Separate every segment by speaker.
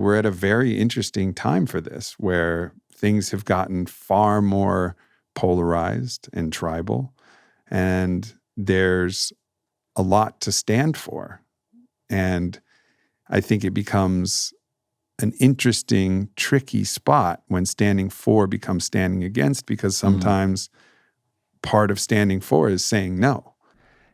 Speaker 1: we're at a very interesting time for this, where things have gotten far more polarized and tribal, and there's a lot to stand for. And I think it becomes an interesting, tricky spot when standing for becomes standing against, because sometimes part of standing for is saying no.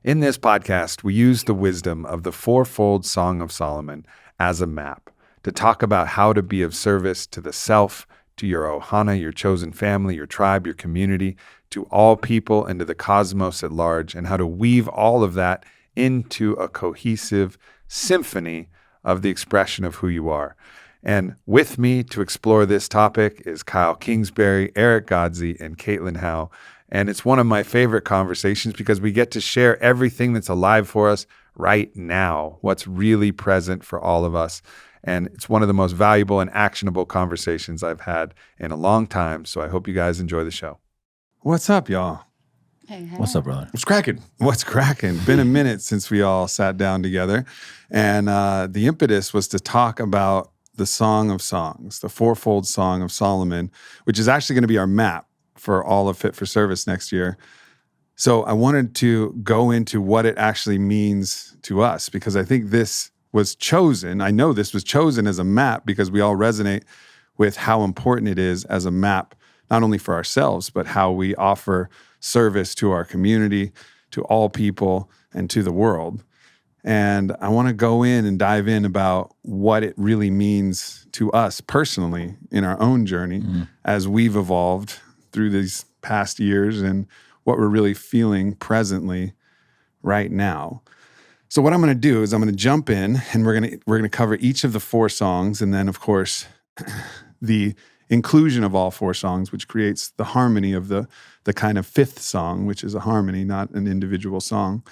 Speaker 1: In this podcast, we use the wisdom of the Fourfold Song of Solomon as a map to talk about how to be of service to the self, to your ohana, your chosen family, your tribe, your community, to all people, and to the cosmos at large, and how to weave all of that into a cohesive symphony of the expression of who you are. And with me to explore this topic is Kyle Kingsbury, Erick Godsey, and Caitlyn Howe. And it's one of my favorite conversations because we get to share everything that's alive for us right now, what's really present for all of us. And it's one of the most valuable and actionable conversations I've had in a long time. So I hope you guys enjoy the show. What's up, y'all?
Speaker 2: Hey.
Speaker 3: What's up, brother?
Speaker 1: What's cracking? What's cracking? Been a minute since we all sat down together. And the impetus was to talk about the Song of Songs, the Fourfold Song of Solomon, which is actually going to be our map for all of Fit for Service next year. So I wanted to go into what it actually means to us, because I think this was chosen. I know this was chosen as a map because we all resonate with how important it is as a map, not only for ourselves, but how we offer service to our community, to all people, and to the world. And I want to go in and dive in about what it really means to us personally in our own journey as we've evolved through these past years and what we're really feeling presently right now. So what I'm going to do is I'm going to jump in, and we're going to cover each of the four songs, and then of course the inclusion of all four songs, which creates the harmony of the kind of fifth song, which is a harmony, not an individual song.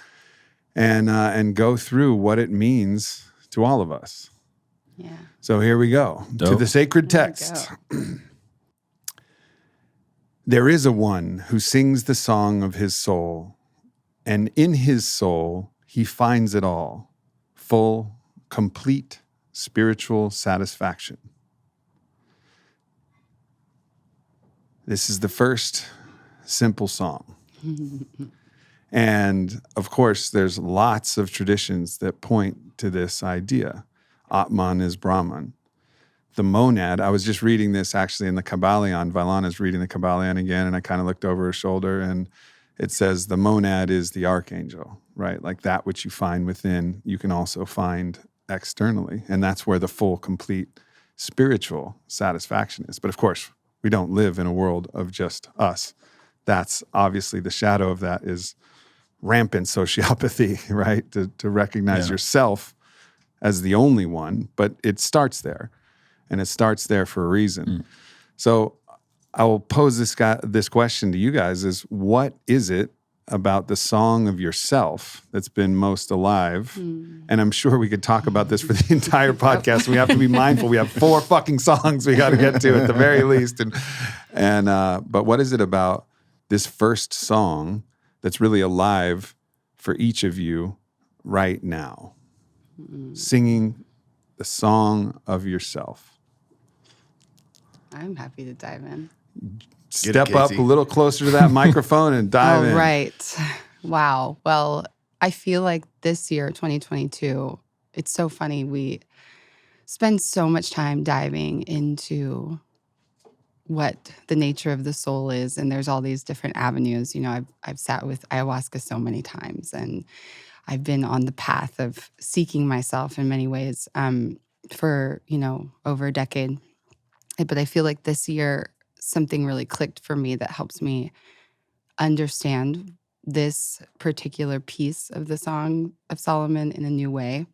Speaker 1: And go through what it means to all of us.
Speaker 2: Yeah.
Speaker 1: So here we go.
Speaker 3: Dope.
Speaker 1: To the sacred text. There is a one who sings the song of his soul, and in his soul he finds it all, full, complete spiritual satisfaction. This is the first simple song. And of course, there's lots of traditions that point to this idea. Atman is Brahman. The monad, I was just reading this actually in the Kabbalion. Vailana's reading the Kabbalion again, and I kind of looked over her shoulder, and it says the monad is the archangel, right? Like that which you find within, you can also find externally. And that's where the full, complete spiritual satisfaction is. But of course, we don't live in a world of just us. That's obviously the shadow of that is rampant sociopathy, right? To recognize yourself as the only one, but it starts there, and it starts there for a reason. So I will pose this question to you guys: is what is it about the song of yourself that's been most alive? And I'm sure we could talk about this for the entire podcast. We have to be mindful. We have 4 fucking songs we got to get to at the very least. But what is it about this first song that's really alive for each of you right now? Singing the song of yourself.
Speaker 2: I'm happy to dive in.
Speaker 1: Step up a little closer to that microphone and dive in.
Speaker 2: All right. Wow. Well, I feel like this year, 2022, it's so funny. We spend so much time diving into what the nature of the soul is, and there's all these different avenues. You know, I've sat with ayahuasca so many times, and I've been on the path of seeking myself in many ways for, over a decade. But I feel like this year, something really clicked for me that helps me understand this particular piece of the Song of Solomon in a new way.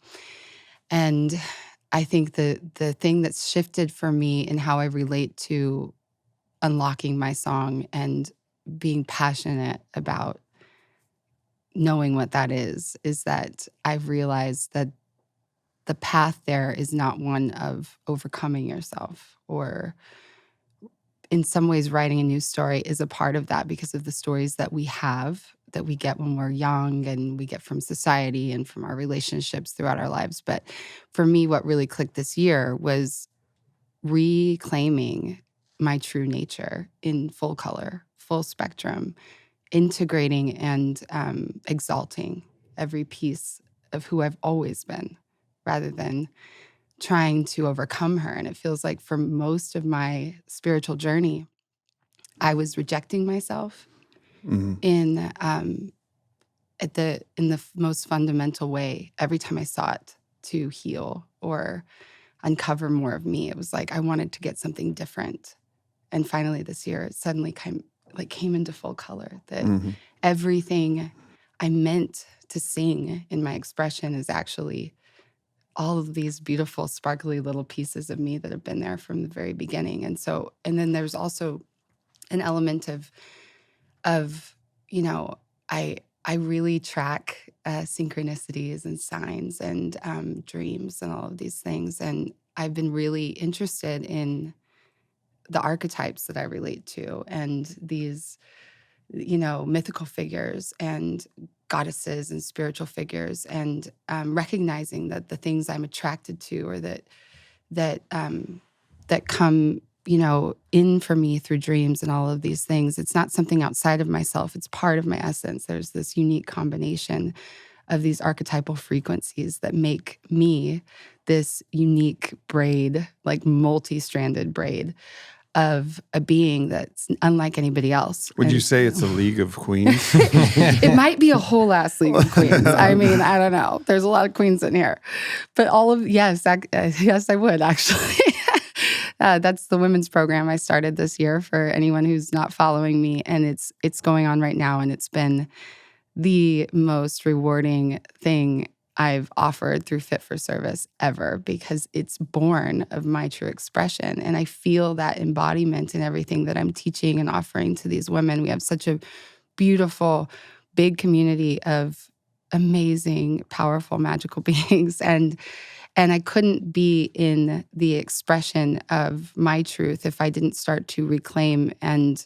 Speaker 2: And I think the thing that's shifted for me in how I relate to unlocking my song and being passionate about knowing what that is that I've realized that the path there is not one of overcoming yourself, or in some ways writing a new story is a part of that because of the stories that we have, that we get when we're young and we get from society and from our relationships throughout our lives. But for me, what really clicked this year was reclaiming my true nature in full color, full spectrum, integrating and exalting every piece of who I've always been, rather than trying to overcome her. And it feels like for most of my spiritual journey, I was rejecting myself in the most fundamental way every time I sought to heal or uncover more of me. It was like I wanted to get something different. And finally this year, it suddenly came into full color that everything I meant to sing in my expression is actually all of these beautiful, sparkly little pieces of me that have been there from the very beginning. And then there's also an element of I really track synchronicities and signs and dreams and all of these things. And I've been really interested in the archetypes that I relate to and these, mythical figures and goddesses and spiritual figures, and recognizing that the things I'm attracted to or that come in for me through dreams and all of these things, it's not something outside of myself. It's part of my essence. There's this unique combination of these archetypal frequencies that make me this unique braid, like multi-stranded braid of a being that's unlike anybody else.
Speaker 1: Would you say it's a League of Queens?
Speaker 2: It might be a whole ass League of Queens. I mean, I don't know. There's a lot of queens in here. But yes, I would actually. That's the women's program I started this year for anyone who's not following me. And it's going on right now. And it's been the most rewarding thing I've offered through Fit for Service ever, because it's born of my true expression. And I feel that embodiment in everything that I'm teaching and offering to these women. We have such a beautiful, big community of amazing, powerful, magical beings. And I couldn't be in the expression of my truth if I didn't start to reclaim and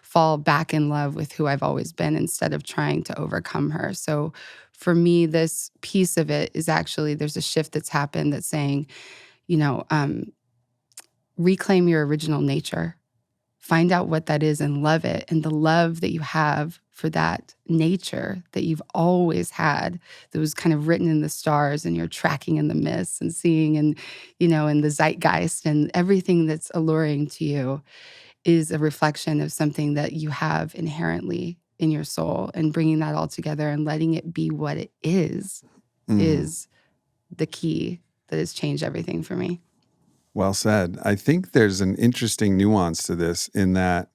Speaker 2: fall back in love with who I've always been instead of trying to overcome her. So for me, this piece of it is actually, there's a shift that's happened that's saying, reclaim your original nature, find out what that is and love it. And the love that you have for that nature that you've always had, that was kind of written in the stars and you're tracking in the mists and seeing and, in the zeitgeist and everything that's alluring to you, is a reflection of something that you have inherently in your soul. And bringing that all together and letting it be what it is the key that has changed everything for me.
Speaker 1: Well said. I think there's an interesting nuance to this in that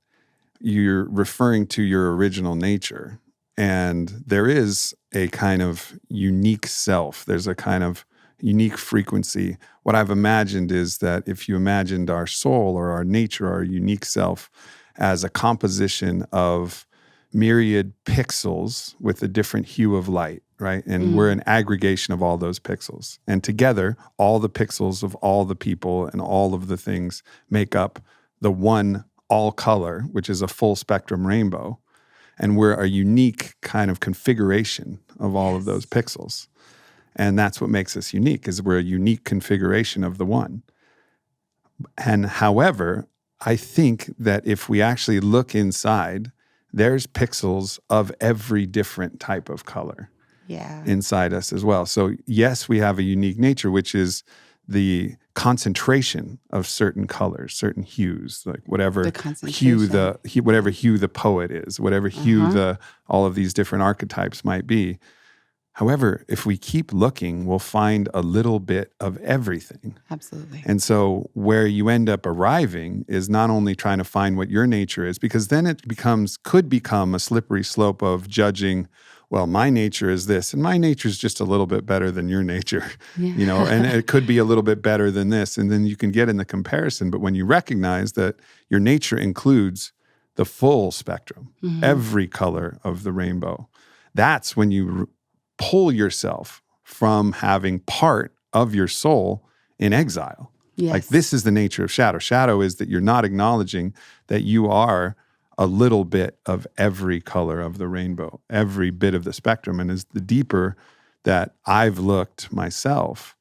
Speaker 1: you're referring to your original nature, and there is a kind of unique self. There's a kind of unique frequency. What I've imagined is that if you imagined our soul or our nature, our unique self, as a composition of myriad pixels with a different hue of light, right? And we're an aggregation of all those pixels. And together, all the pixels of all the people and all of the things make up the one all color, which is a full spectrum rainbow. And we're a unique kind of configuration of all of those pixels. And that's what makes us unique, is we're a unique configuration of the one. And however, I think that if we actually look inside, there's pixels of every different type of color inside us as well. So yes, we have a unique nature, which is the concentration of certain colors, certain hues, like whatever whatever hue the poet is, whatever hue all of these different archetypes might be. However, if we keep looking, we'll find a little bit of everything.
Speaker 2: Absolutely.
Speaker 1: And so where you end up arriving is not only trying to find what your nature is, because then it could become a slippery slope of judging, well, my nature is this, and my nature is just a little bit better than your nature, and it could be a little bit better than this. And then you can get in the comparison. But when you recognize that your nature includes the full spectrum, every color of the rainbow, that's when you pull yourself from having part of your soul in exile.
Speaker 2: Yes.
Speaker 1: Like, this is the nature of shadow. Shadow is that you're not acknowledging that you are a little bit of every color of the rainbow, every bit of the spectrum. And as the deeper that I've looked myself,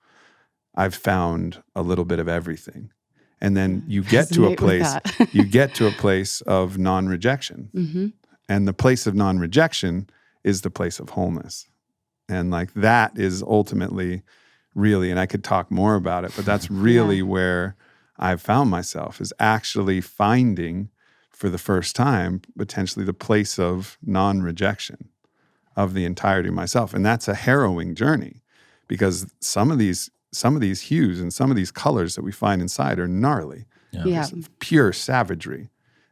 Speaker 1: I've found a little bit of everything. And then you get to a place, you get to a place of non-rejection.
Speaker 2: Mm-hmm.
Speaker 1: And the place of non-rejection is the place of wholeness. And like that is ultimately really, and I could talk more about it, but that's really where I've found myself, is actually finding for the first time potentially the place of non-rejection of the entirety of myself. And that's a harrowing journey, because some of these hues and some of these colors that we find inside are gnarly.
Speaker 2: Yeah.
Speaker 1: Pure savagery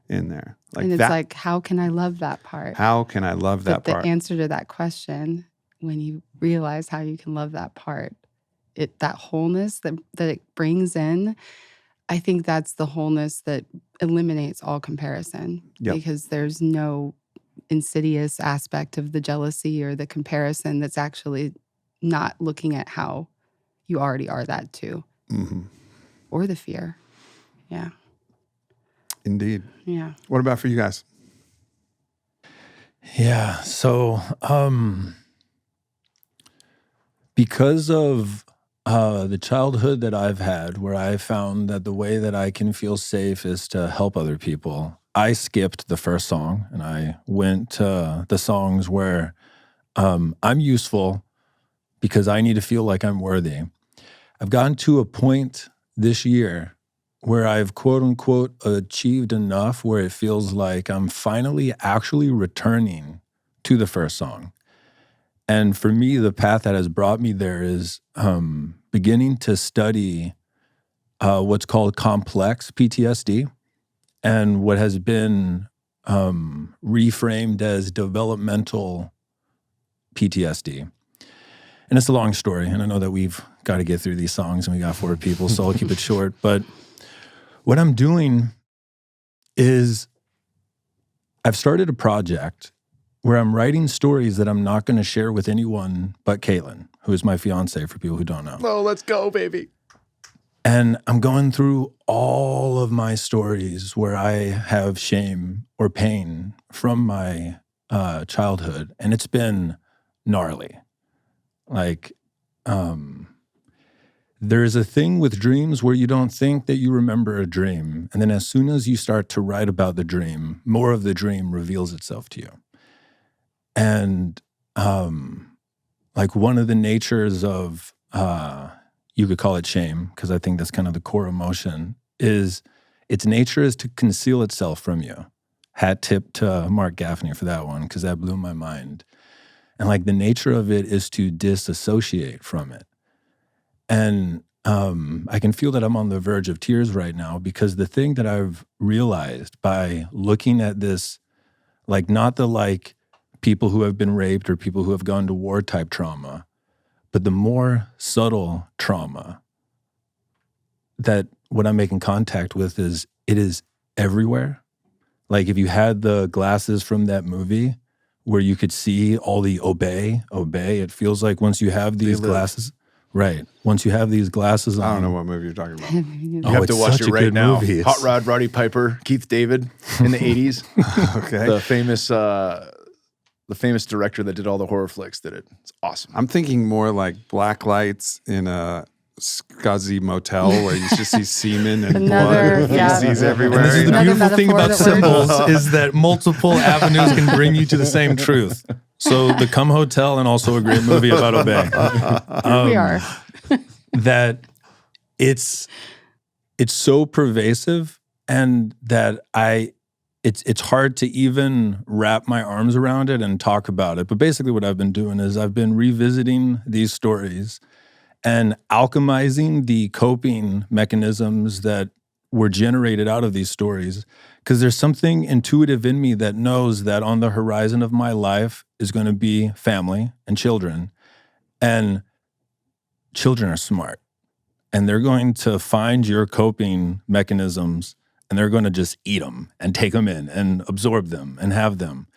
Speaker 1: in there.
Speaker 2: And it's like, how can I love that part?
Speaker 1: How can I love that part?
Speaker 2: The answer to that question, when you realize how you can love that part, that wholeness that it brings in, I think that's the wholeness that eliminates all comparison.
Speaker 1: Yep.
Speaker 2: Because there's no insidious aspect of the jealousy or the comparison that's actually not looking at how you already are that too.
Speaker 1: Mm-hmm.
Speaker 2: Or the fear. Yeah.
Speaker 1: Indeed.
Speaker 2: Yeah.
Speaker 1: What about for you guys?
Speaker 3: Yeah. So, because of the childhood that I've had, where I found that the way that I can feel safe is to help other people, I skipped the first song and I went to the songs where I'm useful because I need to feel like I'm worthy. I've gotten to a point this year where I've quote unquote achieved enough where it feels like I'm finally actually returning to the first song. And for me, the path that has brought me there is beginning to study what's called complex PTSD and what has been reframed as developmental PTSD. And it's a long story, and I know that we've got to get through these songs and we got 4 people, so I'll keep it short. But what I'm doing is I've started a project where I'm writing stories that I'm not going to share with anyone but Caitlyn, who is my fiance for people who don't know.
Speaker 4: Oh, let's go, baby.
Speaker 3: And I'm going through all of my stories where I have shame or pain from my childhood, and it's been gnarly. Like, there's a thing with dreams where you don't think that you remember a dream. And then as soon as you start to write about the dream, more of the dream reveals itself to you. And like one of the natures of, you could call it shame, because I think that's kind of the core emotion, is its nature is to conceal itself from you. Hat tip to Mark Gafni for that one, because that blew my mind. And like the nature of it is to disassociate from it. And I can feel that I'm on the verge of tears right now, because the thing that I've realized by looking at this, like not the like people who have been raped or people who have gone to war type trauma, but the more subtle trauma that what I'm making contact with is, it is everywhere. Like if you had the glasses from that movie where you could see all the obey, it feels like once you have these glasses, right? Once you have these glasses on.
Speaker 1: I don't know what movie you're talking about.
Speaker 4: You have to watch it right now.
Speaker 3: Movie.
Speaker 4: Hot Rod, Roddy Piper, Keith David in the 80s.
Speaker 1: Okay.
Speaker 4: The famous director that did all the horror flicks did it. It's awesome.
Speaker 1: I'm thinking more like black lights in a scuzzy motel where you just see semen and blood and feces everywhere.
Speaker 3: And this is the
Speaker 2: Another
Speaker 3: beautiful thing
Speaker 2: metaphor
Speaker 3: about
Speaker 2: that works.
Speaker 3: symbols is that multiple avenues can bring you to the same truth. So the Come Hotel and also a great movie about obey.
Speaker 2: Here we are.
Speaker 3: That it's so pervasive, and that it's hard to even wrap my arms around it and talk about it. But basically what I've been doing is I've been revisiting these stories and alchemizing the coping mechanisms that were generated out of these stories. Because there's something intuitive in me that knows that on the horizon of my life is going to be family and children. And children are smart. And they're going to find your coping mechanisms and they're going to just eat them and take them in and absorb them and have them.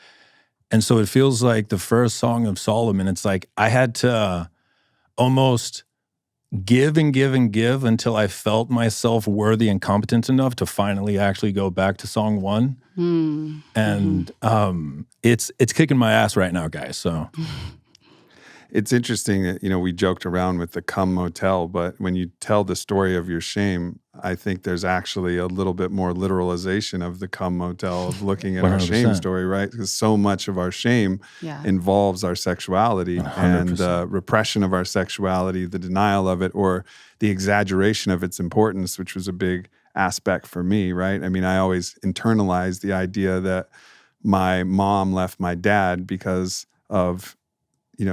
Speaker 3: And so it feels like the first Song of Solomon, it's like I had to almost give and give and give until I felt myself worthy and competent enough to finally actually go back to song 1. And it's kicking my ass right now, guys. So
Speaker 1: It's interesting that, we joked around with the Come Motel, but when you tell the story of your shame, I think there's actually a little bit more literalization of the Come Motel of looking at our shame
Speaker 3: 100%.
Speaker 1: story, right? Because so much of our shame
Speaker 2: Yeah.
Speaker 1: involves our sexuality
Speaker 3: 100%.
Speaker 1: and the repression of our sexuality, the denial of it, or the exaggeration of its importance, which was a big aspect for me, right? I mean, I always internalized the idea that my mom left my dad because of,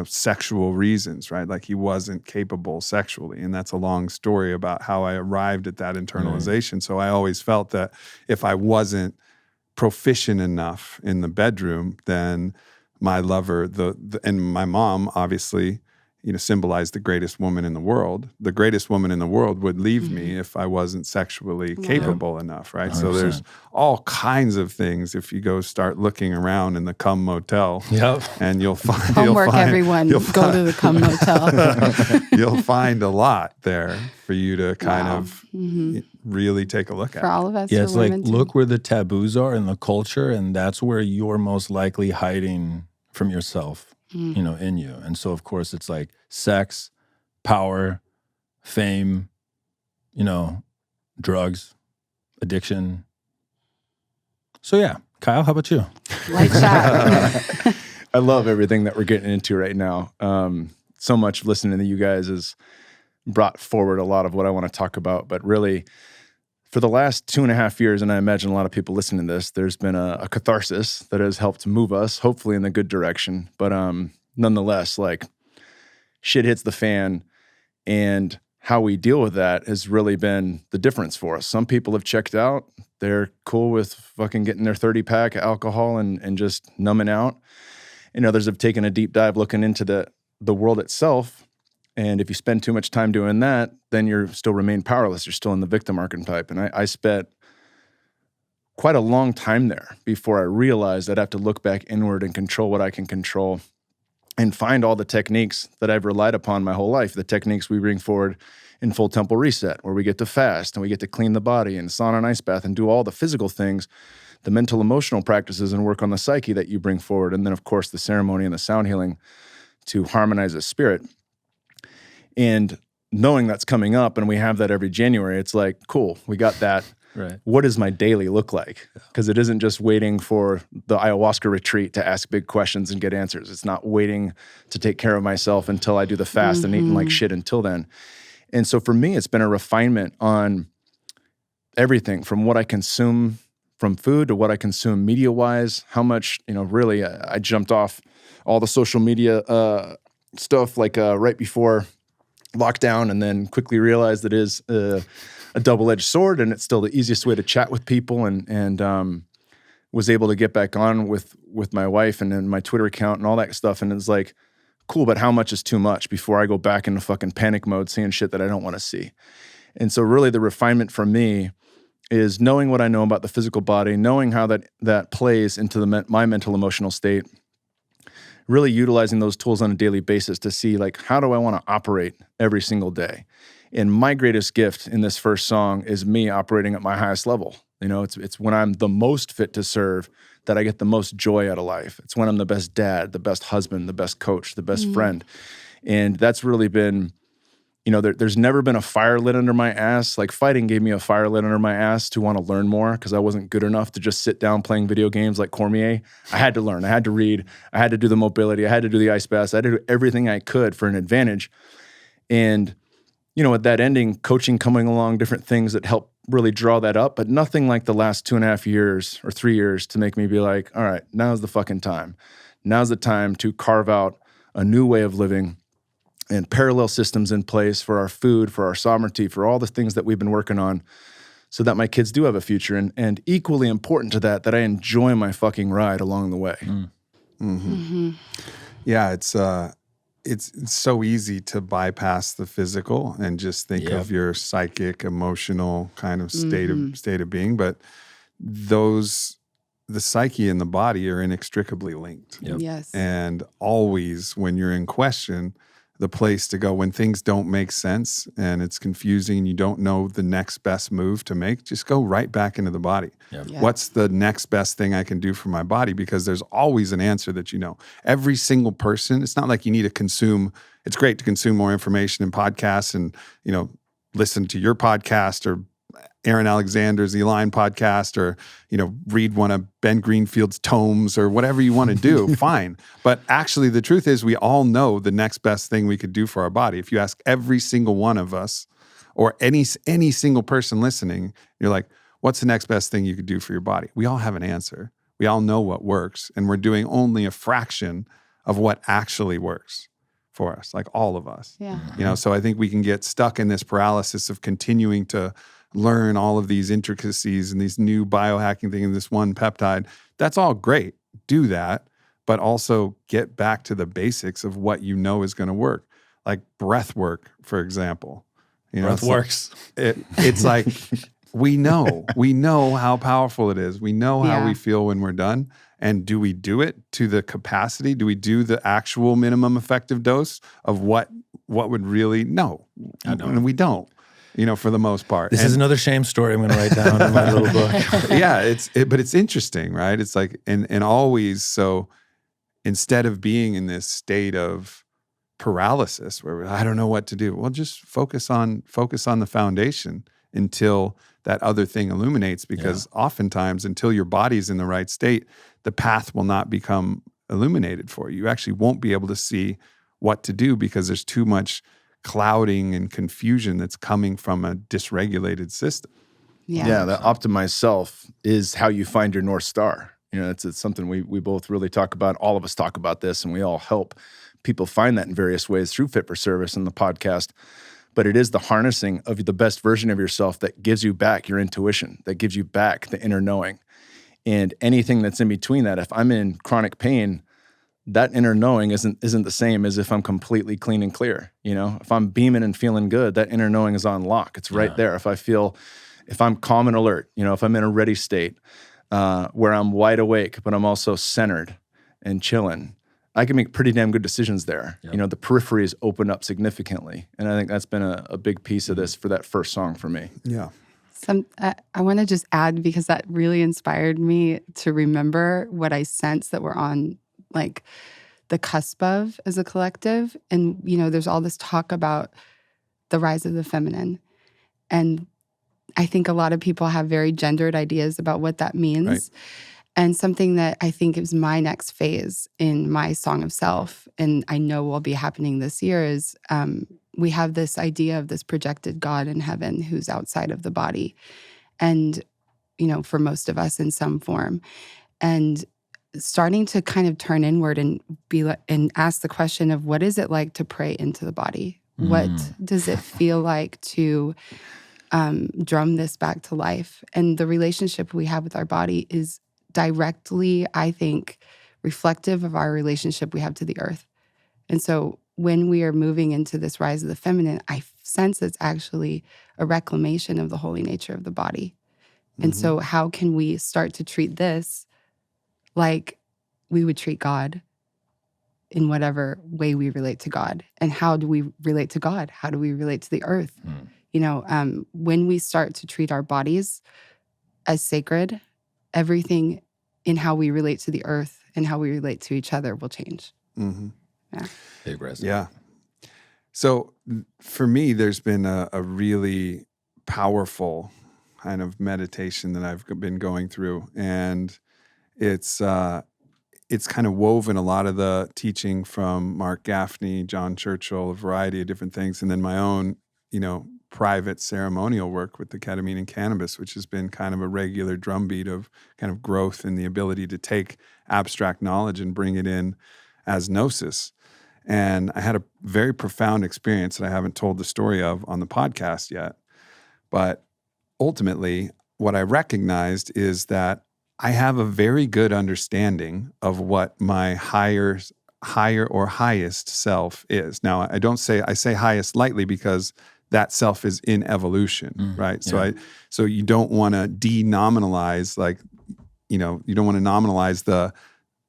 Speaker 1: sexual reasons, right? Like he wasn't capable sexually. And that's a long story about how I arrived at that internalization. So I always felt that if I wasn't proficient enough in the bedroom, then my lover, and my mom obviously, symbolized the greatest woman in the world. The greatest woman in the world would leave me if I wasn't sexually capable enough, right?
Speaker 3: 100%.
Speaker 1: So there's all kinds of things if you go start looking around in the Come Motel.
Speaker 3: Yep.
Speaker 1: And you'll find
Speaker 2: Homework, everyone. Go to the Come Motel.
Speaker 1: You'll find a lot there for you to kind of really take a look at.
Speaker 2: For all of us,
Speaker 3: Yeah,
Speaker 2: for
Speaker 3: it's like,
Speaker 2: women too.
Speaker 3: look where the taboos are in the culture, and that's where you're most likely hiding from yourself, in you. And so, of course, it's like sex, power, fame, drugs, addiction. So, yeah. Kyle, how about you?
Speaker 2: Like that.
Speaker 4: I love everything that we're getting into right now. So much listening to you guys has brought forward a lot of what I want to talk about. But really, for the last 2.5 years, and I imagine a lot of people listening to this, there's been a catharsis that has helped move us, hopefully in the good direction. But nonetheless, like, shit hits the fan, and how we deal with that has really been the difference for us. Some people have checked out. They're cool with fucking getting their 30-pack of alcohol and just numbing out. And others have taken a deep dive looking into the world itself. And if you spend too much time doing that, then you're still remain powerless. You're still in the victim archetype. And I spent quite a long time there before I realized I'd have to look back inward and control what I can control and find all the techniques that I've relied upon my whole life, the techniques we bring forward in Full Temple Reset, where we get to fast and we get to clean the body and sauna and ice bath and do all the physical things, the mental, emotional practices and work on the psyche that you bring forward. And then, of course, the ceremony and the sound healing to harmonize the spirit. And knowing that's coming up and we have that every January, it's like, cool, we got that.
Speaker 3: Right.
Speaker 4: What does my daily look like? Because it isn't just waiting for the ayahuasca retreat to ask big questions and get answers. It's not waiting to take care of myself until I do the fast and eating like shit until then. And so for me, it's been a refinement on everything from what I consume from food to what I consume media-wise, how much, really I jumped off all the social media stuff like right before lockdown, and then quickly realized that it is a double-edged sword, and it's still the easiest way to chat with people, and was able to get back on with my wife and then my Twitter account and all that stuff. And it's like, cool, but how much is too much before I go back into fucking panic mode, seeing shit that I don't want to see? And so really the refinement for me is knowing what I know about the physical body, knowing how that plays into my mental emotional state, really utilizing those tools on a daily basis to see, like, how do I want to operate every single day? And my greatest gift in this first song is me operating at my highest level. It's when I'm the most fit to serve that I get the most joy out of life. It's when I'm the best dad, the best husband, the best coach, the best friend. And that's really been, there's never been a fire lit under my ass. Like, fighting gave me a fire lit under my ass to want to learn more, because I wasn't good enough to just sit down playing video games like Cormier. I had to learn. I had to read. I had to do the mobility. I had to do the ice baths. I had to do everything I could for an advantage. And, with that ending, coaching coming along, different things that help really draw that up, but nothing like the last 2.5 years or 3 years to make me be like, all right, now's the fucking time. Now's the time to carve out a new way of living and parallel systems in place for our food, for our sovereignty, for all the things that we've been working on, so that my kids do have a future. And equally important to that I enjoy my fucking ride along the way.
Speaker 1: Yeah, it's so easy to bypass the physical and just think of your psychic, emotional kind of state of being. But the psyche and the body are inextricably linked.
Speaker 3: Yep.
Speaker 2: Yes.
Speaker 1: And always when you're in question, the place to go when things don't make sense and it's confusing and you don't know the next best move to make, just go right back into the body.
Speaker 3: Yep.
Speaker 2: Yeah.
Speaker 1: What's the next best thing I can do for my body? Because there's always an answer that every single person, it's not like you need to consume, it's great to consume more information and podcasts and, listen to your podcast or Aaron Alexander's Eline podcast, or, read one of Ben Greenfield's tomes, or whatever you want to do, fine. But actually, the truth is we all know the next best thing we could do for our body. If you ask every single one of us, or any single person listening, you're like, what's the next best thing you could do for your body? We all have an answer. We all know what works, and we're doing only a fraction of what actually works for us, like all of us.
Speaker 2: Yeah.
Speaker 1: So I think we can get stuck in this paralysis of continuing to learn all of these intricacies and these new biohacking things, this one peptide. That's all great. Do that, but also get back to the basics of what you know is going to work, like breath work, for example.
Speaker 3: Breath works.
Speaker 1: It's like we know how powerful it is. We know how we feel when we're done. And do we do it to the capacity? Do we do the actual minimum effective dose of what would really? No, and we don't. For the most part.
Speaker 3: This is another shame story I'm going to write down in my little book.
Speaker 1: Yeah, but it's interesting, right? It's like, and always, so instead of being in this state of paralysis where I don't know what to do, well, just focus on the foundation until that other thing illuminates, because oftentimes until your body's in the right state, the path will not become illuminated for you. You actually won't be able to see what to do because there's too much clouding and confusion that's coming from a dysregulated system.
Speaker 4: Yeah, the optimized self is how you find your North Star. It's something we both really talk about. All of us talk about this, and we all help people find that in various ways through Fit for Service and the podcast. But it is the harnessing of the best version of yourself that gives you back your intuition, that gives you back the inner knowing. And anything that's in between that, if I'm in chronic pain, that inner knowing isn't the same as if I'm completely clean and clear. If I'm beaming and feeling good, that inner knowing is on lock. It's right there. If I'm calm and alert, if I'm in a ready state where I'm wide awake, but I'm also centered and chilling, I can make pretty damn good decisions there.
Speaker 3: Yep.
Speaker 4: The periphery is opened up significantly. And I think that's been a big piece of this for that first song for me.
Speaker 1: Yeah.
Speaker 2: I want to just add, because that really inspired me to remember what I sense that we're on, like the cusp of as a collective. And, there's all this talk about the rise of the feminine. And I think a lot of people have very gendered ideas about what that means.
Speaker 1: Right.
Speaker 2: And something that I think is my next phase in my Song of Self, and I know will be happening this year, is we have this idea of this projected God in heaven who's outside of the body. And, for most of us in some form. And starting to kind of turn inward and and ask the question of, what is it like to pray into the body? What does it feel like to drum this back to life? And the relationship we have with our body is directly, I think, reflective of our relationship we have to the earth. And so when we are moving into this rise of the feminine, I sense it's actually a reclamation of the holy nature of the body. And so how can we start to treat this like we would treat God in whatever way we relate to God? And how do we relate to God? How do we relate to the earth? When we start to treat our bodies as sacred, everything in how we relate to the earth and how we relate to each other will change. Yeah.
Speaker 3: Big resonance.
Speaker 1: Yeah. So for me, there's been a really powerful kind of meditation that I've been going through, and it's kind of woven a lot of the teaching from Mark Gafni, John Churchill, a variety of different things, and then my own, private ceremonial work with the ketamine and cannabis, which has been kind of a regular drumbeat of kind of growth and the ability to take abstract knowledge and bring it in as gnosis. And I had a very profound experience that I haven't told the story of on the podcast yet. But ultimately, what I recognized is that I have a very good understanding of what my higher or highest self is. Now, I say highest lightly because that self is in evolution, right?
Speaker 3: Yeah.
Speaker 1: So you don't want to denominalize, you don't want to nominalize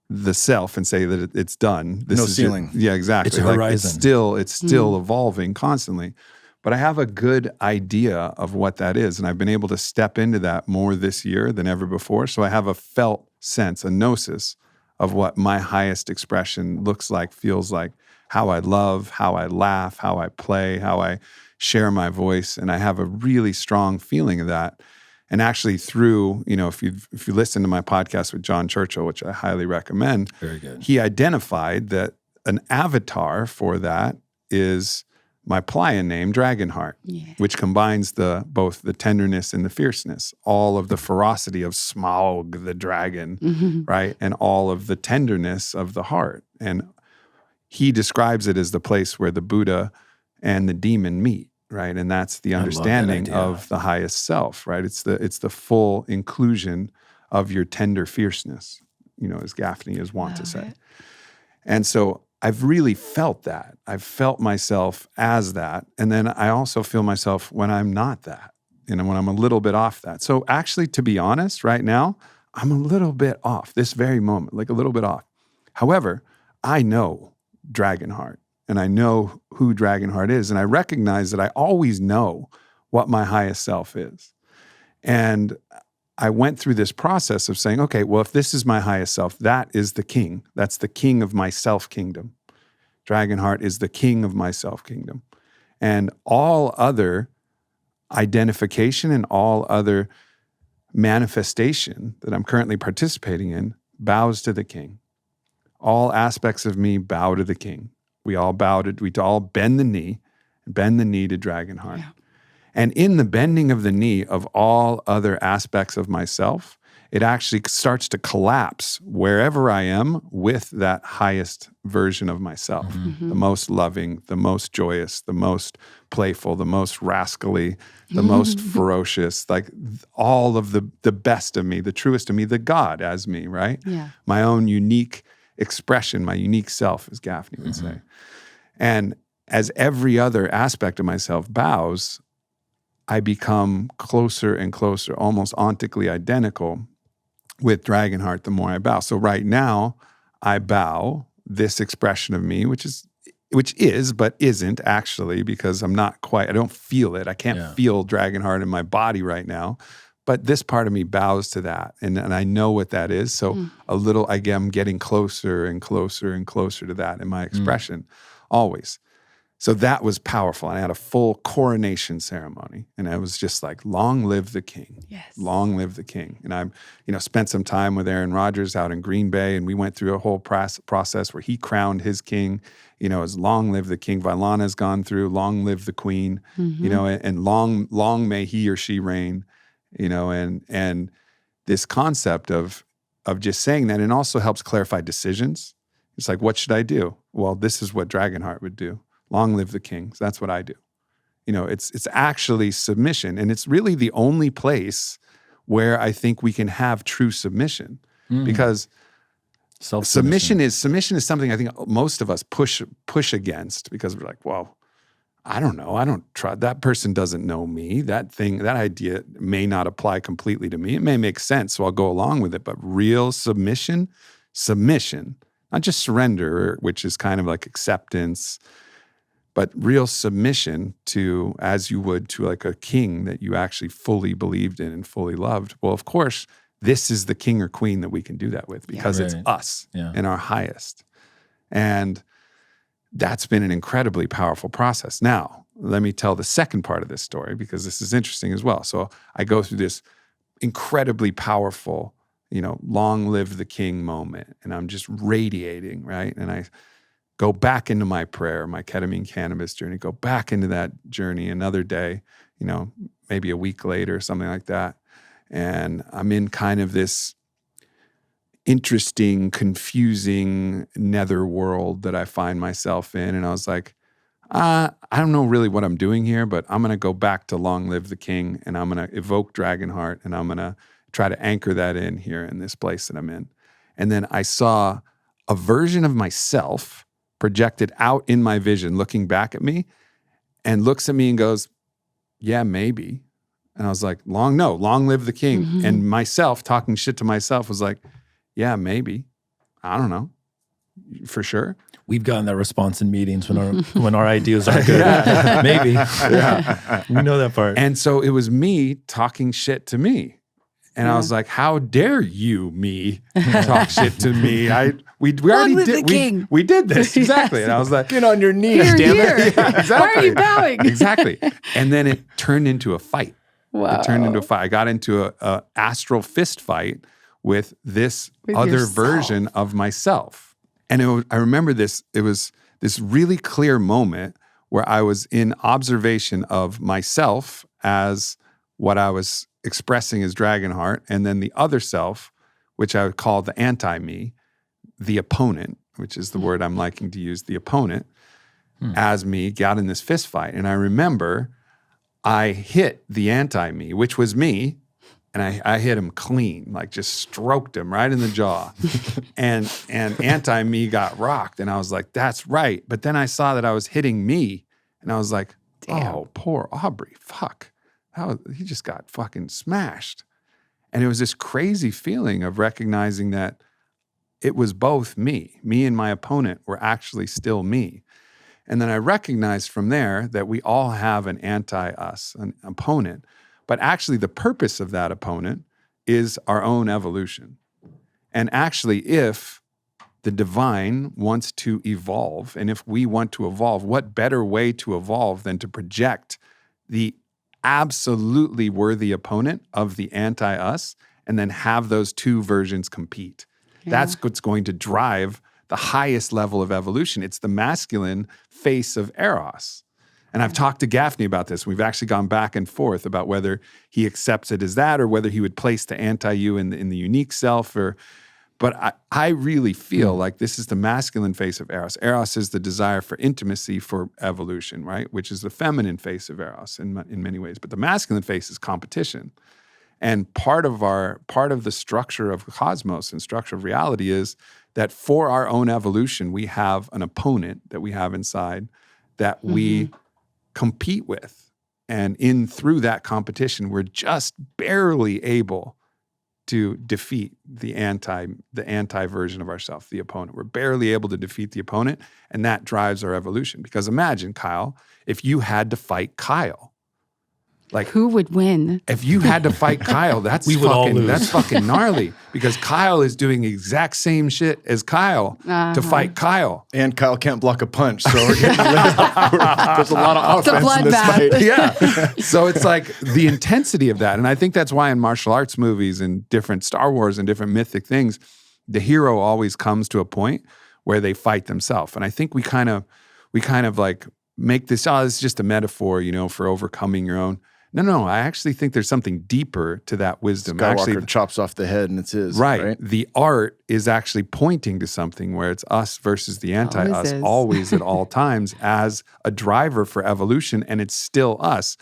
Speaker 1: the self and say that it's done. This is
Speaker 4: ceiling.
Speaker 1: Yeah, exactly.
Speaker 3: It's a horizon.
Speaker 1: It's still evolving constantly. But I have a good idea of what that is, and I've been able to step into that more this year than ever before. So I have a felt sense, a gnosis of what my highest expression looks like, feels like, how I love, how I laugh, how I play, how I, share my voice. And I have a really strong feeling of that. And actually through, if you listen to my podcast with John Churchill, which I highly recommend,
Speaker 3: very good.
Speaker 1: He identified that an avatar for that is my playa name, Dragonheart, which combines both the tenderness and the fierceness, all of the ferocity of Smaug the dragon, right? And all of the tenderness of the heart. And he describes it as the place where the Buddha and the demon meet, right? And that's the understanding of the highest self, right? It's the full inclusion of your tender fierceness, as Gafni is wont to say. And so I've really felt that. I've felt myself as that. And then I also feel myself when I'm not that, when I'm a little bit off that. So actually, to be honest, right now, I'm a little bit off this very moment, like a little bit off. However, I know Dragonheart and I know who Dragonheart is. And I recognize that I always know what my highest self is. And I went through this process of saying, okay, well, if this is my highest self, that is the king. That's the king of my self-kingdom. Dragonheart is the king of my self-kingdom. And all other identification and all other manifestation that I'm currently participating in bows to the king. All aspects of me bow to the king. We all bend the knee to Dragonheart. Yeah. And in the bending of the knee of all other aspects of myself, it actually starts to collapse wherever I am with that highest version of myself, the most loving, the most joyous, the most playful, the most rascally, the most ferocious, like all of the best of me, the truest of me, the God as me, right?
Speaker 2: Yeah.
Speaker 1: My own unique expression, my unique self, as Gafni would say. And as every other aspect of myself bows, I become closer and closer, almost ontically identical with Dragonheart the more I bow. So right now, I bow this expression of me, which is, but isn't actually, because I don't feel it. I can't feel Dragonheart in my body right now. But this part of me bows to that. And I know what that is. So I'm getting closer and closer and closer to that in my expression, always. So that was powerful. And I had a full coronation ceremony. And I was just like, long live the king.
Speaker 2: Yes.
Speaker 1: Long live the king. And I, spent some time with Aaron Rodgers out in Green Bay. And we went through a whole process where he crowned his king, as long live the king. Vailana's gone through, long live the queen, and long may he or she reign, and this concept of just saying that, and also helps clarify decisions. It's like, what should I do? Well, this is what Dragonheart would do. Long live the king. So that's what I do. It's actually submission. And it's really the only place where I think we can have true submission. Because submission is something I think most of us push against, because we're like, well, I don't know. I don't try. That person doesn't know me. That idea may not apply completely to me. It may make sense, so I'll go along with it. But real submission, not just surrender, which is kind of like acceptance, but real submission to, as you would to like a king that you actually fully believed in and fully loved. Well, of course, this is the king or queen that we can do that with, because it's us and our highest. And that's been an incredibly powerful process. Now, let me tell the second part of this story, because this is interesting as well. So I go through this incredibly powerful, long live the king moment, and I'm just radiating, right? And I go back into my prayer, my ketamine cannabis journey, go back into that journey another day, maybe a week later, something like that. And I'm in kind of this interesting, confusing netherworld that I find myself in. And I was like, I don't know really what I'm doing here, but I'm going to go back to long live the king, and I'm going to evoke Dragonheart, and I'm going to try to anchor that in here in this place that I'm in. And then I saw a version of myself projected out in my vision, looking back at me, and looks at me and goes, yeah, maybe. And I was like, long live the king. And myself, talking shit to myself, was like, yeah, maybe. I don't know. For sure.
Speaker 3: We've gotten that response in meetings when our ideas are good. Maybe. Yeah. We know that part.
Speaker 1: And so it was me talking shit to me. And I was like, how dare you, me, talk shit to me? We already did. We did this. Exactly. And I was like,
Speaker 4: get on your knees, damn it.
Speaker 1: Yeah, exactly.
Speaker 2: Why are you bowing?
Speaker 1: Exactly. And then it turned into a fight.
Speaker 2: Wow.
Speaker 1: It turned into a fight. I got into a astral fist fight with this other
Speaker 2: yourself.
Speaker 1: version of myself. And I remember this. It was this really clear moment where I was in observation of myself as what I was expressing as Dragonheart, and then the other self, which I would call the anti-me, the opponent, which is the word I'm liking to use, the opponent, as me, got in this fist fight. And I remember I hit the anti-me, which was me, and I hit him clean, like just stroked him right in the jaw. and anti-me got rocked, and I was like, that's right. But then I saw that I was hitting me, and I was like, oh, poor Aubrey, fuck. He just got fucking smashed. And it was this crazy feeling of recognizing that it was both me and my opponent were actually still me. And then I recognized from there that we all have an anti-us, an opponent. But actually the purpose of that opponent is our own evolution. And actually if the divine wants to evolve, and if we want to evolve, what better way to evolve than to project the absolutely worthy opponent of the anti-us and then have those two versions compete. Yeah. That's what's going to drive the highest level of evolution. It's the masculine face of Eros. And I've talked to Gafni about this. We've actually gone back and forth about whether he accepts it as that or whether he would place the anti-you in the unique self. But I really feel like this is the masculine face of Eros. Eros is the desire for intimacy, for evolution, right? Which is the feminine face of Eros in many ways. But the masculine face is competition. And part of the structure of the cosmos and structure of reality is that for our own evolution, we have an opponent that we have inside that we compete with. And through that competition, we're just barely able to defeat the anti version of ourselves, the opponent. We're barely able to defeat the opponent, and that drives our evolution. Because imagine, Kyle, if you had to fight Kyle. Like,
Speaker 2: who would win?
Speaker 1: If you had to fight Kyle, that's fucking gnarly. Because Kyle is doing the exact same shit as Kyle to fight Kyle.
Speaker 4: And Kyle can't block a punch, so we're getting there's a lot of offense in this fight.
Speaker 1: Yeah. So it's like the intensity of that. And I think that's why in martial arts movies and different Star Wars and different mythic things, the hero always comes to a point where they fight themselves. And I think we kind of like make this, this is just a metaphor, for overcoming your own. No, I actually think there's something deeper to that wisdom.
Speaker 4: Skywalker chops off the head and it's his.
Speaker 1: Right. The art is actually pointing to something where it's us versus the anti-us, always at all times, as a driver for evolution, and it's still us.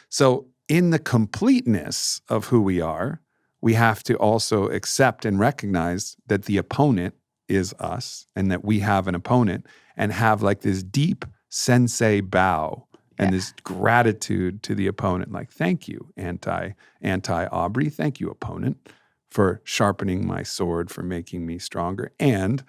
Speaker 1: So in the completeness of who we are, we have to also accept and recognize that the opponent is us and that we have an opponent, and have like this deep sensei bow. And this gratitude to the opponent, like, thank you, anti-Aubrey. Thank you, opponent, for sharpening my sword, for making me stronger. And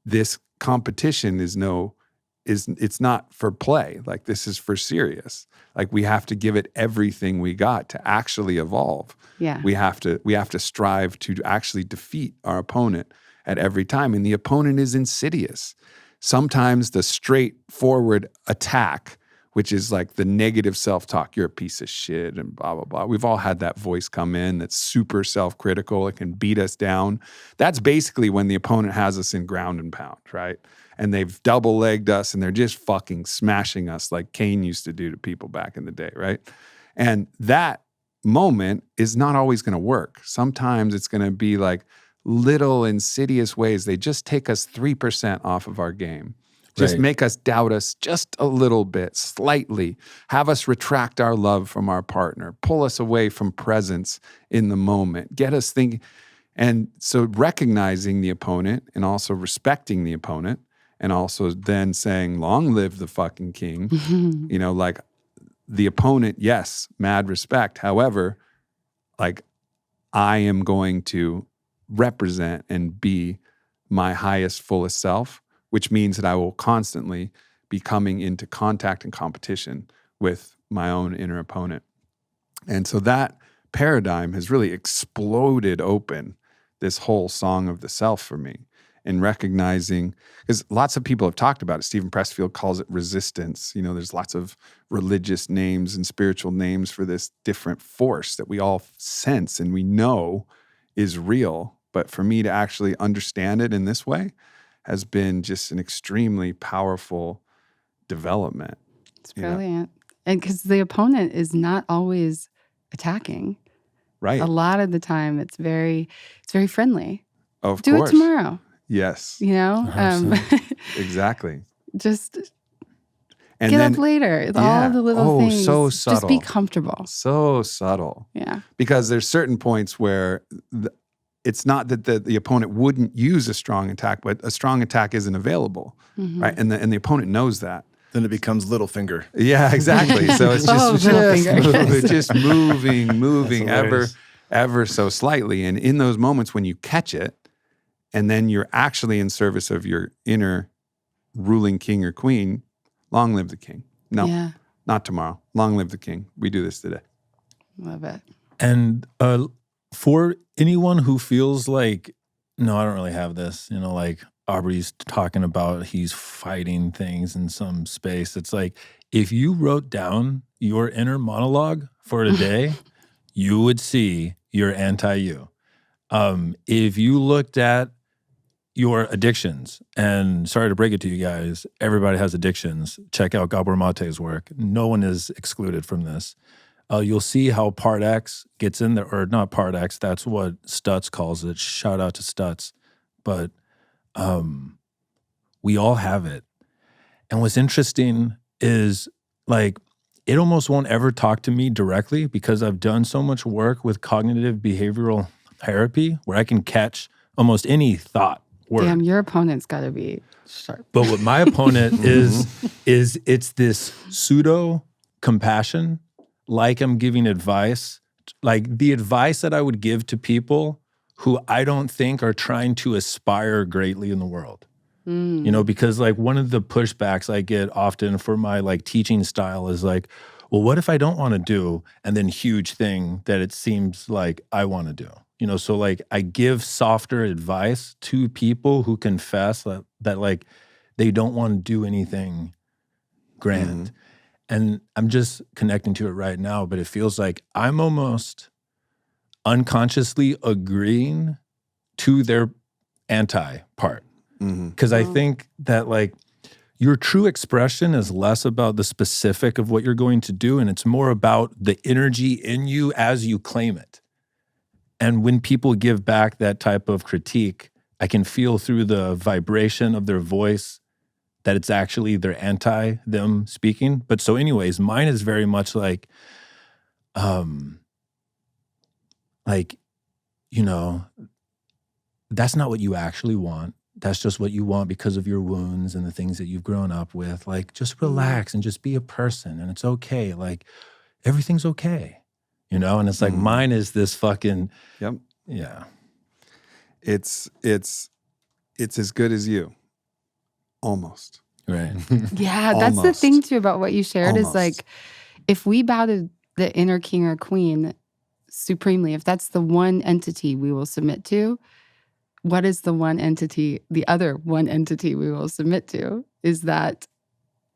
Speaker 1: this competition it's not for play. Like, this is for serious. Like, we have to give it everything we got to actually evolve.
Speaker 2: Yeah.
Speaker 1: We have to strive to actually defeat our opponent at every time. And the opponent is insidious. Sometimes the straightforward attack, which is like the negative self-talk, you're a piece of shit and blah, blah, blah. We've all had that voice come in that's super self-critical. It can beat us down. That's basically when the opponent has us in ground and pound, right? And they've double-legged us and they're just fucking smashing us like Cain used to do to people back in the day, right? And that moment is not always going to work. Sometimes it's going to be like little insidious ways. They just take us 3% off of our game. Just make us doubt us just a little bit, slightly. Have us retract our love from our partner. Pull us away from presence in the moment. Get us thinking. And so recognizing the opponent and also respecting the opponent and also then saying, long live the fucking king. Like the opponent, yes, mad respect. However, like I am going to represent and be my highest, fullest self, which means that I will constantly be coming into contact and competition with my own inner opponent. And so that paradigm has really exploded open this whole song of the self for me, and recognizing, because lots of people have talked about it. Stephen Pressfield calls it resistance. You know, there's lots of religious names and spiritual names for this different force that we all sense and we know is real. But for me to actually understand it in this way has been just an extremely powerful development.
Speaker 2: It's brilliant. And because the opponent is not always attacking.
Speaker 1: Right.
Speaker 2: A lot of the time it's very friendly.
Speaker 1: Of
Speaker 2: Do
Speaker 1: course.
Speaker 2: it tomorrow.
Speaker 1: Yes.
Speaker 2: You know?
Speaker 1: Exactly.
Speaker 2: Just
Speaker 1: and
Speaker 2: get
Speaker 1: then,
Speaker 2: up later. All the little things.
Speaker 1: So subtle.
Speaker 2: Just be comfortable.
Speaker 1: So subtle.
Speaker 2: Yeah.
Speaker 1: Because there's certain points where it's not that the opponent wouldn't use a strong attack, but a strong attack isn't available, right? And the opponent knows that.
Speaker 4: Then it becomes little finger.
Speaker 1: Yeah, exactly. So it's just moving ever so slightly. And in those moments when you catch it, and then you're actually in service of your inner ruling king or queen, long live the king. No, not tomorrow. Long live the king. We do this today.
Speaker 2: Love it.
Speaker 3: And for anyone who feels like, no, I don't really have this, you know, like Aubrey's talking about he's fighting things in some space. It's like, if you wrote down your inner monologue for today, you would see your anti-you. If you looked at your addictions, and sorry to break it to you guys, everybody has addictions. Check out Gabor Mate's work. No one is excluded from this. You'll see how Part X gets in there, or not Part X, that's what Stutz calls it. Shout out to Stutz. But we all have it. And what's interesting is, like, it almost won't ever talk to me directly because I've done so much work with cognitive behavioral therapy where I can catch almost any thought word.
Speaker 2: Damn, your opponent's got to be sharp.
Speaker 3: But what my opponent is it's this pseudo compassion, like I'm giving advice, like the advice that I would give to people who I don't think are trying to aspire greatly in the world. You know, because like one of the pushbacks I get often for my like teaching style is like, well, what if I don't want to do, and then huge thing that it seems like I want to do? You know, so like I give softer advice to people who confess that like they don't want to do anything grand. And I'm just connecting to it right now, but it feels like I'm almost unconsciously agreeing to their anti part. Because I think that like your true expression is less about the specific of what you're going to do, and it's more about the energy in you as you claim it. And when people give back that type of critique, I can feel through the vibration of their voice that it's actually their them speaking. But so anyways, mine is very much like, you know, that's not what you actually want. That's just what you want because of your wounds and the things that you've grown up with. Like, just relax and just be a person, and it's okay. Like, everything's okay, you know? And it's like, mine is this fucking, yeah.
Speaker 1: It's as good as you. Almost.
Speaker 3: Right.
Speaker 2: Yeah, that's the thing too about what you shared is like, if we bow to the inner king or queen supremely, if that's the one entity we will submit to, what is the one entity, the other one entity we will submit to? Is that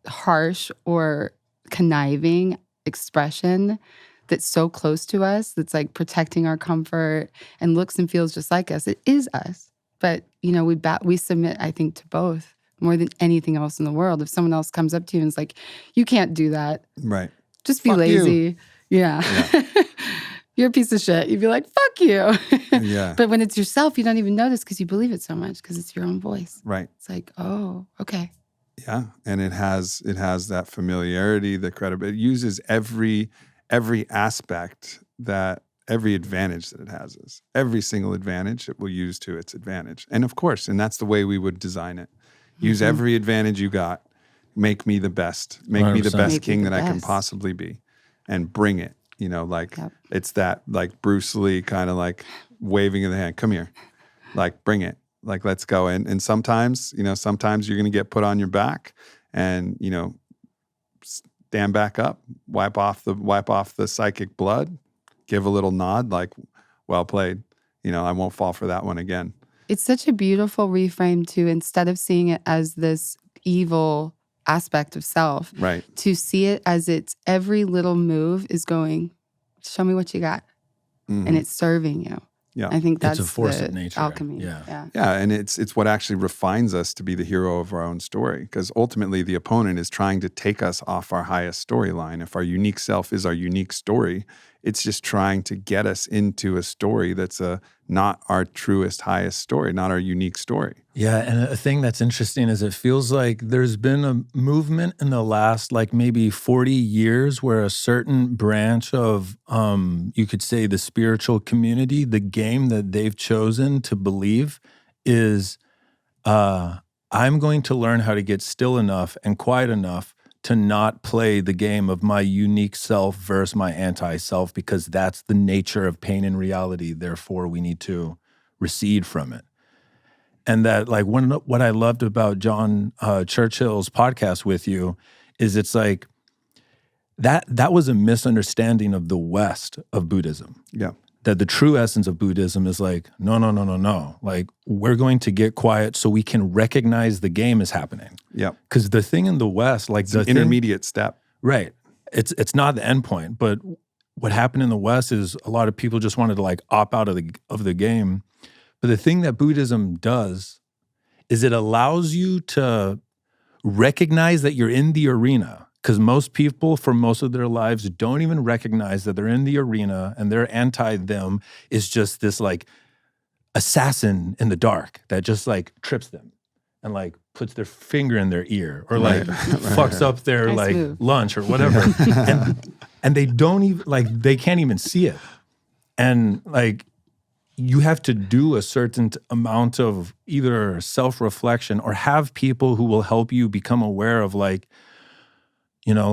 Speaker 2: harsh or conniving expression that's so close to us, that's like protecting our comfort and looks and feels just like us? It is us. But, you know, we submit, I think, to both more than anything else in the world. If someone else comes up to you and is like, you can't do that.
Speaker 1: Right.
Speaker 2: Just be
Speaker 1: Fuck
Speaker 2: lazy.
Speaker 1: you.
Speaker 2: Yeah. You're a piece of shit. You'd be like, fuck you.
Speaker 1: Yeah.
Speaker 2: But when it's yourself, you don't even notice because you believe it so much because it's your own voice.
Speaker 1: Right.
Speaker 2: It's like, oh, okay.
Speaker 1: Yeah. And it has that familiarity, the credibility. It uses every aspect every advantage that it has is. Every single advantage it will use to its advantage. And of course, and that's the way we would design it. Use every advantage you got. Make me the best. Make 100%. Me the best king that I can possibly be. And bring it. You know, like it's that like Bruce Lee kind of like waving of the hand. Come here. Like, bring it. Like, let's go. And sometimes, you know, sometimes you're going to get put on your back and, you know, stand back up, wipe off the psychic blood, give a little nod, like, well played. I won't fall for that one again.
Speaker 2: It's such a beautiful reframe to, instead of seeing it as this evil aspect of self,
Speaker 1: Right.
Speaker 2: to see it as it's every little move is going, show me what you got. And it's serving you.
Speaker 1: Yeah.
Speaker 2: I think that's
Speaker 3: it's a force
Speaker 2: the
Speaker 3: of nature.
Speaker 2: alchemy.
Speaker 3: Yeah.
Speaker 1: Yeah, and it's what actually refines us to be the hero of our own story, because ultimately the opponent is trying to take us off our highest storyline. If our unique self is our unique story, it's just trying to get us into a story that's not our truest, highest story, not our unique story.
Speaker 3: Yeah, and a thing that's interesting is it feels like there's been a movement in the last like maybe 40 years where a certain branch of, you could say the spiritual community, the game that they've chosen to believe is, I'm going to learn how to get still enough and quiet enough to not play the game of my unique self versus my anti-self, because that's the nature of pain and reality. Therefore, we need to recede from it. And that, like, what I loved about John Churchill's podcast with you is it's like that was a misunderstanding of the West of Buddhism.
Speaker 1: Yeah.
Speaker 3: That the true essence of Buddhism is like, no. Like, we're going to get quiet so we can recognize the game is happening.
Speaker 1: Yeah.
Speaker 3: Because the thing in the West, like
Speaker 1: it's an intermediate step.
Speaker 3: Right. It's not the end point, but what happened in the West is a lot of people just wanted to like opt out of the game. But the thing that Buddhism does is it allows you to recognize that you're in the arena, because most people for most of their lives don't even recognize that they're in the arena, and their anti-them is just this like assassin in the dark that just like trips them and like puts their finger in their ear or like fucks up their
Speaker 2: Nice
Speaker 3: like
Speaker 2: move.
Speaker 3: lunch or whatever. and they don't even like, they can't even see it. And like, you have to do a certain amount of either self-reflection or have people who will help you become aware of like, I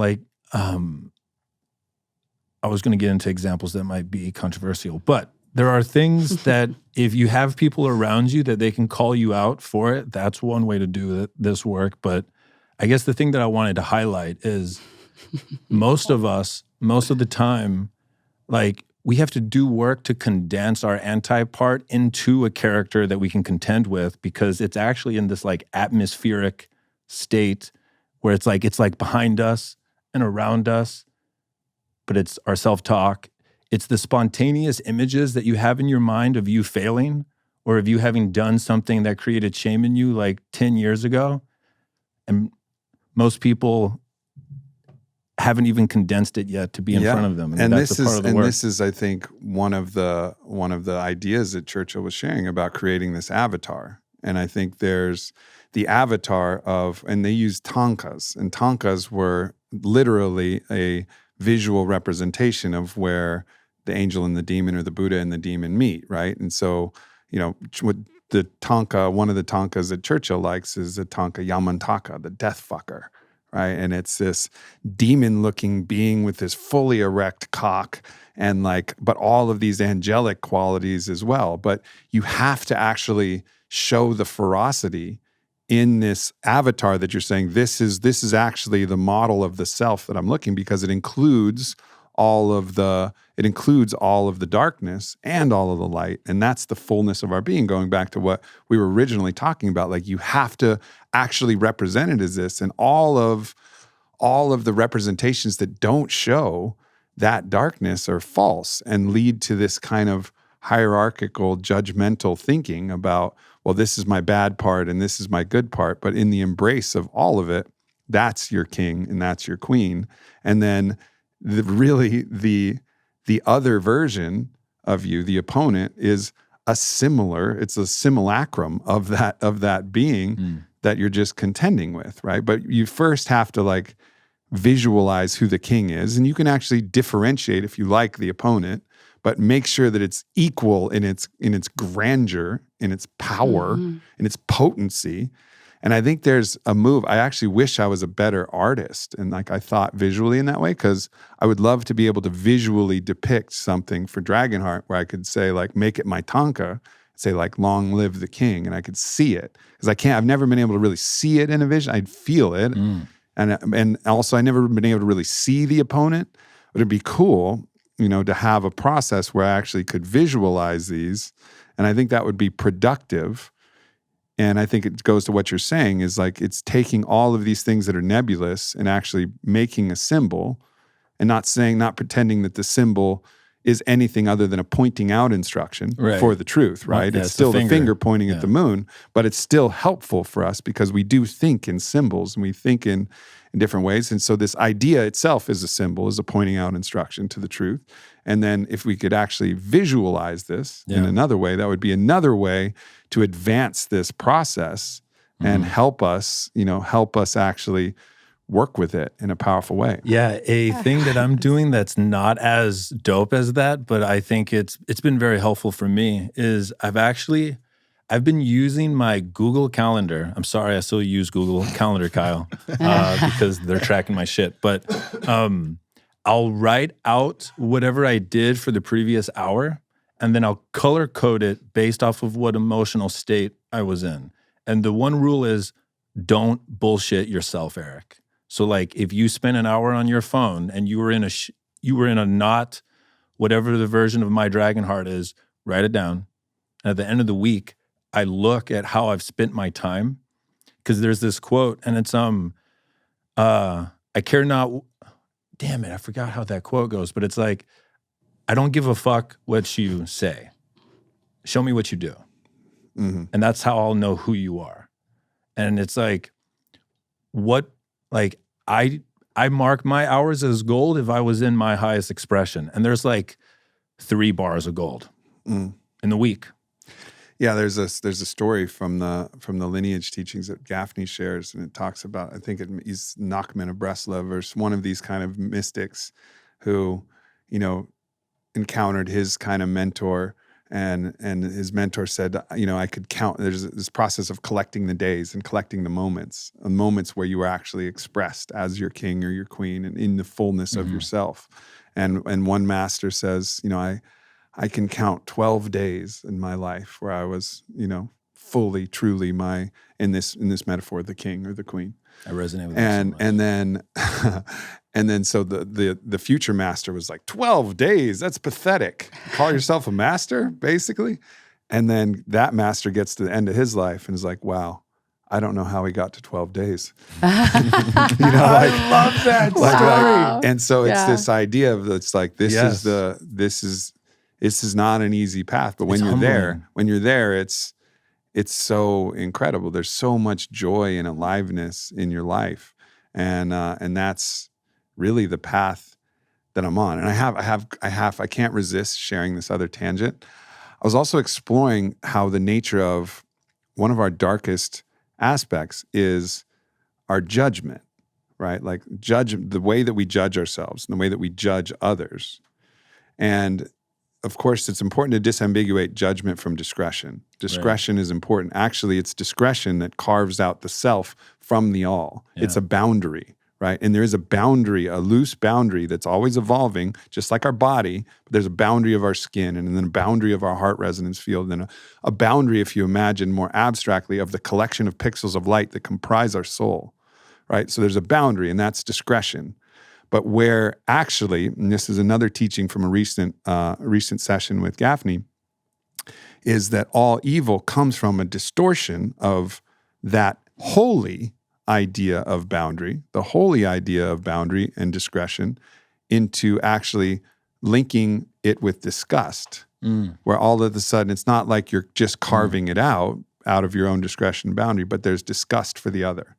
Speaker 3: was going to get into examples that might be controversial, but there are things that if you have people around you that they can call you out for it, that's one way to do this work. But I guess the thing that I wanted to highlight is most of the time, like, we have to do work to condense our anti-part into a character that we can contend with, because it's actually in this like atmospheric state where it's like behind us and around us, but it's our self-talk. It's the spontaneous images that you have in your mind of you failing or of you having done something that created shame in you like 10 years ago. And most people haven't even condensed it yet to be in front of them.
Speaker 1: And
Speaker 3: that's a part of the work.
Speaker 1: This is, I think, one of the ideas that Churchill was sharing about creating this avatar. And I think there's the avatar of, and they used tankas, and tankas were literally a visual representation of where the angel and the demon, or the Buddha and the demon, meet, right? And so, what the tanka, one of the tankas that Churchill likes is the tanka Yamantaka, the death fucker, right? And it's this demon-looking being with this fully erect cock and but all of these angelic qualities as well. But you have to actually show the ferocity in this avatar that you're saying, this is actually the model of the self that I'm looking, because it includes all of the darkness and all of the light. And that's the fullness of our being, going back to what we were originally talking about. Like, you have to actually represent it as this, and all of the representations that don't show that darkness are false and lead to this kind of hierarchical, judgmental thinking about, well, this is my bad part and this is my good part. But in the embrace of all of it, that's your king and that's your queen. And then the other version of you, the opponent, is it's a simulacrum of that being that you're just contending with, right? But you first have to like visualize who the king is, and you can actually differentiate if you like the opponent, but make sure that it's equal in its grandeur, in its power, in its potency. And I think there's a move. I actually wish I was a better artist and like I thought visually in that way, because I would love to be able to visually depict something for Dragonheart where I could say like, make it my tanka, say like, long live the king, and I could see it. Because I've never been able to really see it in a vision. I'd feel it. And also I never been able to really see the opponent, but it'd be cool to have a process where I actually could visualize these. And I think that would be productive. And I think it goes to what you're saying is like, it's taking all of these things that are nebulous and actually making a symbol, and not pretending that the symbol is anything other than a pointing out instruction for the truth, right?
Speaker 3: Yeah,
Speaker 1: it's still the finger pointing
Speaker 3: Yeah.
Speaker 1: at the moon, but it's still helpful for us because we do think in symbols and we think in different ways. And so this idea itself is a symbol, is a pointing out instruction to the truth. And then if we could actually visualize this in another way, that would be another way to advance this process and help us actually work with it in a powerful way.
Speaker 3: Yeah, a thing that I'm doing that's not as dope as that, but I think it's been very helpful for me is I've been using my Google Calendar. I'm sorry, I still use Google Calendar, Kyle, because they're tracking my shit. But I'll write out whatever I did for the previous hour, and then I'll color code it based off of what emotional state I was in. And the one rule is don't bullshit yourself, Eric. So like if you spent an hour on your phone and you were in a not whatever the version of my dragon heart is, write it down. And at the end of the week, I look at how I've spent my time, because there's this quote, and it's I care not. Damn it, I forgot how that quote goes, but it's like, I don't give a fuck what you say. Show me what you do, and that's how I'll know who you are. And it's like, I mark my hours as gold if I was in my highest expression, and there's like 3 bars of gold in the week.
Speaker 1: Yeah, there's a story from the lineage teachings that Gafni shares, and it talks about, I think he's Nachman of Breslov, or one of these kind of mystics who, encountered his kind of mentor, and his mentor said, I could count. There's this process of collecting the days and collecting the moments where you were actually expressed as your king or your queen and in the fullness of yourself. And one master says, I can count 12 days in my life where I was, fully, truly in this metaphor, the king or the queen.
Speaker 3: I resonate with that so much.
Speaker 1: And then so the future master was like, 12 days, that's pathetic. Call yourself a master, basically. And then that master gets to the end of his life and is like, wow, I don't know how he got to 12 days.
Speaker 3: I love that story.
Speaker 1: And so it's this idea of, it's like, this is not an easy path, but when you're there, it's so incredible. There's so much joy and aliveness in your life, and that's really the path that I'm on. And I can't resist sharing this other tangent. I was also exploring how the nature of one of our darkest aspects is our judgment, right? Like the way that we judge ourselves and the way that we judge others. And of course, it's important to disambiguate judgment from discretion. Discretion is important. Actually, it's discretion that carves out the self from the all. Yeah. It's a boundary, right? And there is a boundary, a loose boundary that's always evolving, just like our body. But there's a boundary of our skin, and then a boundary of our heart resonance field, and a boundary, if you imagine more abstractly, of the collection of pixels of light that comprise our soul, right? So there's a boundary, and that's discretion. But where actually, and this is another teaching from a recent session with Gafni, is that all evil comes from a distortion of that holy idea of boundary, the holy idea of boundary and discretion, into actually linking it with disgust, where all of a sudden it's not like you're just carving it out of your own discretion and boundary, but there's disgust for the other.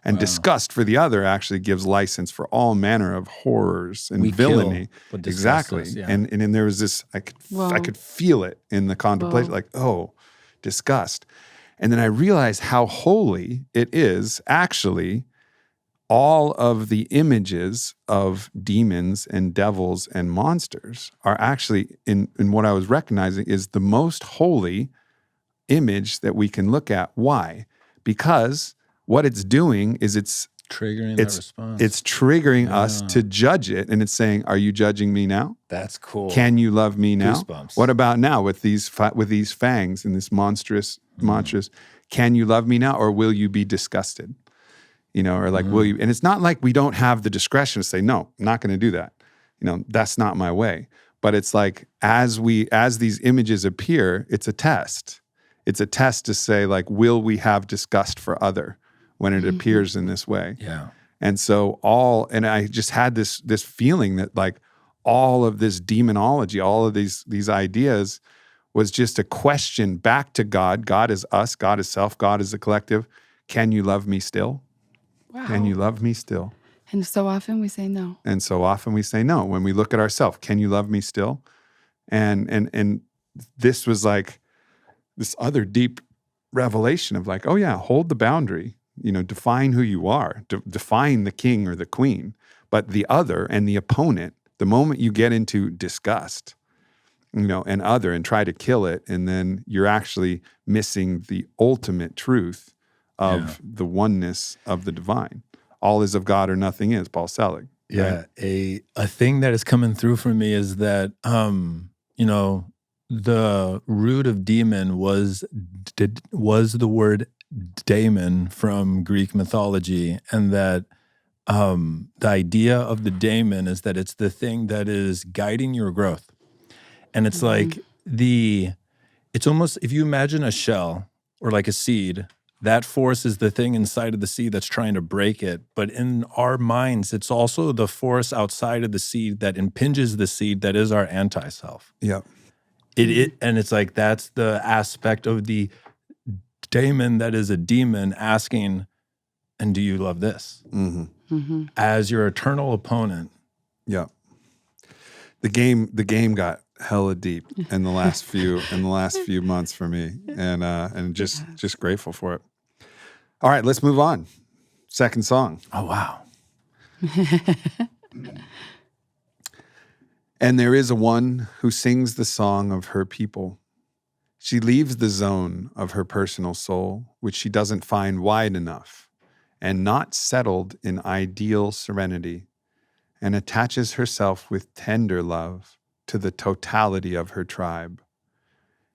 Speaker 1: And disgust for the other actually gives license for all manner of horrors and villainy. Exactly.
Speaker 3: Us, yeah.
Speaker 1: And then there was this, I could feel it in the contemplation, like, oh, disgust. And then I realized how holy it is. Actually, all of the images of demons and devils and monsters are actually, in what I was recognizing, is the most holy image that we can look at. Why? Because what it's doing is it's
Speaker 3: triggering that response.
Speaker 1: It's triggering us to judge it, and it's saying, "Are you judging me now?
Speaker 3: That's cool.
Speaker 1: Can you love me now?
Speaker 3: Goosebumps.
Speaker 1: What about now with these fangs and this monstrous? Can you love me now, or will you be disgusted? Or like, will you?" And it's not like we don't have the discretion to say, "No, I'm not going to do that. That's not my way." But it's like as these images appear, it's a test. It's a test to say, like, will we have disgust for other when it appears in this way?
Speaker 3: Yeah.
Speaker 1: And so I just had this feeling that, like, all of this demonology, all of these ideas was just a question back to God. God is us, God is self, God is the collective. Can you love me still?
Speaker 2: Wow.
Speaker 1: Can you love me still?
Speaker 2: And so often we say no.
Speaker 1: And so often we say no when we look at ourselves. Can you love me still? And this was like this other deep revelation of, like, oh yeah, hold the boundary. Define who you are. Define the king or the queen. But the other and the opponent, the moment you get into disgust, and other, and try to kill it, and then you're actually missing the ultimate truth of the oneness of the divine. All is of God or nothing is, Paul Selig.
Speaker 3: Yeah,
Speaker 1: right?
Speaker 3: a thing that is coming through for me is that the root of demon was the word daemon from Greek mythology, and that the idea of the daemon is that it's the thing that is guiding your growth. And it's like it's almost, if you imagine a shell or like a seed, that force is the thing inside of the seed that's trying to break it. But in our minds, it's also the force outside of the seed that impinges the seed that is our anti-self.
Speaker 1: Yeah.
Speaker 3: And it's like, that's the aspect of the daemon that is a demon asking, and do you love this? As your eternal opponent.
Speaker 1: Yeah. The game got hella deep in the last few months for me, and just grateful for it. All right, let's move on. Second song.
Speaker 3: Oh wow.
Speaker 1: And there is a one who sings the song of her people. She leaves the zone of her personal soul, which she doesn't find wide enough and not settled in ideal serenity, and attaches herself with tender love to the totality of her tribe.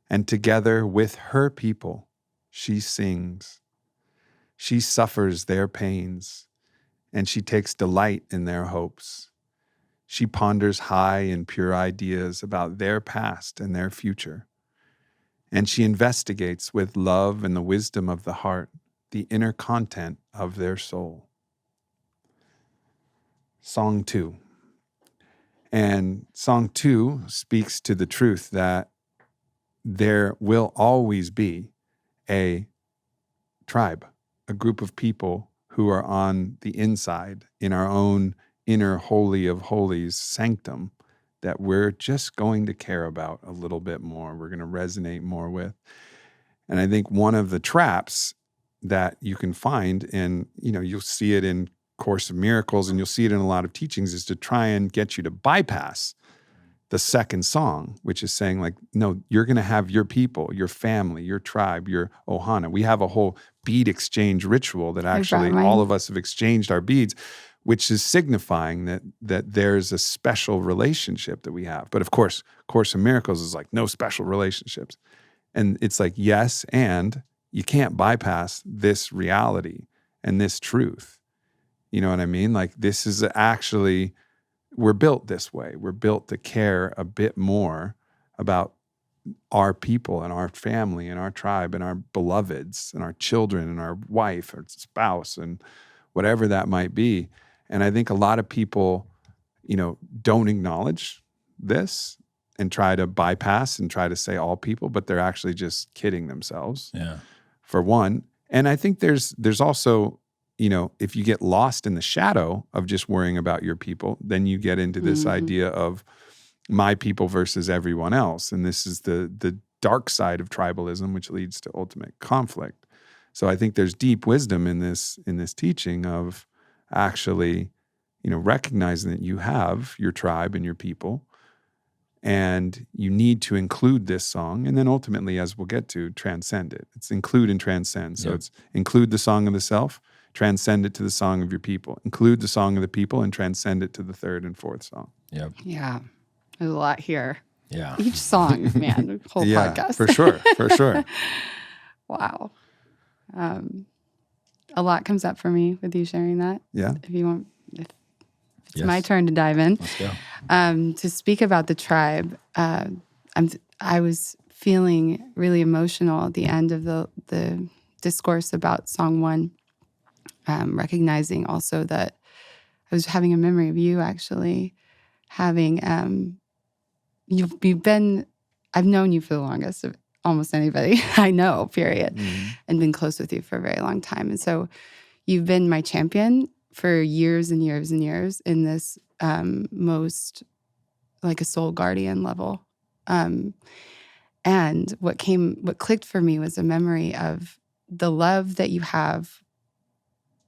Speaker 1: And together with her people, she sings. She suffers their pains, and she takes delight in their hopes. She ponders high and pure ideas about their past and their future. And she investigates with love and the wisdom of the heart the inner content of their soul. Song 2. And Song 2 speaks to the truth that there will always be a tribe, a group of people who are on the inside in our own inner holy of holies sanctum that we're just going to care about a little bit more. We're going to resonate more with. And I think one of the traps that you can find in, you'll see it in Course of Miracles and you'll see it in a lot of teachings, is to try and get you to bypass the second song, which is saying, like, no, you're going to have your people, your family, your tribe, your ohana. We have a whole bead exchange ritual that actually all of us have exchanged our beads, which is signifying that there's a special relationship that we have. But of course, Course of Miracles is like, no special relationships. And it's like, yes, and you can't bypass this reality and this truth. You know what I mean? Like, this is actually, we're built this way. We're built to care a bit more about our people and our family and our tribe and our beloveds and our children and our wife or spouse and whatever that might be. And I think a lot of people, don't acknowledge this and try to bypass and try to say all people, but they're actually just kidding themselves.
Speaker 3: Yeah.
Speaker 1: For one. And I think there's also, if you get lost in the shadow of just worrying about your people, then you get into this idea of my people versus everyone else. And this is the dark side of tribalism, which leads to ultimate conflict. So I think there's deep wisdom in this teaching of actually, recognizing that you have your tribe and your people, and you need to include this song. And then ultimately, as we'll get to, transcend it. It's include and transcend. So it's include the song of the self, transcend it to the song of your people, include the song of the people, and transcend it to the third and fourth song.
Speaker 3: Yep.
Speaker 2: Yeah. There's a lot here.
Speaker 3: Yeah.
Speaker 2: Each song, man, whole podcast.
Speaker 1: For sure.
Speaker 2: Wow. A lot comes up for me with you sharing that.
Speaker 1: Yeah.
Speaker 2: If you want, if It's my turn to dive in.
Speaker 3: Let's go.
Speaker 2: To speak about the tribe, I was feeling really emotional at the end of the discourse about Song 1, recognizing also that I was having a memory of you actually having, you've been, I've known you for the longest of almost anybody I know, period, and been close with you for a very long time. And so you've been my champion for years and years and years in this most like a soul guardian level. And what clicked for me was a memory of the love that you have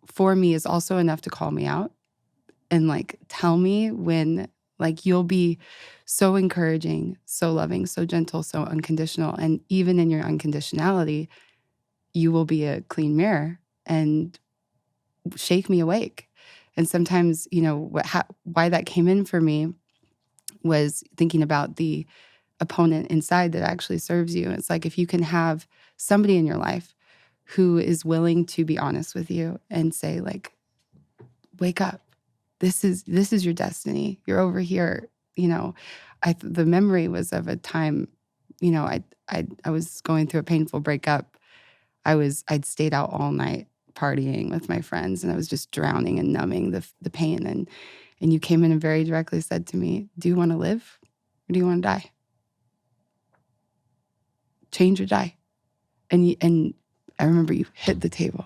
Speaker 2: for me is also enough to call me out and like tell me when like you'll be so encouraging, so loving, so gentle, so unconditional. And even in your unconditionality, you will be a clean mirror and shake me awake. And sometimes, you know, why that came in for me was thinking about the opponent inside that actually serves you. It's like if you can have somebody in your life who is willing to be honest with you and say like, wake up. This is your destiny. You're over here. You know, the memory was of a time, you know, I was going through a painful breakup. I'd stayed out all night partying with my friends, and I was just drowning and numbing the pain. And you came in and very directly said to me, "Do you want to live or do you want to die? Change or die." And I remember you hit the table,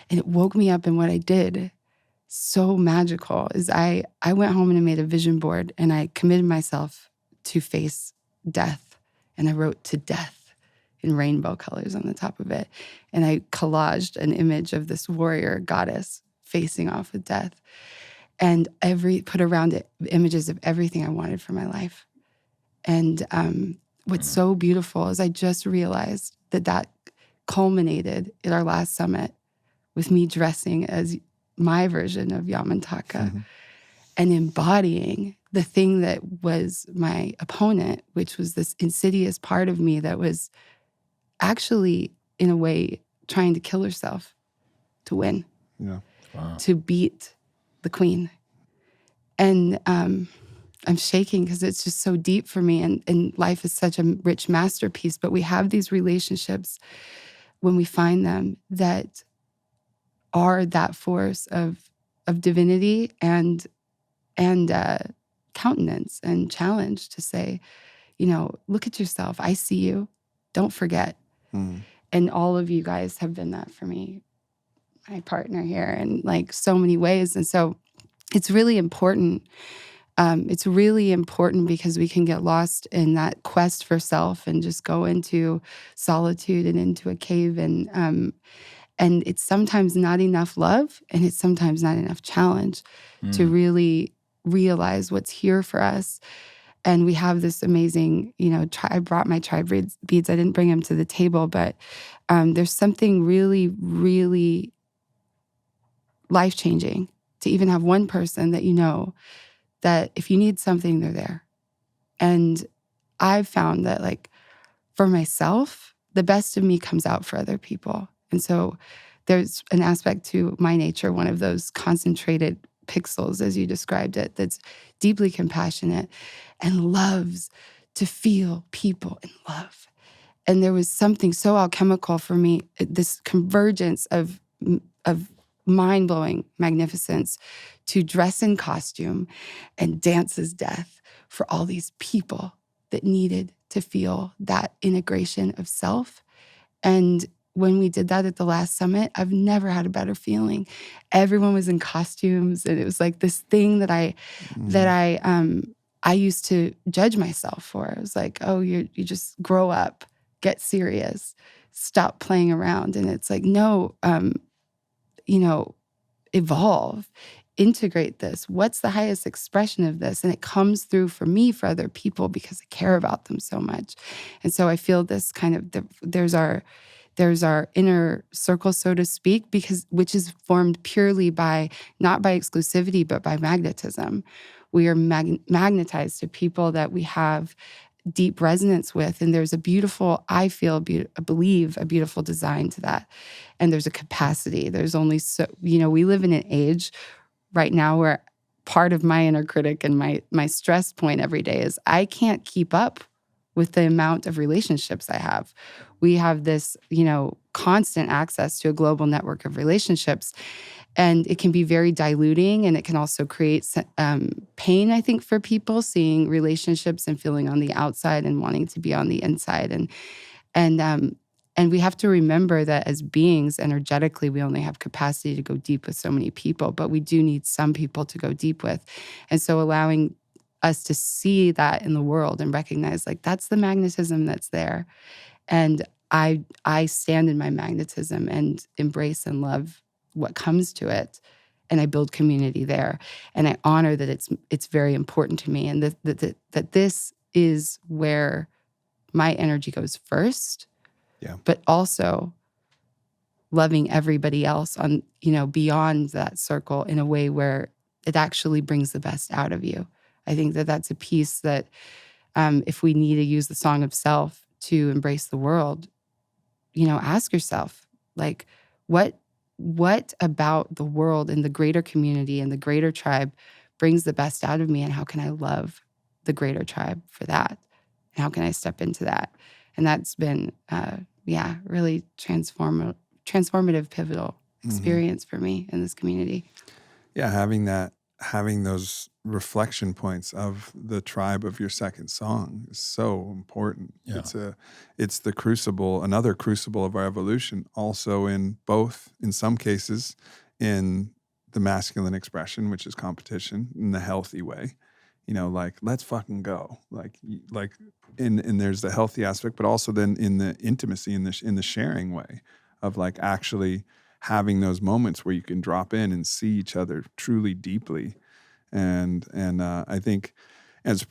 Speaker 2: and it woke me up. And what I did, so magical, is I went home and I made a vision board, and I committed myself to face death, and I wrote "to death" in rainbow colors on the top of it. And I collaged an image of this warrior goddess facing off with death, and put around it images of everything I wanted for my life. And what's so beautiful is I just realized that culminated at our last summit with me dressing as my version of Yamantaka and embodying the thing that was my opponent, which was this insidious part of me that was actually, in a way, trying to kill herself to win, to beat the queen. And I'm shaking because it's just so deep for me, and life is such a rich masterpiece. But we have these relationships when we find them that are that force of divinity and countenance and challenge to say, you know, look at yourself. I see you. Don't forget. And all of you guys have been that for me, my partner here, in like so many ways. And so it's really important. It's really important because we can get lost in that quest for self and just go into solitude and into a cave. And it's sometimes not enough love, and it's sometimes not enough challenge to really realize what's here for us. And we have this amazing, you know, I brought my tribe beads. I didn't bring them to the table, but there's something really, really life-changing to even have one person that you know that if you need something, they're there. And I've found that, like, for myself, the best of me comes out for other people. And so there's an aspect to my nature, one of those concentrated pixels, as you described it, that's deeply compassionate and loves to feel people in love. And there was something so alchemical for me, this convergence of mind-blowing magnificence to dress in costume and dance as death for all these people that needed to feel that integration of self. And when we did that at the last summit, I've never had a better feeling. Everyone was in costumes, and it was like this thing that I used to judge myself for. I was like, oh, you just grow up, get serious, stop playing around. And it's like, no, you know, evolve, integrate this. What's the highest expression of this? And it comes through for me, for other people, because I care about them so much. And so I feel this kind of, there's our inner circle, so to speak, which is formed purely not by exclusivity, but by magnetism. We are magnetized to people that we have deep resonance with. And there's a beautiful, I believe, a beautiful design to that. And there's a capacity. There's only so, you know, we live in an age right now where part of my inner critic and my stress point every day is I can't keep up with the amount of relationships I have. We have this, constant access to a global network of relationships, and it can be very diluting, and it can also create pain, I think, for people seeing relationships and feeling on the outside and wanting to be on the inside. And we have to remember that as beings, energetically, we only have capacity to go deep with so many people, but we do need some people to go deep with. And so allowing us to see that in the world and recognize, like, that's the magnetism that's there. And I stand in my magnetism and embrace and love what comes to it. And I build community there. And I honor that it's very important to me. And that this is where my energy goes first.
Speaker 1: Yeah.
Speaker 2: But also loving everybody else on, beyond that circle in a way where it actually brings the best out of you. I think that that's a piece that if we need to use the Song of Self to embrace the world, ask yourself, like, what about the world and the greater community and the greater tribe brings the best out of me, and how can I love the greater tribe for that? And how can I step into that? And that's been, really transformative, pivotal experience for me in this community.
Speaker 1: Yeah, having those reflection points of the tribe of your second song is so important. Yeah. It's the crucible, another crucible of our evolution, also in some cases, in the masculine expression, which is competition, in the healthy way. Like, let's fucking go. And there's the healthy aspect, but also then in the intimacy, in the sharing way of, like, actually having those moments where you can drop in and see each other truly deeply. And I think it's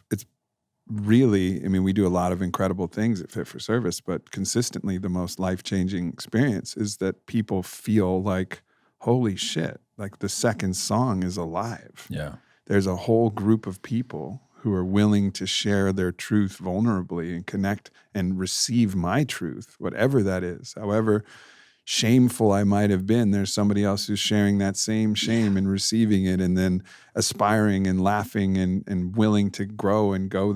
Speaker 1: really, we do a lot of incredible things at Fit for Service, but consistently the most life-changing experience is that people feel like, holy shit, like the second song is alive.
Speaker 3: Yeah.
Speaker 1: There's a whole group of people who are willing to share their truth vulnerably and connect and receive my truth, whatever that is. However shameful I might have been, there's somebody else who's sharing that same shame and receiving it, and then aspiring and laughing and willing to grow and go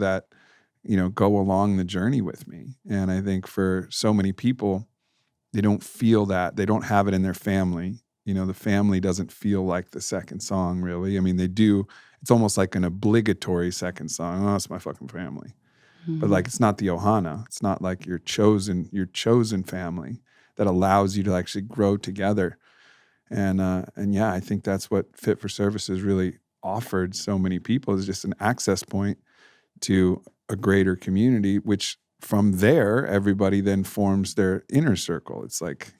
Speaker 1: along the journey with me. And I think for so many people, they don't feel that. They don't have it in their family. The family doesn't feel like the second song, really. They do. It's almost like an obligatory second song. Oh, it's my fucking family. Mm-hmm. But, like, it's not the Ohana. It's not like your chosen family that allows you to actually grow together. And yeah, I think that's what Fit for Service has really offered so many people, is just an access point to a greater community, which from there, everybody then forms their inner circle. It's like,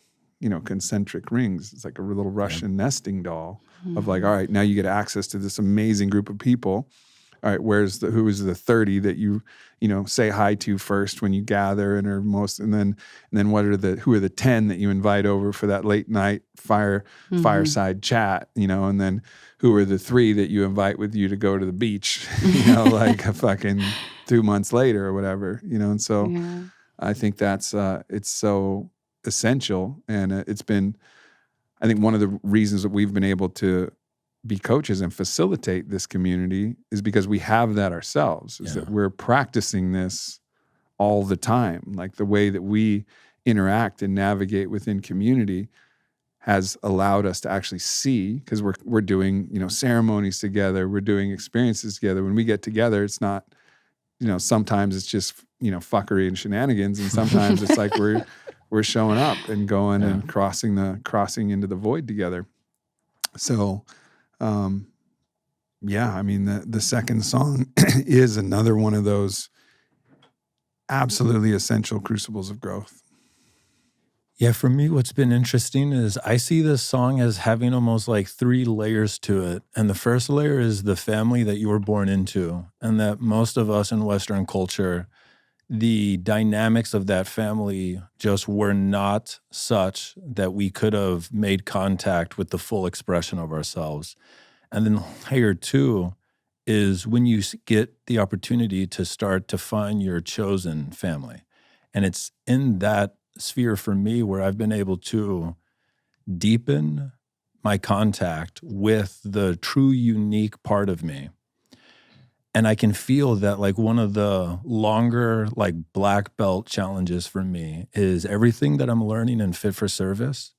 Speaker 1: concentric rings. It's like a little Russian nesting doll of, like, all right, now you get access to this amazing group of people. All right, who is the 30 that you say hi to first when you gather and are most, and then who are the 10 that you invite over for that late night fireside chat, and then who are the 3 that you invite with you to go to the beach, like a fucking 2 months later or whatever, and so yeah. I think that's it's so essential, and it's been, I think, one of the reasons that we've been able to be coaches and facilitate this community is because we have that ourselves, is that we're practicing this all the time. Like, the way that we interact and navigate within community has allowed us to actually see, because we're doing, ceremonies together, we're doing experiences together. When we get together, it's not, sometimes it's just, fuckery and shenanigans, and sometimes it's like we're showing up and going and crossing into the void together. So the second song is another one of those absolutely essential crucibles of growth.
Speaker 3: Yeah, for me, what's been interesting is I see this song as having almost like 3 layers to it. And the first layer is the family that you were born into, and that most of us in Western culture, the dynamics of that family just were not such that we could have made contact with the full expression of ourselves. And then layer 2 is when you get the opportunity to start to find your chosen family. And it's in that sphere for me where I've been able to deepen my contact with the true unique part of me. And I can feel that like one of the longer like black belt challenges for me is everything that I'm learning in Fit for Service,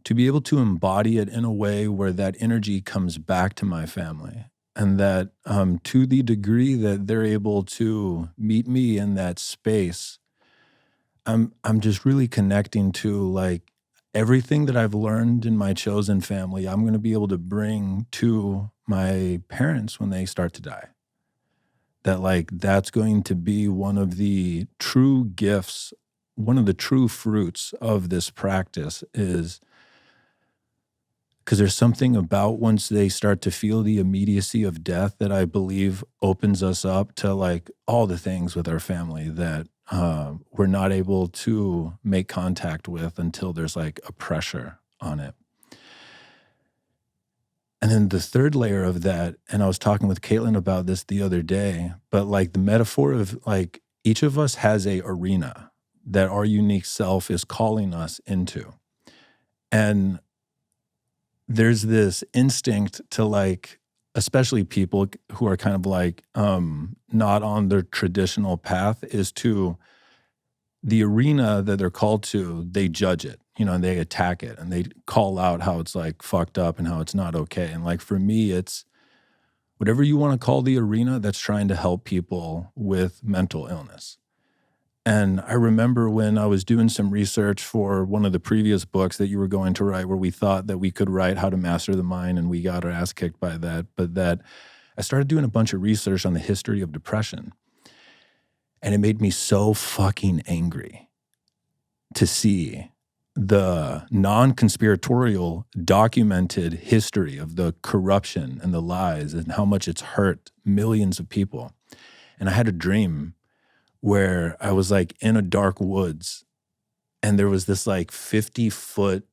Speaker 3: to be able to embody it in a way where that energy comes back to my family. And that to the degree that they're able to meet me in that space, I'm just really connecting to like everything that I've learned in my chosen family, I'm going to be able to bring to my parents when they start to die. That like that's going to be one of the true gifts, one of the true fruits of this practice is because there's something about once they start to feel the immediacy of death that I believe opens us up to like all the things with our family that we're not able to make contact with until there's like a pressure on it. And then the third layer of that, and I was talking with Caitlyn about this the other day, but like the metaphor of like each of us has a arena that our unique self is calling us into. And there's this instinct to like, especially people who are kind of like not on their traditional path, is to the arena that they're called to, they judge it, you know, and they attack it and they call out how it's like fucked up and how it's not okay. And like for me, it's whatever you want to call the arena that's trying to help people with mental illness. And I remember when I was doing some research for one of the previous books that you were going to write, where we thought that we could write How to Master the Mind, and we got our ass kicked by that. But that I started doing a bunch of research on the history of depression. And it made me so fucking angry to see the non-conspiratorial documented history of the corruption and the lies and how much it's hurt millions of people. And I had a dream where I was like in a dark woods and there was this like 50-foot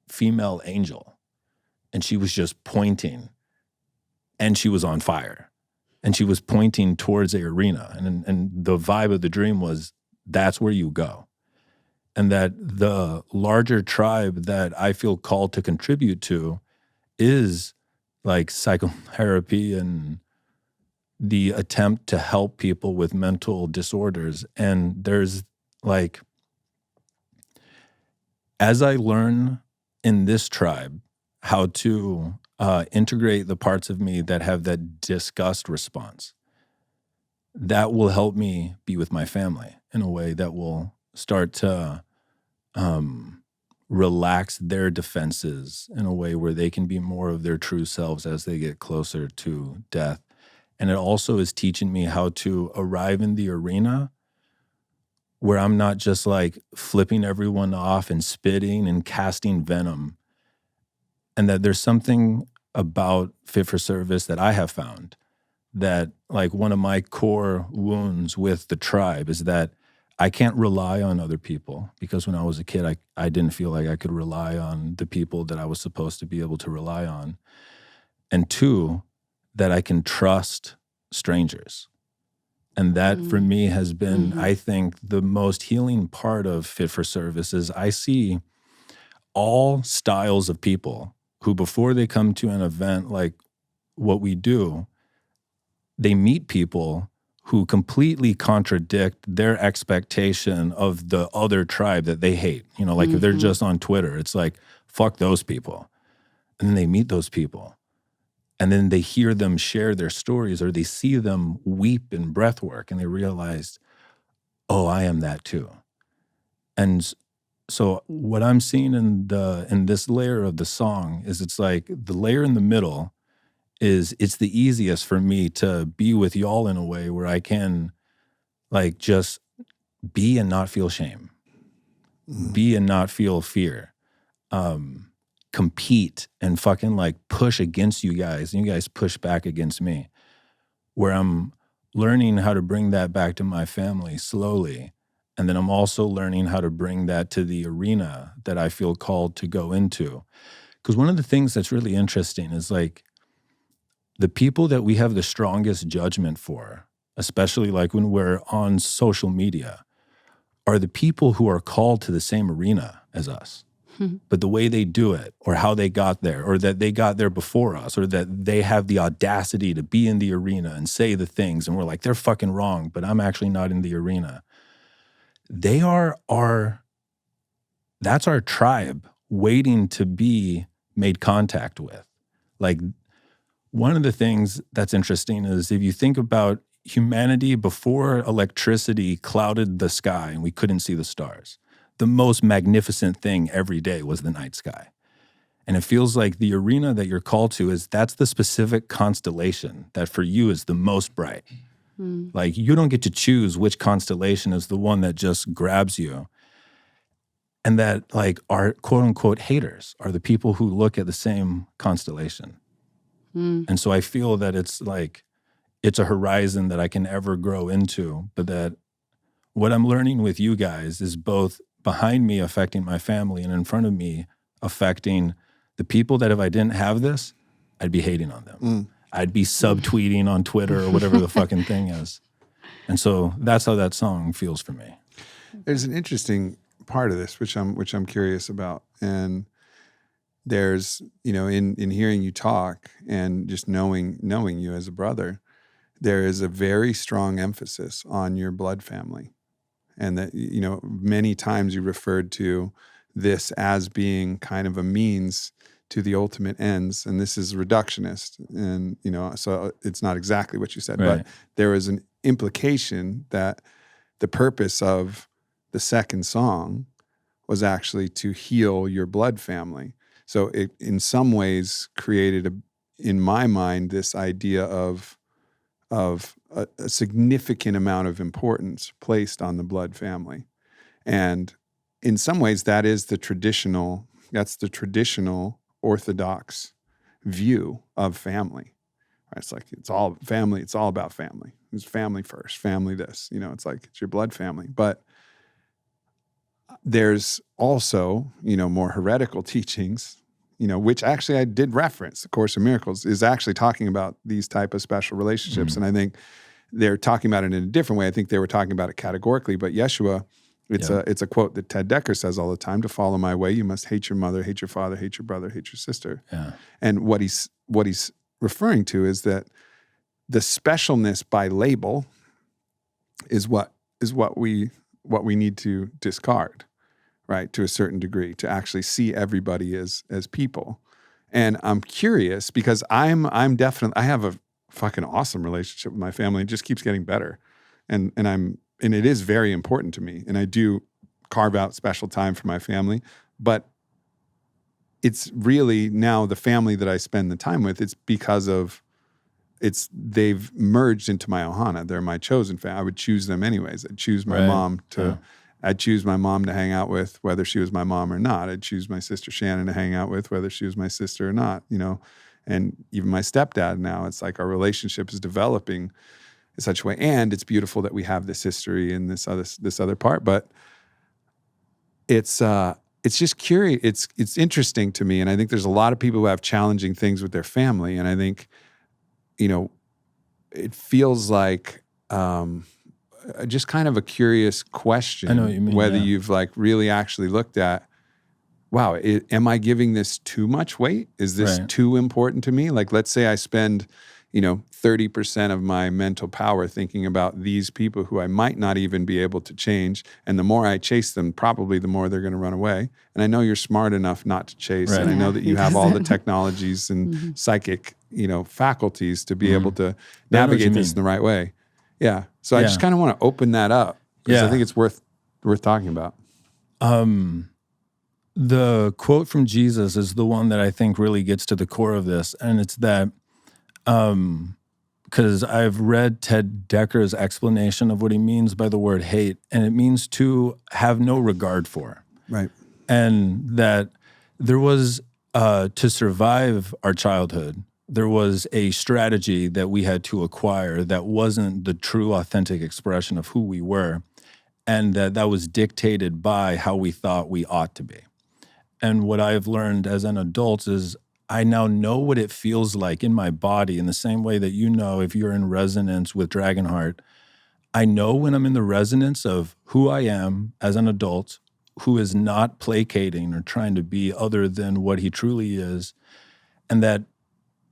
Speaker 3: female angel and she was just pointing and she was on fire and she was pointing towards the arena. And the vibe of the dream was that's where you go. And that the larger tribe that I feel called to contribute to is like psychotherapy and the attempt to help people with mental disorders. And there's like, as I learn in this tribe how to integrate the parts of me that have that disgust response, that will help me be with my family in a way that will start to relax their defenses in a way where they can be more of their true selves as they get closer to death. And it also is teaching me how to arrive in the arena where I'm not just like flipping everyone off and spitting and casting venom. And that there's something about Fit for Service that I have found that like one of my core wounds with the tribe is that I can't rely on other people, because when I was a kid, I didn't feel like I could rely on the people that I was supposed to be able to rely on. And two, that I can trust strangers. And that for me has been, I think, the most healing part of Fit for Service is I see all styles of people who before they come to an event like what we do, they meet people who completely contradict their expectation of the other tribe that they hate. You know, like if they're just on Twitter, it's like, fuck those people. And then they meet those people. And then they hear them share their stories or they see them weep in breath work and they realize, oh, I am that too. And so what I'm seeing in this layer of the song is it's like the layer in the middle is it's the easiest for me to be with y'all in a way where I can like just be and not feel shame, be and not feel fear, compete and fucking like push against you guys and you guys push back against me, where I'm learning how to bring that back to my family slowly. And then I'm also learning how to bring that to the arena that I feel called to go into. Because one of the things that's really interesting is like the people that we have the strongest judgment for, especially like when we're on social media, are the people who are called to the same arena as us. But the way they do it, or how they got there, or that they got there before us, or that they have the audacity to be in the arena and say the things, and we're like, they're fucking wrong, but I'm actually not in the arena. They are that's our tribe waiting to be made contact with. Like, one of the things that's interesting is if you think about humanity before electricity clouded the sky and we couldn't see the stars, the most magnificent thing every day was the night sky. And it feels like the arena that you're called to that's the specific constellation that for you is the most bright. Like, you don't get to choose which constellation is the one that just grabs you. And that, like, our quote unquote haters are the people who look at the same constellation. And so I feel that it's like, it's a horizon that I can ever grow into, but that what I'm learning with you guys is both behind me affecting my family and in front of me affecting the people that if I didn't have this, I'd be hating on them. I'd be subtweeting on Twitter or whatever the fucking thing is. And so that's how that song feels for me.
Speaker 1: There's an interesting part of this, which I'm curious about. And there's, in hearing you talk and just knowing you as a brother, there is a very strong emphasis on your blood family. And that, many times you referred to this as being kind of a means to the ultimate ends. And this is reductionist. And, so it's not exactly what you said,
Speaker 3: right.
Speaker 1: But there is an implication that the purpose of the second song was actually to heal your blood family. So it, in some ways, created, in my mind, this idea of a significant amount of importance placed on the blood family. And in some ways, that's the traditional Orthodox view of family. Right? It's like, it's all family, it's all about family. It's family first, family this, it's like, it's your blood family. But there's also, more heretical teachings, which actually I did reference. The Course in Miracles is actually talking about these type of special relationships. And I think they're talking about it in a different way. I think they were talking about it categorically, but Yeshua, it's a quote that Ted Decker says all the time: to follow my way, you must hate your mother, hate your father, hate your brother, hate your sister.
Speaker 3: Yeah.
Speaker 1: And what he's referring to is that the specialness by label is what we need to discard, right? To a certain degree, to actually see everybody as people. And I'm curious because I have a fucking awesome relationship with my family. It just keeps getting better. And it is very important to me. And I do carve out special time for my family, but it's really now the family that I spend the time with, it's because they've merged into my ohana. They're my chosen family. I would choose them anyways. I'd choose my mom I'd choose my mom to hang out with, whether she was my mom or not. I'd choose my sister Shannon to hang out with, whether she was my sister or not, And even my stepdad now, it's like our relationship is developing in such a way. And it's beautiful that we have this history and this other part. But it's just curious. It's interesting to me. And I think there's a lot of people who have challenging things with their family. And I think, it feels like just kind of a curious question.
Speaker 3: I know what you mean,
Speaker 1: whether you've like really actually looked at, wow, am I giving this too much weight? Is this too important to me? Like, let's say I spend, 30% of my mental power thinking about these people who I might not even be able to change. And the more I chase them, probably the more they're going to run away. And I know you're smart enough not to chase.
Speaker 3: Right.
Speaker 1: And I know that you have all the technologies and psychic, faculties to be able to navigate this in the right way. Yeah. So I just kind of want to open that up because I think it's worth talking about.
Speaker 3: The quote from Jesus is the one that I think really gets to the core of this. And it's that, because I've read Ted Decker's explanation of what he means by the word hate, and it means to have no regard for.
Speaker 1: Right.
Speaker 3: And that there was, to survive our childhood, there was a strategy that we had to acquire that wasn't the true, authentic expression of who we were, and that was dictated by how we thought we ought to be. And what I've learned as an adult is I now know what it feels like in my body in the same way that if you're in resonance with Dragonheart, I know when I'm in the resonance of who I am as an adult, who is not placating or trying to be other than what he truly is, and that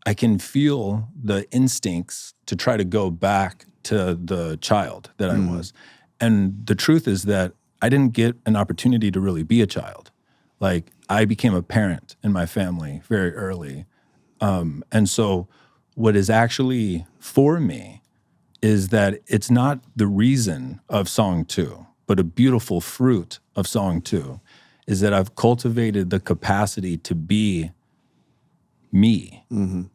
Speaker 3: I can feel the instincts to try to go back to the child that I was. And the truth is that I didn't get an opportunity to really be a child. Like, I became a parent in my family very early. And so what is actually for me is that it's not the reason of Song 2, but a beautiful fruit of Song 2 is that I've cultivated the capacity to be me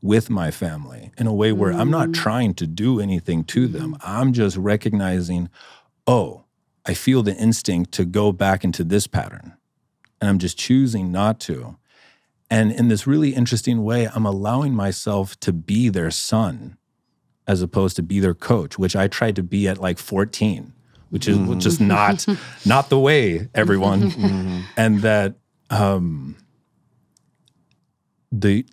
Speaker 3: with my family in a way where I'm not trying to do anything to them. I'm just recognizing, oh, I feel the instinct to go back into this pattern, and I'm just choosing not to. And in this really interesting way, I'm allowing myself to be their son as opposed to be their coach, which I tried to be at like 14, which is just not the way, everyone. And that the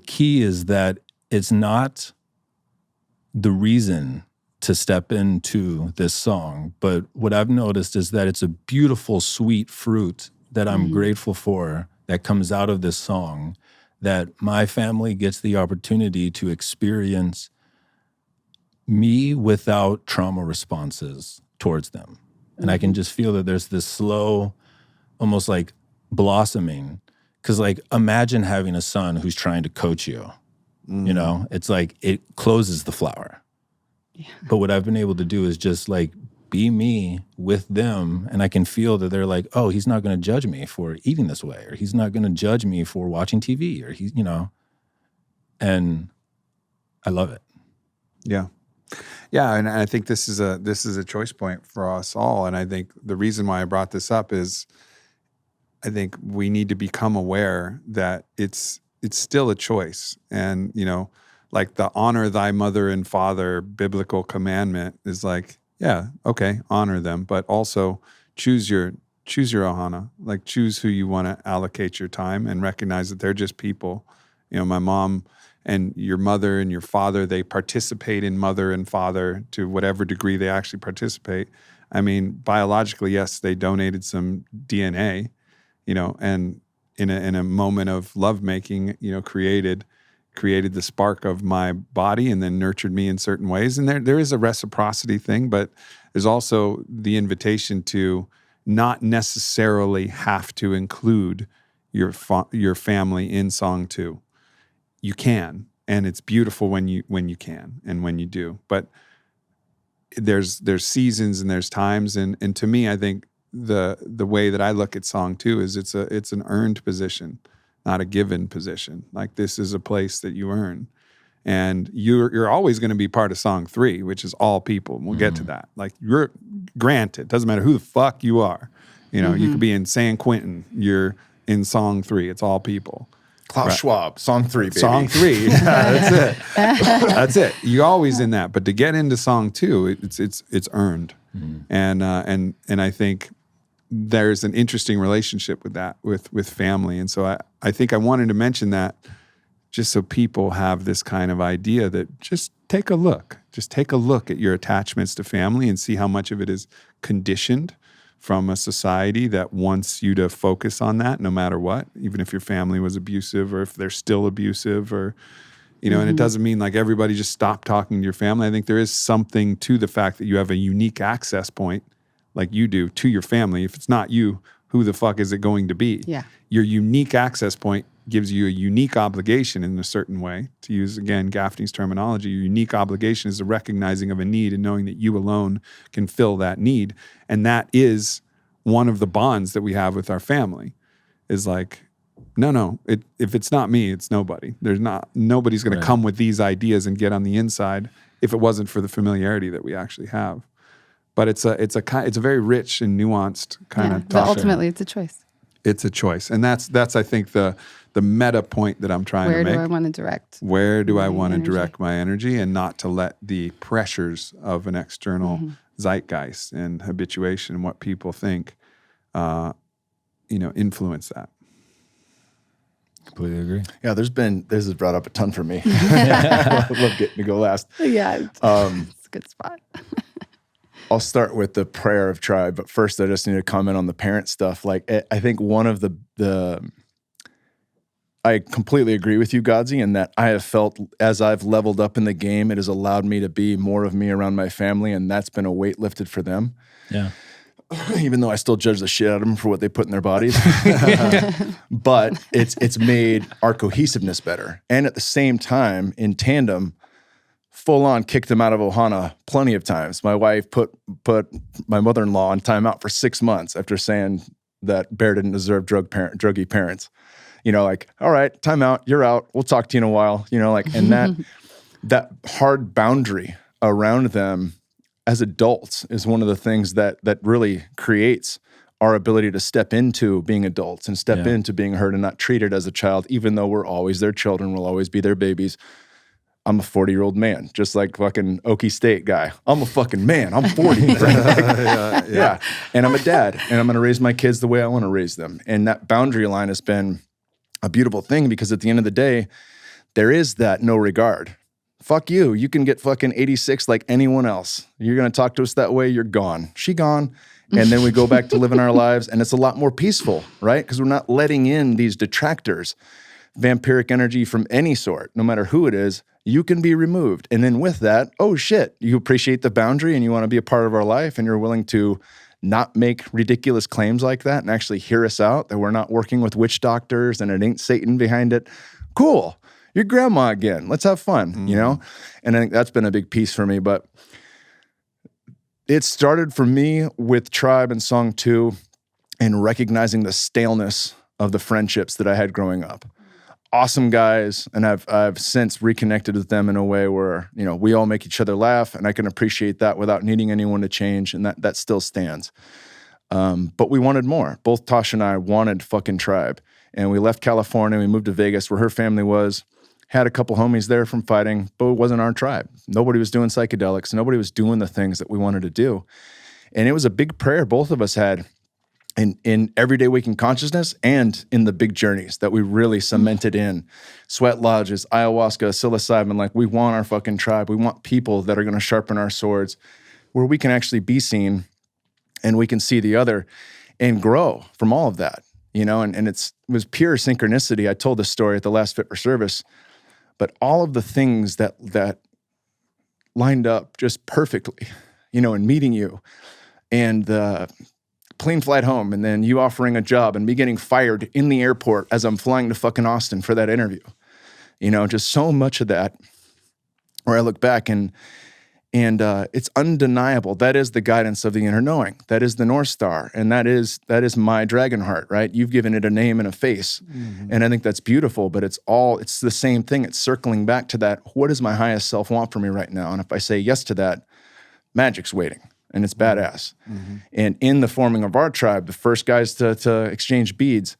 Speaker 3: key is that it's not the reason to step into this song, but what I've noticed is that it's a beautiful, sweet fruit that I'm grateful for that comes out of this song, that my family gets the opportunity to experience me without trauma responses towards them. And I can just feel that there's this slow, almost like blossoming. Because, like, imagine having a son who's trying to coach you. You know, it's like it closes the flower. Yeah. But what I've been able to do is just, like, be me with them. And I can feel that they're like, oh, he's not going to judge me for eating this way, or he's not going to judge me for watching TV, or he's, you know. And I love it.
Speaker 1: Yeah. Yeah, and I think this is a choice point for us all. And I think the reason why I brought this up is I think we need to become aware that it's still a choice. And, you know, like the honor thy mother and father biblical commandment is like, yeah, okay, honor them, but also choose your ohana. Like, choose who you want to allocate your time and recognize that they're just people. You know, my mom and your mother and your father, they participate in mother and father to whatever degree they actually participate. I mean, biologically, yes, they donated some DNA, you know, and in a moment of lovemaking, you know, created the spark of my body and then nurtured me in certain ways. And there is a reciprocity thing, but there's also the invitation to not necessarily have to include your family in Song 2. You can, and it's beautiful when you can and when you do. But there's seasons and there's times, and to me, I think the way that I look at Song 2 is it's an earned position, not a given position. Like, this is a place that you earn, and you're always going to be part of Song 3, which is all people. And we'll get to that. Like, you're granted, doesn't matter who the fuck you are. You know, you could be in San Quentin, you're in Song 3. It's all people.
Speaker 4: Klaus Schwab, Song 3, baby.
Speaker 1: Song 3, yeah, that's it. That's it. You're always in that. But to get into Song 2, it's earned, and I think there's an interesting relationship with that, with family. And so I think I wanted to mention that just so people have this kind of idea that just take a look at your attachments to family and see how much of it is conditioned from a society that wants you to focus on that no matter what, even if your family was abusive or if they're still abusive, or, you know, and it doesn't mean like everybody just stop talking to your family. I think there is something to the fact that you have a unique access point, like you do, to your family. If it's not you, who the fuck is it going to be? Yeah. Your unique access point gives you a unique obligation in a certain way. To use, again, Gafni's terminology, your unique obligation is the recognizing of a need and knowing that you alone can fill that need. And that is one of the bonds that we have with our family, is like, no, if it's not me, it's nobody. Nobody's going to come with these ideas and get on the inside if it wasn't for the familiarity that we actually have. But it's a very rich and nuanced kind of talk.
Speaker 2: But ultimately, it's a choice.
Speaker 1: It's a choice, and that's I think the meta point that I'm trying to make.
Speaker 2: Where do I want to direct?
Speaker 1: Where do I want to direct my energy, and not to let the pressures of an external zeitgeist and habituation and what people think, influence that.
Speaker 3: Completely agree.
Speaker 4: Yeah, this has brought up a ton for me. I love getting to go last.
Speaker 2: Yeah, it's a good spot.
Speaker 4: I'll start with the prayer of tribe, but first I just need to comment on the parent stuff. Like, I think one of I completely agree with you, Godsey, in that I have felt as I've leveled up in the game, it has allowed me to be more of me around my family, and that's been a weight lifted for them.
Speaker 3: Yeah.
Speaker 4: Even though I still judge the shit out of them for what they put in their bodies. But it's made our cohesiveness better. And at the same time, in tandem, full on kicked them out of Ohana plenty of times. My wife put my mother-in-law on timeout for 6 months after saying that Bear didn't deserve druggy parents. You know, like, all right, timeout, you're out. We'll talk to you in a while. You know, like, and that hard boundary around them as adults is one of the things that really creates our ability to step into being adults and step into being heard and not treated as a child, even though we're always their children, we'll always be their babies. I'm a 40-year-old man, just like fucking Okie State guy. I'm a fucking man. I'm 40. Right? Yeah. And I'm a dad, and I'm going to raise my kids the way I want to raise them. And that boundary line has been a beautiful thing, because at the end of the day, there is that no regard. Fuck you. You can get fucking 86 like anyone else. You're going to talk to us that way, you're gone. She gone. And then we go back to living our lives, and it's a lot more peaceful, right? Because we're not letting in these detractors, vampiric energy from any sort, no matter who it is. You can be removed. And then with that, oh shit, you appreciate the boundary and you want to be a part of our life, and you're willing to not make ridiculous claims like that and actually hear us out, that we're not working with witch doctors and it ain't Satan behind it. Cool. You're grandma again. Let's have fun, you know? And I think that's been a big piece for me. But it started for me with Tribe and Song 2 and recognizing the staleness of the friendships that I had growing up. Awesome guys, and I've since reconnected with them in a way where, you know, we all make each other laugh, and I can appreciate that without needing anyone to change, and that still stands. But we wanted more. Both Tosh and I wanted fucking Tribe, and we left California. We moved to Vegas, where her family was. Had a couple homies there from fighting, but it wasn't our tribe. Nobody was doing psychedelics. Nobody was doing the things that we wanted to do, and it was a big prayer both of us had. In everyday waking consciousness and in the big journeys that we really cemented in. Sweat lodges, ayahuasca, psilocybin, like we want our fucking tribe. We want people that are going to sharpen our swords where we can actually be seen and we can see the other and grow from all of that, you know, and it was pure synchronicity. I told this story at the last Fit for Service, but all of the things that lined up just perfectly, you know, in meeting you and the plane flight home, and then you offering a job and me getting fired in the airport as I'm flying to fucking Austin for that interview. You know, just so much of that where I look back and it's undeniable. That is the guidance of the inner knowing. That is the North Star. And that is my dragon heart, right? You've given it a name and a face. Mm-hmm. And I think that's beautiful, but it's the same thing. It's circling back to that. What does my highest self want from me right now? And if I say yes to that, magic's waiting. And it's badass. Mm-hmm. And in the forming of our tribe, the first guys to exchange beads,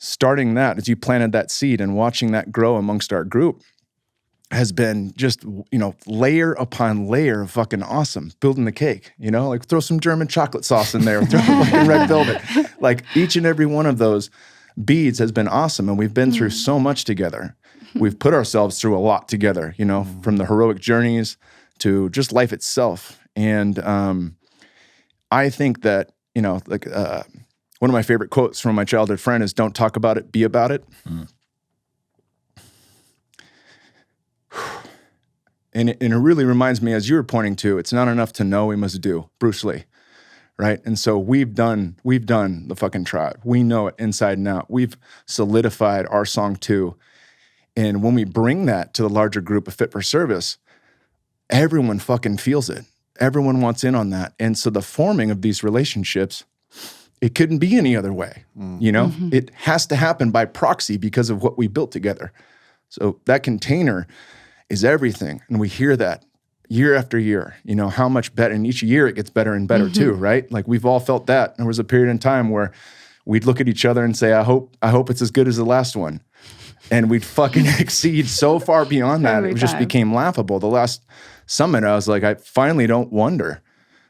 Speaker 4: starting that, as you planted that seed and watching that grow amongst our group has been just, you know, layer upon layer of fucking awesome. Building the cake, you know, like throw some German chocolate sauce in there, throw fucking red velvet. Like each and every one of those beads has been awesome. And we've been through so much together. We've put ourselves through a lot together, you know, from the heroic journeys to just life itself. And I think that, you know, like one of my favorite quotes from my childhood friend is, "Don't talk about it, be about it." Mm. And it really reminds me, as you were pointing to, it's not enough to know, we must do. Bruce Lee, right? And so we've done the fucking tribe. We know it inside and out. We've solidified our Song 2. And when we bring that to the larger group of Fit for Service, everyone fucking feels it. Everyone wants in on that. And so the forming of these relationships, it couldn't be any other way, you know? Mm-hmm. It has to happen by proxy because of what we built together. So that container is everything. And we hear that year after year, you know, how much better. And each year it gets better and better too, right? Like we've all felt that. There was a period in time where we'd look at each other and say, I hope it's as good as the last one. And we'd fucking exceed so far beyond that. It just became laughable. The last summit, I was like, I finally don't wonder.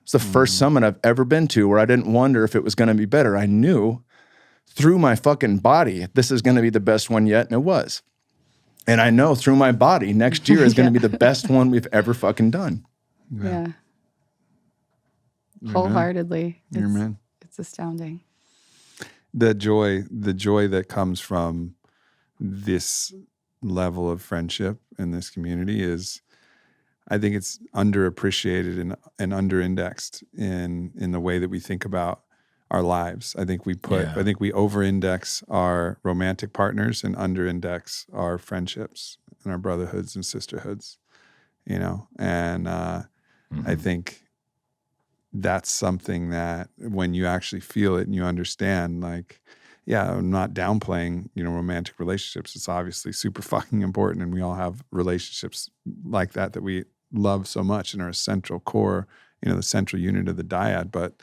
Speaker 4: It's the first summit I've ever been to where I didn't wonder if it was going to be better. I knew through my fucking body, this is going to be the best one yet, and it was. And I know through my body, next year is going to be the best one we've ever fucking done.
Speaker 2: Yeah. Wholeheartedly.
Speaker 1: Amen.
Speaker 2: It's astounding.
Speaker 1: The joy that comes from this level of friendship in this community is, I think it's underappreciated and under-indexed in the way that we think about our lives. I think we over-index our romantic partners and under-index our friendships and our brotherhoods and sisterhoods, and I think that's something that when you actually feel it and you understand, like, yeah, I'm not downplaying, romantic relationships. It's obviously super fucking important, and we all have relationships like that we love so much and are a central core, the central unit of the dyad. But,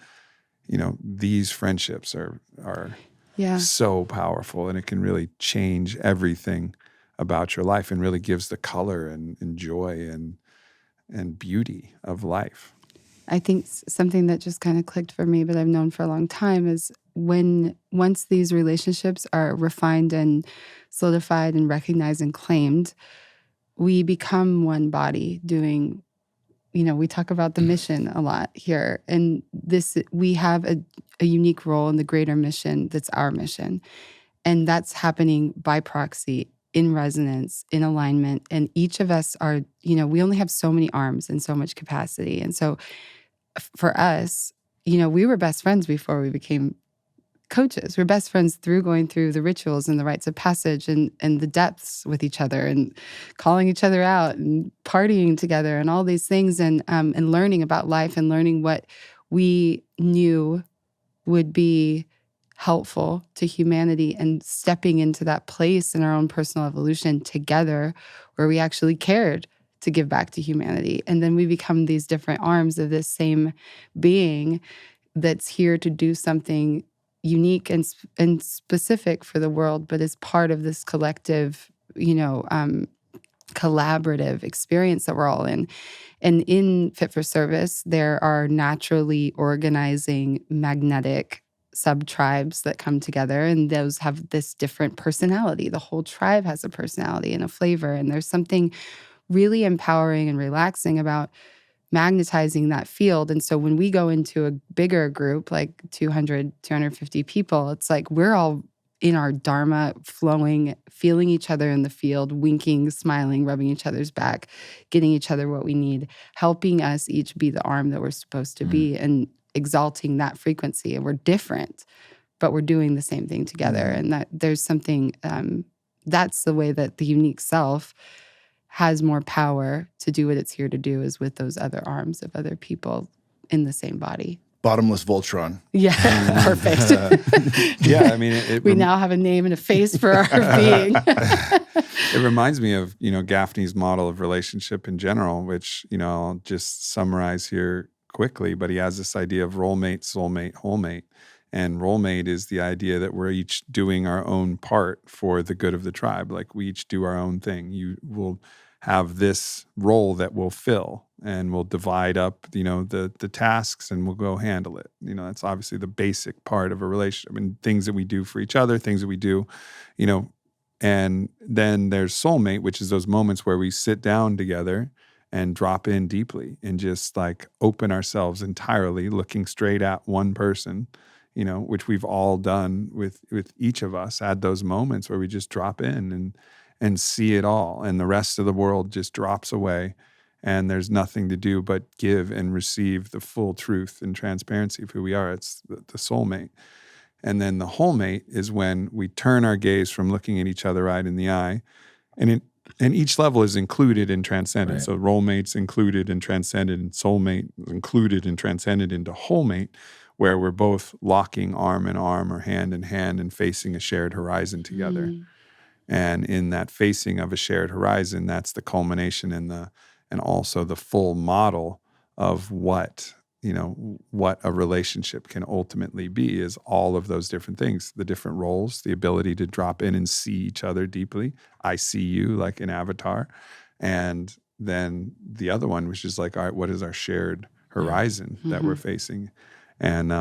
Speaker 1: these friendships are so powerful, and it can really change everything about your life and really gives the color and joy and beauty of life.
Speaker 2: I think something that just kind of clicked for me, but I've known for a long time, is once these relationships are refined and solidified and recognized and claimed, we become one body doing, we talk about the mission a lot here. And we have a unique role in the greater mission that's our mission. And that's happening by proxy, in resonance, in alignment. And each of us are, we only have so many arms and so much capacity. And so for us, we were best friends before we became coaches. We're best friends through going through the rituals and the rites of passage and the depths with each other and calling each other out and partying together and all these things and learning about life and learning what we knew would be helpful to humanity and stepping into that place in our own personal evolution together where we actually cared to give back to humanity. And then we become these different arms of this same being that's here to do something unique and specific for the world, but is part of this collective, collaborative experience that we're all in. And in Fit for Service, there are naturally organizing magnetic sub-tribes that come together, and those have this different personality. The whole tribe has a personality and a flavor, and there's something really empowering and relaxing about magnetizing that field. And so when we go into a bigger group, like 200, 250 people, it's like we're all in our dharma, flowing, feeling each other in the field, winking, smiling, rubbing each other's back, getting each other what we need, helping us each be the arm that we're supposed to be, and exalting that frequency. And we're different, but we're doing the same thing together. And that there's something, that's the way that the unique self has more power to do what it's here to do, is with those other arms of other people in the same body.
Speaker 4: Bottomless Voltron.
Speaker 2: Yeah, perfect.
Speaker 1: Yeah, I mean,
Speaker 2: we now have a name and a face for our being.
Speaker 1: It reminds me of, Gafni's model of relationship in general, which, I'll just summarize here quickly, but he has this idea of role mate, soulmate, whole mate. And role mate is the idea that we're each doing our own part for the good of the tribe. Like, we each do our own thing. You will have this role that we'll fill, and we'll divide up, the tasks, and we'll go handle it. That's obviously the basic part of a relationship, and things that we do for each other, things that we do, and then there's soulmate, which is those moments where we sit down together and drop in deeply and just like open ourselves entirely, looking straight at one person, which we've all done with each of us, had those moments where we just drop in and see it all, and the rest of the world just drops away, and there's nothing to do but give and receive the full truth and transparency of who we are. It's the soulmate. And then the whole mate is when we turn our gaze from looking at each other right in the eye, and each level is included and transcended. Right. So role mate's included and transcended, and soulmate included and transcended into whole mate, where we're both locking arm in arm or hand in hand and facing a shared horizon together. And in that facing of a shared horizon, that's the culmination and also the full model of what a relationship can ultimately be, is all of those different things, the different roles, the ability to drop in and see each other deeply. I see you, like in Avatar. And then the other one, which is like, all right, what is our shared horizon that we're facing? And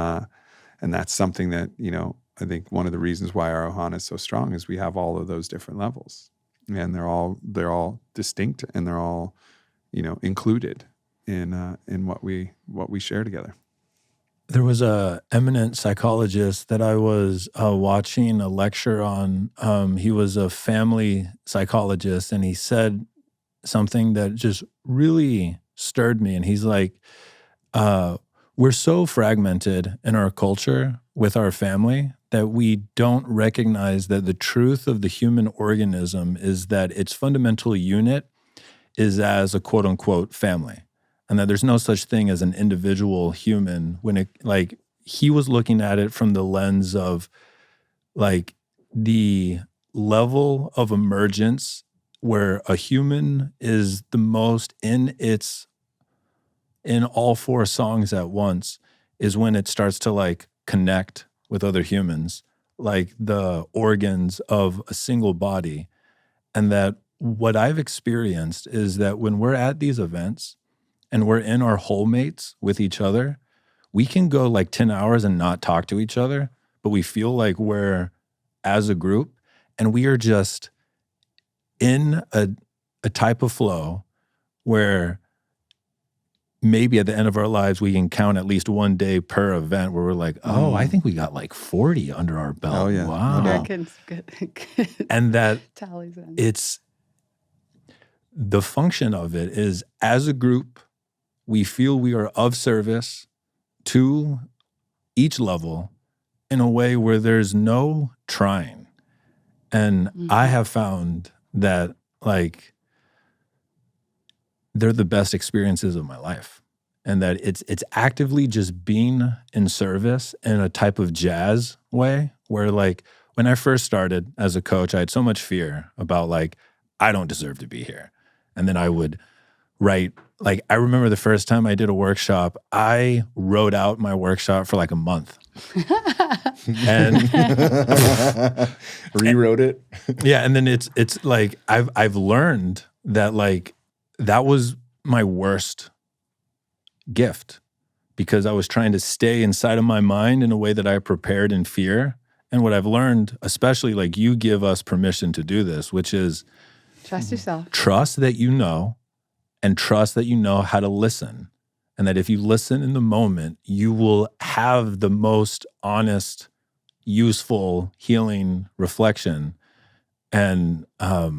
Speaker 1: that's something that, I think one of the reasons why our Ohana is so strong is we have all of those different levels, and they're all distinct, and they're all, included in what we share together.
Speaker 3: There was a eminent psychologist that I was watching a lecture on. He was a family psychologist, and he said something that just really stirred me. And he's like, we're so fragmented in our culture with our family that we don't recognize that the truth of the human organism is that its fundamental unit is as a quote unquote family. And that there's no such thing as an individual human when it, like, he was looking at it from the lens of like the level of emergence where a human is the most in all four songs at once is when it starts to like connect with other humans, like the organs of a single body. And that what I've experienced is that when we're at these events and we're in our whole mates with each other, we can go like 10 hours and not talk to each other, but we feel like we're as a group and we are just in a type of flow where maybe at the end of our lives, we can count at least one day per event where we're like, oh, I think we got like 40 under our belt.
Speaker 1: Oh, yeah.
Speaker 3: Wow.
Speaker 1: No
Speaker 2: Good.
Speaker 3: And that
Speaker 2: Tallies in.
Speaker 3: it's the function of it is as a group, we feel we are of service to each level in a way where there's no trying. And I have found that like they're the best experiences of my life. And that it's actively just being in service in a type of jazz way where like when I first started as a coach, I had so much fear about like, I don't deserve to be here. And then I would write, like I remember the first time I did a workshop, I wrote out my workshop for like a month. And
Speaker 4: rewrote it.
Speaker 3: Yeah, and then it's like I've learned that like that was my worst gift because I was trying to stay inside of my mind in a way that I prepared in fear. And what I've learned, especially like you give us permission to do this, which is
Speaker 2: Trust yourself.
Speaker 3: Trust that you know and trust that you know how to listen. And that if you listen in the moment, you will have the most honest, useful, healing reflection. And
Speaker 1: yeah,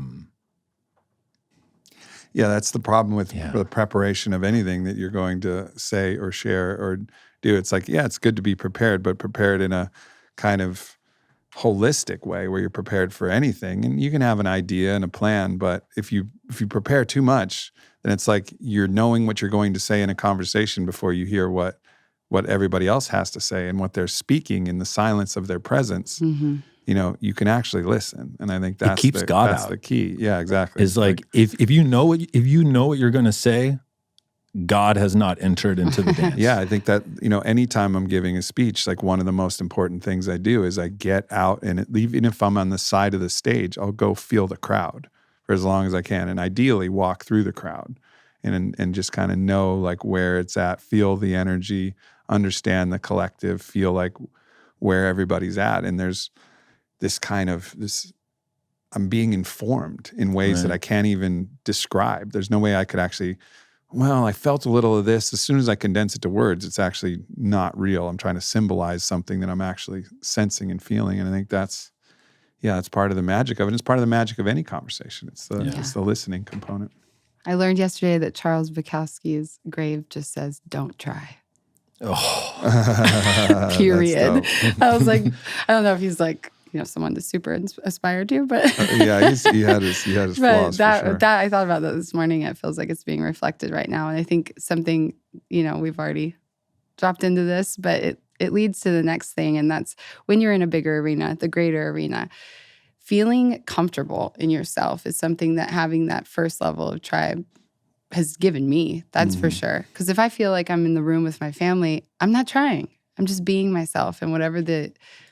Speaker 1: that's the problem with the preparation of anything that you're going to say or share or do. It's like, yeah, it's good to be prepared, but prepared in a kind of holistic way where you're prepared for anything. And you can have an idea and a plan, but if you prepare too much, then it's like you're knowing what you're going to say in a conversation before you hear what everybody else has to say and what they're speaking in the silence of their presence.
Speaker 2: Mm-hmm.
Speaker 1: You know, you can actually listen, and I think that's
Speaker 3: keeps God
Speaker 1: that's
Speaker 3: out.
Speaker 1: the key. Yeah, exactly.
Speaker 3: It's like if you know what you're going to say, God has not entered into the dance.
Speaker 1: Yeah, I think that, you know, anytime I'm giving a speech, like one of the most important things I do is I get out and even if I'm on the side of the stage, I'll go feel the crowd for as long as I can, and ideally walk through the crowd and just kind of know like where it's at, feel the energy, understand the collective, feel like where everybody's at, and there's this kind of I'm being informed in ways that I can't even describe. There's no way I could actually, well, I felt a little of this. As soon as I condense it to words, it's actually not real. I'm trying to symbolize something that I'm actually sensing and feeling. And I think that's part of the magic of it. It's part of the magic of any conversation. It's the listening component.
Speaker 2: I learned yesterday that Charles Bukowski's grave just says, "Don't try."
Speaker 1: Oh,
Speaker 2: period. I was like, I don't know if he's like, you know, someone to super aspire to, but
Speaker 1: yeah, he had his flaws
Speaker 2: that,
Speaker 1: for sure.
Speaker 2: that I thought about that this morning. It feels like it's being reflected right now, and I think something, you know, we've already dropped into this, but it leads to the next thing, and that's when you're in a bigger arena, the greater arena. Feeling comfortable in yourself is something that having that first level of tribe has given me, that's for sure. Because if I feel like I'm in the room with my family, I'm not trying. I'm just being myself, and whatever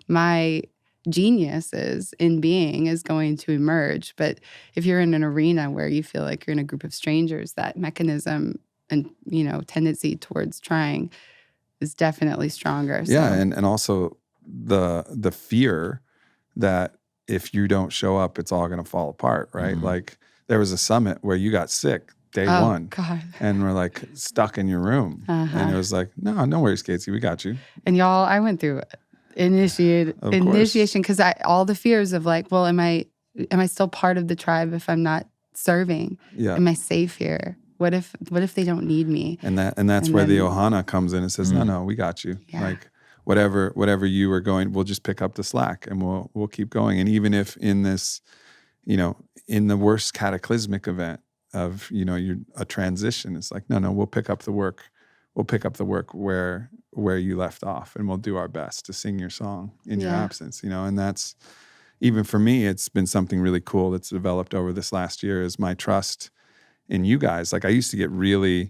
Speaker 2: my genius is in being is going to emerge. But if you're in an arena where you feel like you're in a group of strangers, that mechanism and, you know, tendency towards trying is definitely stronger.
Speaker 1: Yeah, and also the fear that if you don't show up, it's all going to fall apart, right?
Speaker 3: Mm-hmm.
Speaker 1: Like there was a summit where you got sick day
Speaker 2: Oh,
Speaker 1: one.
Speaker 2: God.
Speaker 1: And we're like stuck in your room. And it was like, no worries, Casey, we got you.
Speaker 2: And y'all, I went through initiation because all the fears of like, well, am I still part of the tribe if I'm not serving?
Speaker 1: Yeah.
Speaker 2: Am I safe here? What if they don't need me?
Speaker 1: And that's where the Ohana comes in and says, no, we got you.
Speaker 2: Yeah.
Speaker 1: Like whatever you are going, we'll just pick up the slack and we'll keep going. And even if in this, in the worst cataclysmic event of, you're a transition, it's like, no, we'll pick up the work. We'll pick up the work where you left off, and we'll do our best to sing your song in your absence, and that's, even for me, it's been something really cool that's developed over this last year is my trust in you guys. Like I used to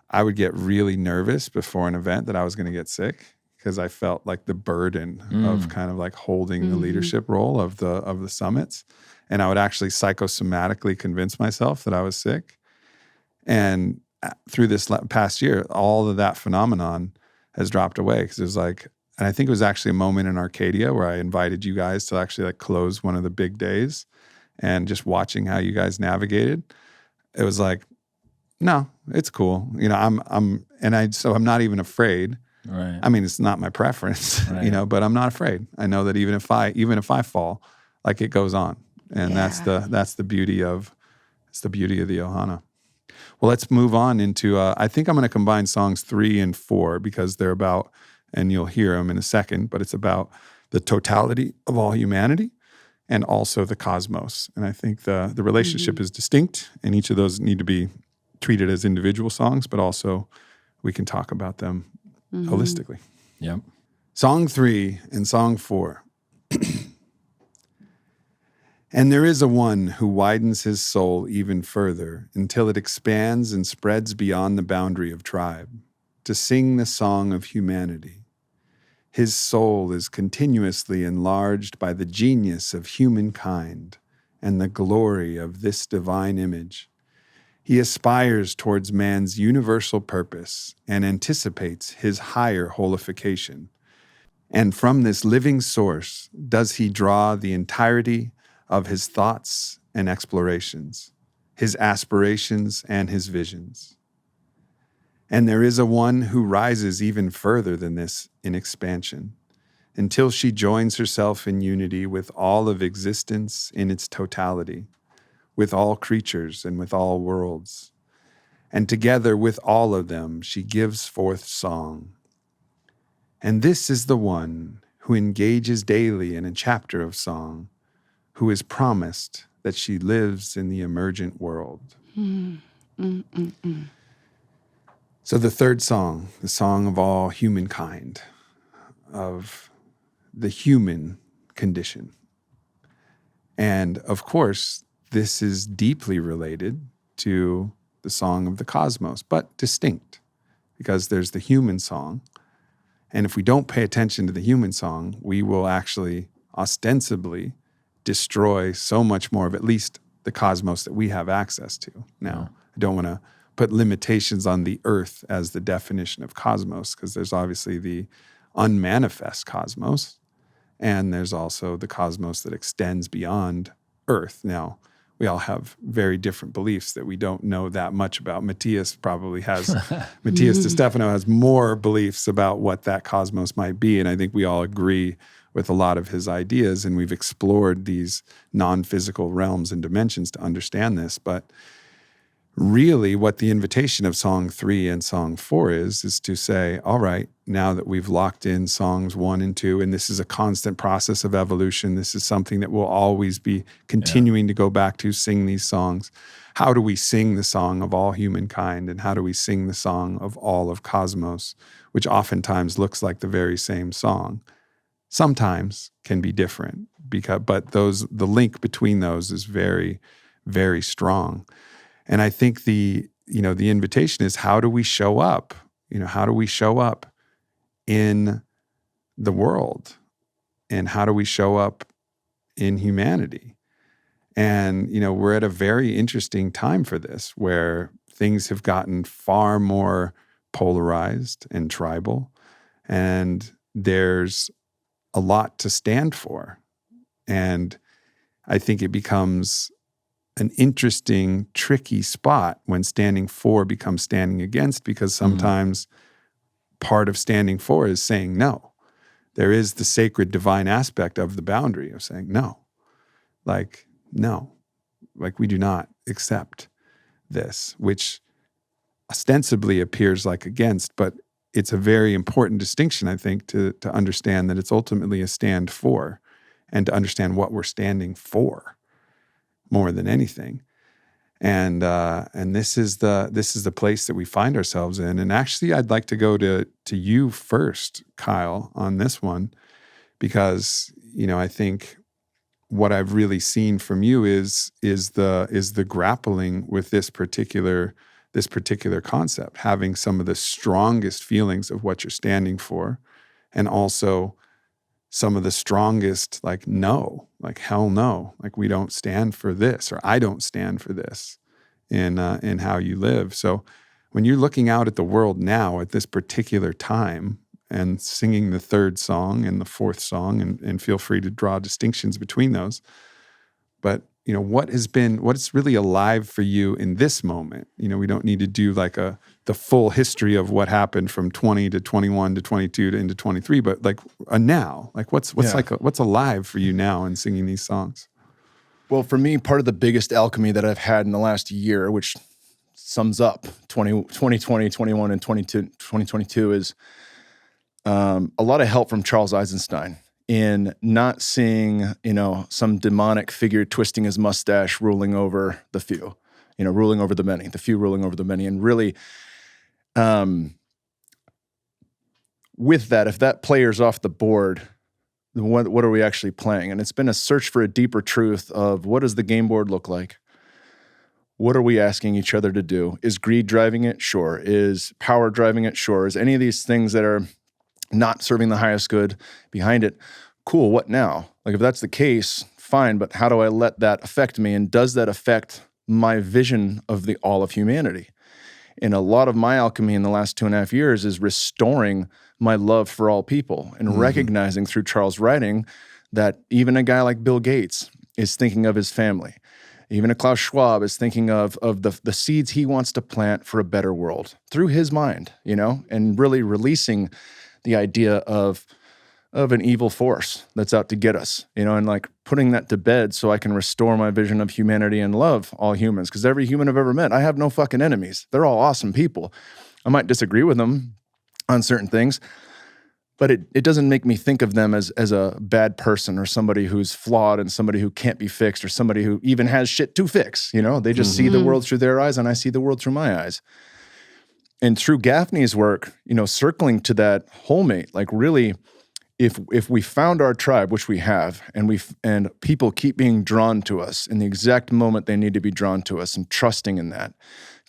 Speaker 1: I would get really nervous before an event that I was going to get sick because I felt like the burden of kind of like holding the leadership role of the summits. And I would actually psychosomatically convince myself that I was sick. And through this past year, all of that phenomenon has dropped away because it was like, and I think it was actually a moment in Arcadia where I invited you guys to actually like close one of the big days, and just watching how you guys navigated, it was like, no, it's cool. So I'm not even afraid.
Speaker 3: Right.
Speaker 1: I mean, it's not my preference,
Speaker 3: right.
Speaker 1: But I'm not afraid. I know that even if I fall, like it goes on. And that's the beauty of the Ohana. Well, let's move on into, I think I'm going to combine songs 3 and 4 because they're about, and you'll hear them in a second, but it's about the totality of all humanity and also the cosmos. And I think the relationship is distinct, and each of those need to be treated as individual songs, but also we can talk about them holistically.
Speaker 3: Yep.
Speaker 1: Song 3 and Song 4. And there is a one who widens his soul even further until it expands and spreads beyond the boundary of tribe, to sing the song of humanity. His soul is continuously enlarged by the genius of humankind and the glory of this divine image. He aspires towards man's universal purpose and anticipates his higher holification. And from this living source does he draw the entirety of his thoughts and explorations, his aspirations and his visions. And there is a one who rises even further than this in expansion, until she joins herself in unity with all of existence in its totality, with all creatures and with all worlds. And together with all of them, she gives forth song. And this is the one who engages daily in a chapter of song, who is promised that she lives in the emergent world. So the third song, the song of all humankind, of the human condition. And of course, this is deeply related to the song of the cosmos, but distinct, because there's the human song. And if we don't pay attention to the human song, we will actually ostensibly destroy so much more of at least the cosmos that we have access to. Now, I don't want to put limitations on the earth as the definition of cosmos, because there's obviously the unmanifest cosmos, and there's also the cosmos that extends beyond earth. Now, we all have very different beliefs that we don't know that much about. Matthias probably has, Matthias DeStefano has more beliefs about what that cosmos might be, and I think we all agree with a lot of his ideas, and we've explored these non-physical realms and dimensions to understand this. But really what the invitation of Song 3 and Song 4 is to say, all right, now that we've locked in Songs 1 and 2, and this is a constant process of evolution, this is something that we'll always be continuing to go back to, sing these songs. How do we sing the song of all humankind, and how do we sing the song of all of cosmos, which oftentimes looks like the very same song? Sometimes can be different, but the link between those is very, very strong. And I think the invitation is, how do we show up? How do we show up in the world? And how do we show up in humanity? And, we're at a very interesting time for this, where things have gotten far more polarized and tribal, and there's a lot to stand for. And I think it becomes an interesting, tricky spot when standing for becomes standing against, because sometimes part of standing for is saying no. There is the sacred divine aspect of the boundary of saying no. Like, no. Like, we do not accept this, which ostensibly appears like against, but it's a very important distinction, I think, to understand that it's ultimately a stand for, and to understand what we're standing for more than anything. And this is the place that we find ourselves in. And actually, I'd like to go to you first, Kyle, on this one, because I think what I've really seen from you is the grappling with this particular concept, having some of the strongest feelings of what you're standing for, and also some of the strongest, like, no, like, hell no, like, we don't stand for this, or I don't stand for this in how you live. So when you're looking out at the world now at this particular time and singing the third song and the fourth song, and feel free to draw distinctions between those, but what's really alive for you in this moment? We don't need to do like the full history of what happened from 20 to 21 to 22 to into 23, but like a now, like what's alive for you now in singing these songs?
Speaker 4: Well, for me, part of the biggest alchemy that I've had in the last year, which sums up 2020, 21, and 2022, is a lot of help from Charles Eisenstein in not seeing, some demonic figure twisting his mustache, ruling over the few, ruling over the many, the few ruling over the many. And really, with that, if that player's off the board, then what are we actually playing? And it's been a search for a deeper truth of, what does the game board look like? What are we asking each other to do? Is greed driving it? Sure. Is power driving it? Sure. Is any of these things that are not serving the highest good behind it? Cool, what now? Like, if that's the case, fine, but how do I let that affect me? And does that affect my vision of the all of humanity? And a lot of my alchemy in the last 2.5 years is restoring my love for all people, and recognizing through Charles' writing that even a guy like Bill Gates is thinking of his family. Even a Klaus Schwab is thinking of the seeds he wants to plant for a better world through his mind, and really releasing the idea of an evil force that's out to get us, and like putting that to bed so I can restore my vision of humanity and love all humans. Because every human I've ever met, I have no fucking enemies. They're all awesome people. I might disagree with them on certain things, but it doesn't make me think of them as a bad person, or somebody who's flawed, and somebody who can't be fixed, or somebody who even has shit to fix. They just see the world through their eyes, and I see the world through my eyes. And through Gafni's work, circling to that whole mate, like really, if we found our tribe, which we have, and people keep being drawn to us in the exact moment they need to be drawn to us, and trusting in that,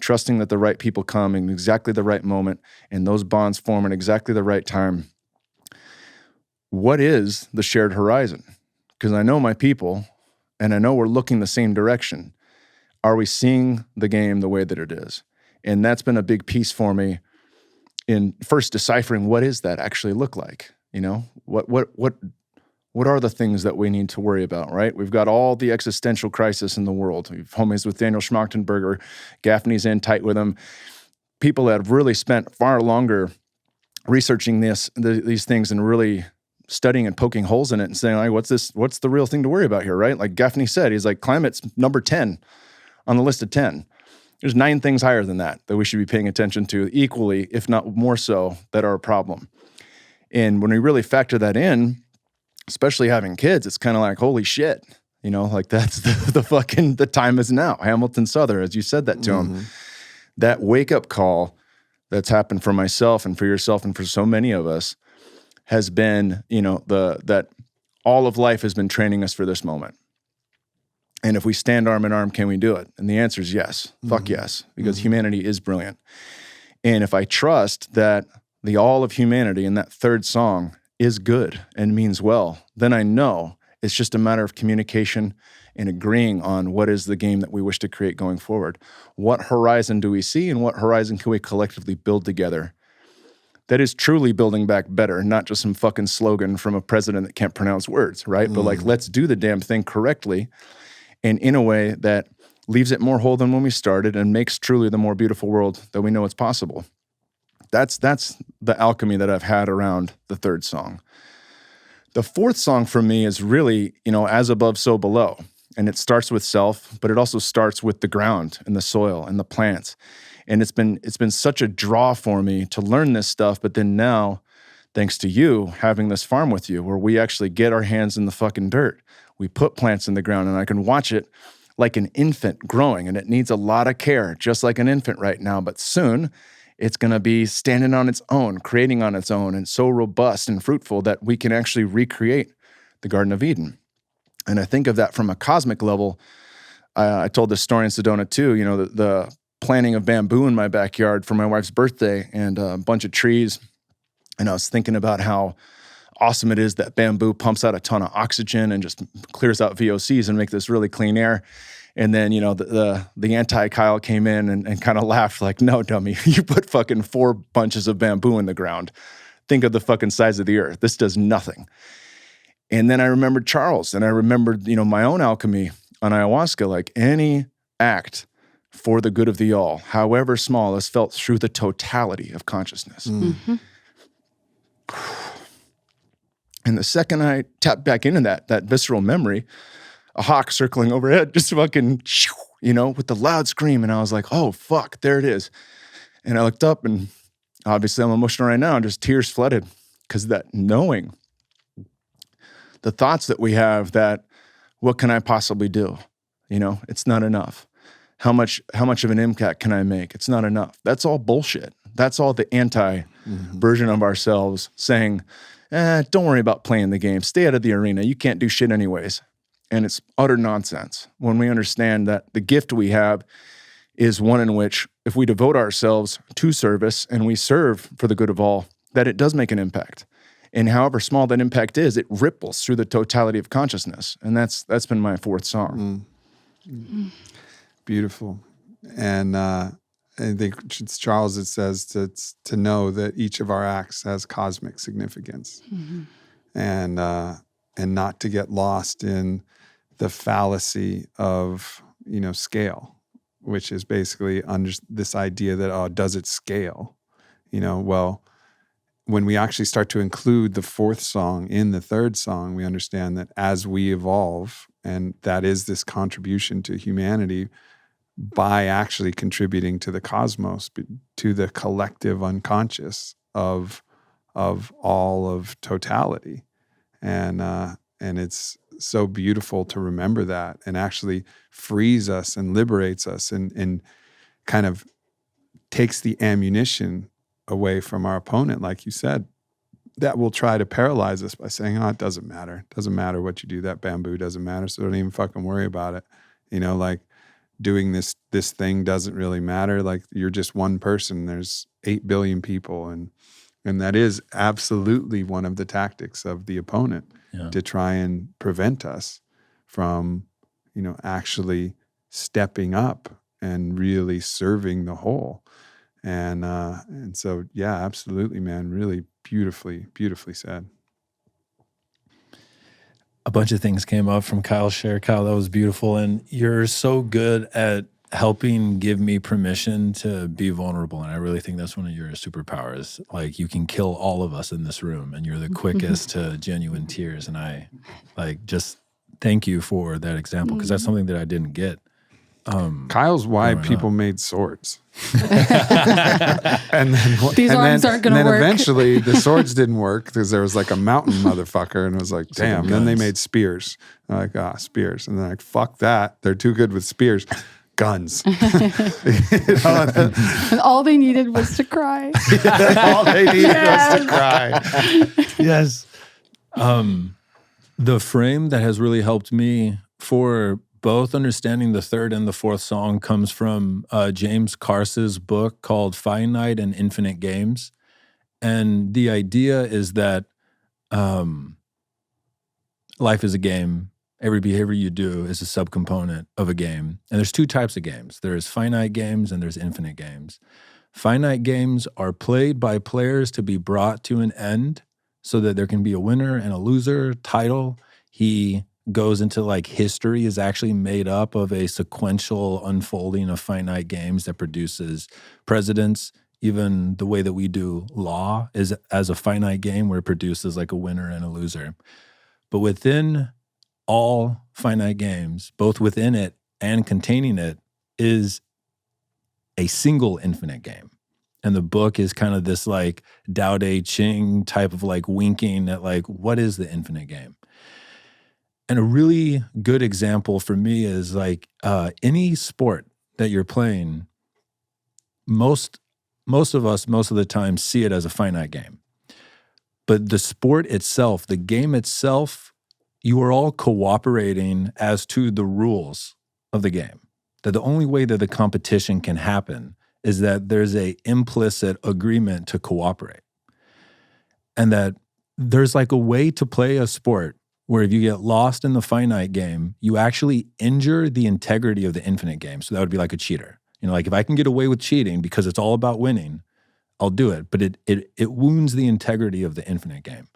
Speaker 4: trusting that the right people come in exactly the right moment, and those bonds form at exactly the right time. What is the shared horizon? Because I know my people, and I know we're looking the same direction. Are we seeing the game the way that it is? And that's been a big piece for me in first deciphering, what does that actually look like? What are the things that we need to worry about, right? We've got all the existential crisis in the world. We've homies with Daniel Schmachtenberger, Gafni's in tight with him. People that have really spent far longer researching these things and really studying and poking holes in it and saying, like, what's the real thing to worry about here, right? Like Gafni said, he's like, climate's number 10 on the list of 10. There's 9 things higher than that we should be paying attention to equally, if not more so, that are a problem. And when we really factor that in, especially having kids, it's kind of like, holy shit, like that's the time is now. Hamilton Souther, as you said that to him, that wake up call that's happened for myself and for yourself and for so many of us has been, that all of life has been training us for this moment. And if we stand arm in arm, can we do it? And the answer is yes. Fuck yes, because humanity is brilliant. And if I trust that the all of humanity in that third song is good and means well, then I know it's just a matter of communication and agreeing on what is the game that we wish to create going forward. What horizon do we see, and what horizon can we collectively build together that is truly building back better, not just some fucking slogan from a president that can't pronounce words, right? But like, let's do the damn thing correctly and in a way that leaves it more whole than when we started, and makes truly the more beautiful world that we know it's possible. That's the alchemy that I've had around the third song. The fourth song for me is really, as above, so below. And it starts with self, but it also starts with the ground and the soil and the plants. And it's been such a draw for me to learn this stuff. But then now, thanks to you having this farm with you, where we actually get our hands in the fucking dirt, we put plants in the ground, and I can watch it like an infant growing. And it needs a lot of care, just like an infant right now. But soon, it's going to be standing on its own, creating on its own, and so robust and fruitful that we can actually recreate the Garden of Eden. And I think of that from a cosmic level. I told this story in Sedona too, the planting of bamboo in my backyard for my wife's birthday and a bunch of trees. And I was thinking about how awesome it is that bamboo pumps out a ton of oxygen and just clears out VOCs and make this really clean air. And then, the anti-Kyle came in and kind of laughed like, no, dummy, you put fucking 4 bunches of bamboo in the ground. Think of the fucking size of the earth. This does nothing. And then I remembered Charles, and I remembered, my own alchemy on ayahuasca, like any act for the good of the all, however small, is felt through the totality of consciousness. Mm-hmm. And the second I tapped back into that visceral memory, a hawk circling overhead, just fucking, with the loud scream. And I was like, oh, fuck, there it is. And I looked up, and obviously I'm emotional right now, and just tears flooded because that knowing, the thoughts that we have that, what can I possibly do? It's not enough. How much of an impact can I make? It's not enough. That's all bullshit. That's all the anti-version of ourselves saying, don't worry about playing the game. Stay out of the arena. You can't do shit anyways. And it's utter nonsense when we understand that the gift we have is one in which if we devote ourselves to service and we serve for the good of all, that it does make an impact. And however small that impact is, it ripples through the totality of consciousness. And that's been my fourth song.
Speaker 1: Beautiful. And I think it's Charles that says to know that each of our acts has cosmic significance. Mm-hmm. And not to get lost in the fallacy of, scale, which is basically this idea that, does it scale? Well, when we actually start to include the fourth song in the third song, we understand that as we evolve, and that is this contribution to humanity by actually contributing to the cosmos, to the collective unconscious of all of totality. And it's so beautiful to remember that, and actually frees us and liberates us and kind of takes the ammunition away from our opponent, like you said, that will try to paralyze us by saying, it doesn't matter. It doesn't matter what you do. That bamboo doesn't matter, so don't even fucking worry about it. Like doing this thing doesn't really matter. Like you're just one person. There's 8 billion people. And that is absolutely one of the tactics of the opponent to try and prevent us from, actually stepping up and really serving the whole. And so, yeah, absolutely, man. Really beautifully said.
Speaker 3: A bunch of things came up from Kyle's share. Kyle, that was beautiful. And you're so good at helping give me permission to be vulnerable. And I really think that's one of your superpowers. Like you can kill all of us in this room and you're the quickest to genuine tears. And I just thank you for that example, because that's something that I didn't get.
Speaker 1: Kyle's why people made swords. These
Speaker 2: arms aren't going to work.
Speaker 1: Eventually the swords didn't work because there was like a mountain motherfucker, and it was like, damn. Then they made spears. I'm like, spears. And they're like, fuck that. They're too good with spears. Guns.
Speaker 2: And all they needed was to cry.
Speaker 1: All they needed was to cry.
Speaker 3: Yes. The frame that has really helped me for both understanding the third and the fourth song comes from James Cars's book called Finite and Infinite Games. And the idea is that life is a game. Every behavior you do is a subcomponent of a game. And there's 2 types of games. There's finite games and there's infinite games. Finite games are played by players to be brought to an end so that there can be a winner and a loser title. He goes into like history is actually made up of a sequential unfolding of finite games that produces presidents. Even the way that we do law is as a finite game where it produces like a winner and a loser. But within all finite games, both within it and containing it, is a single infinite game. And the book is kind of this like Tao Te Ching type of like winking at like, what is the infinite game? And a really good example for me is like any sport that you're playing, most of us, most of the time, see it as a finite game. But the sport itself, the game itself, you are all cooperating as to the rules of the game. That the only way that the competition can happen is that there's a implicit agreement to cooperate. And that there's like a way to play a sport where if you get lost in the finite game, you actually injure the integrity of the infinite game. So that would be like a cheater. You know, like if I can get away with cheating because it's all about winning, I'll do it. But it wounds the integrity of the infinite game.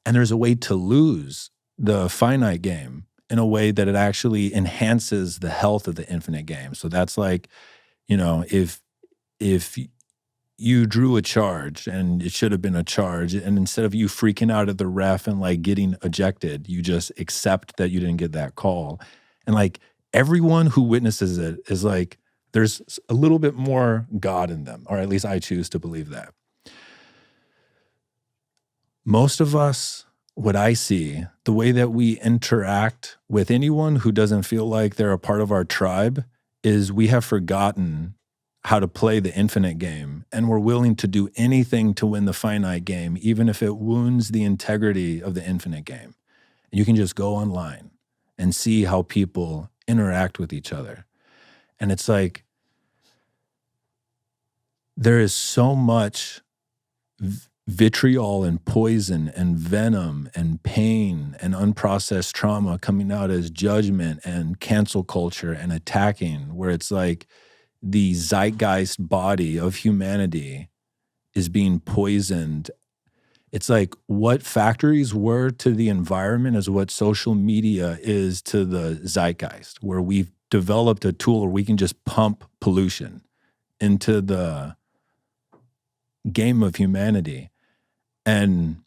Speaker 3: And there's a way to lose the finite game in a way that it actually enhances the health of the infinite game. So that's like, you know, if you drew a charge and it should have been a charge, and instead of you freaking out at the ref and like getting ejected, you just accept that you didn't get that call. And like everyone who witnesses it is like, there's a little bit more God in them, or at least I choose to believe that. Most of us, what I see, the way that we interact with anyone who doesn't feel like they're a part of our tribe is we have forgotten how to play the infinite game, and we're willing to do anything to win the finite game, even if it wounds the integrity of the infinite game. And you can just go online and see how people interact with each other. And it's like, there is so much vitriol and poison and venom and pain and unprocessed trauma coming out as judgment and cancel culture and attacking, where it's like the zeitgeist body of humanity is being poisoned. It's like what factories were to the environment is what social media is to the zeitgeist, where we've developed a tool where we can just pump pollution into the game of humanity. And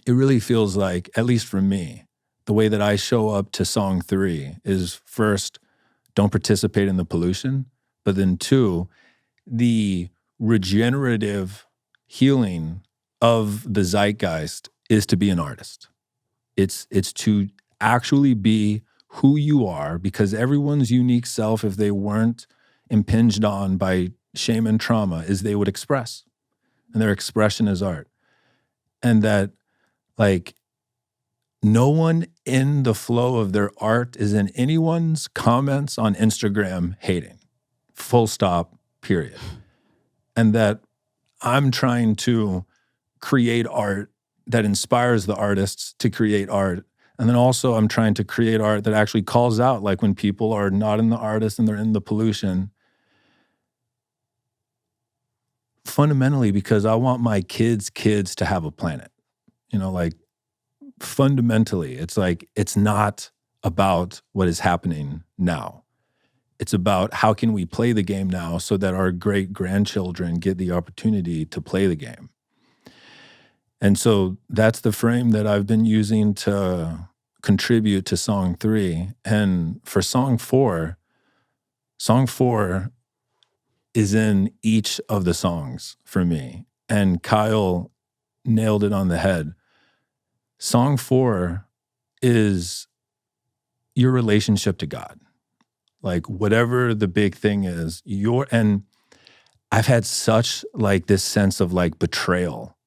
Speaker 3: it really feels like, at least for me, the way that I show up to song 3 is first, don't participate in the pollution, but then 2, the regenerative healing of the zeitgeist is to be an artist. It's to actually be who you are, because everyone's unique self, if they weren't impinged on by shame and trauma, is they would express. And their expression is art. And that, like, no one in the flow of their art is in anyone's comments on Instagram hating. Full stop, period. And that I'm trying to create art that inspires the artists to create art. And then also I'm trying to create art that actually calls out, like when people are not in the artist and they're in the pollution. Fundamentally, because I want my kids' kids to have a planet. You know, like fundamentally, it's like, it's not about what is happening now. It's about how can we play the game now so that our great-grandchildren get the opportunity to play the game. And so that's the frame that I've been using to contribute to song 3. And for song 4 is in each of the songs for me. And Kyle nailed it on the head. Song 4 is your relationship to God. Like whatever the big thing is, and I've had such like this sense of like betrayal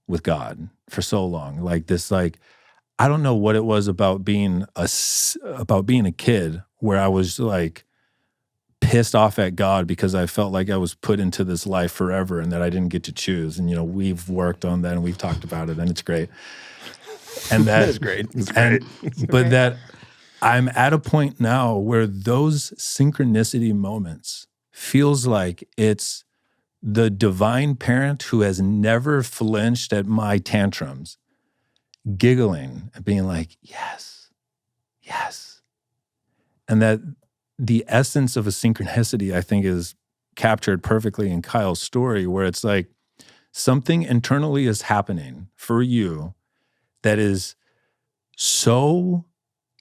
Speaker 3: with God for so long. Like this, like, I don't know what it was about being a kid where I was like pissed off at God because I felt like I was put into this life forever and that I didn't get to choose. And, you know, we've worked on that and we've talked about it and it's great. And that is great. It's great. But that I'm at a point now where those synchronicity moments feels like it's the divine parent who has never flinched at my tantrums, giggling and being like, yes, Yes. And that the essence of a synchronicity, I think, is captured perfectly in Kyle's story, where it's like something internally is happening for you that is so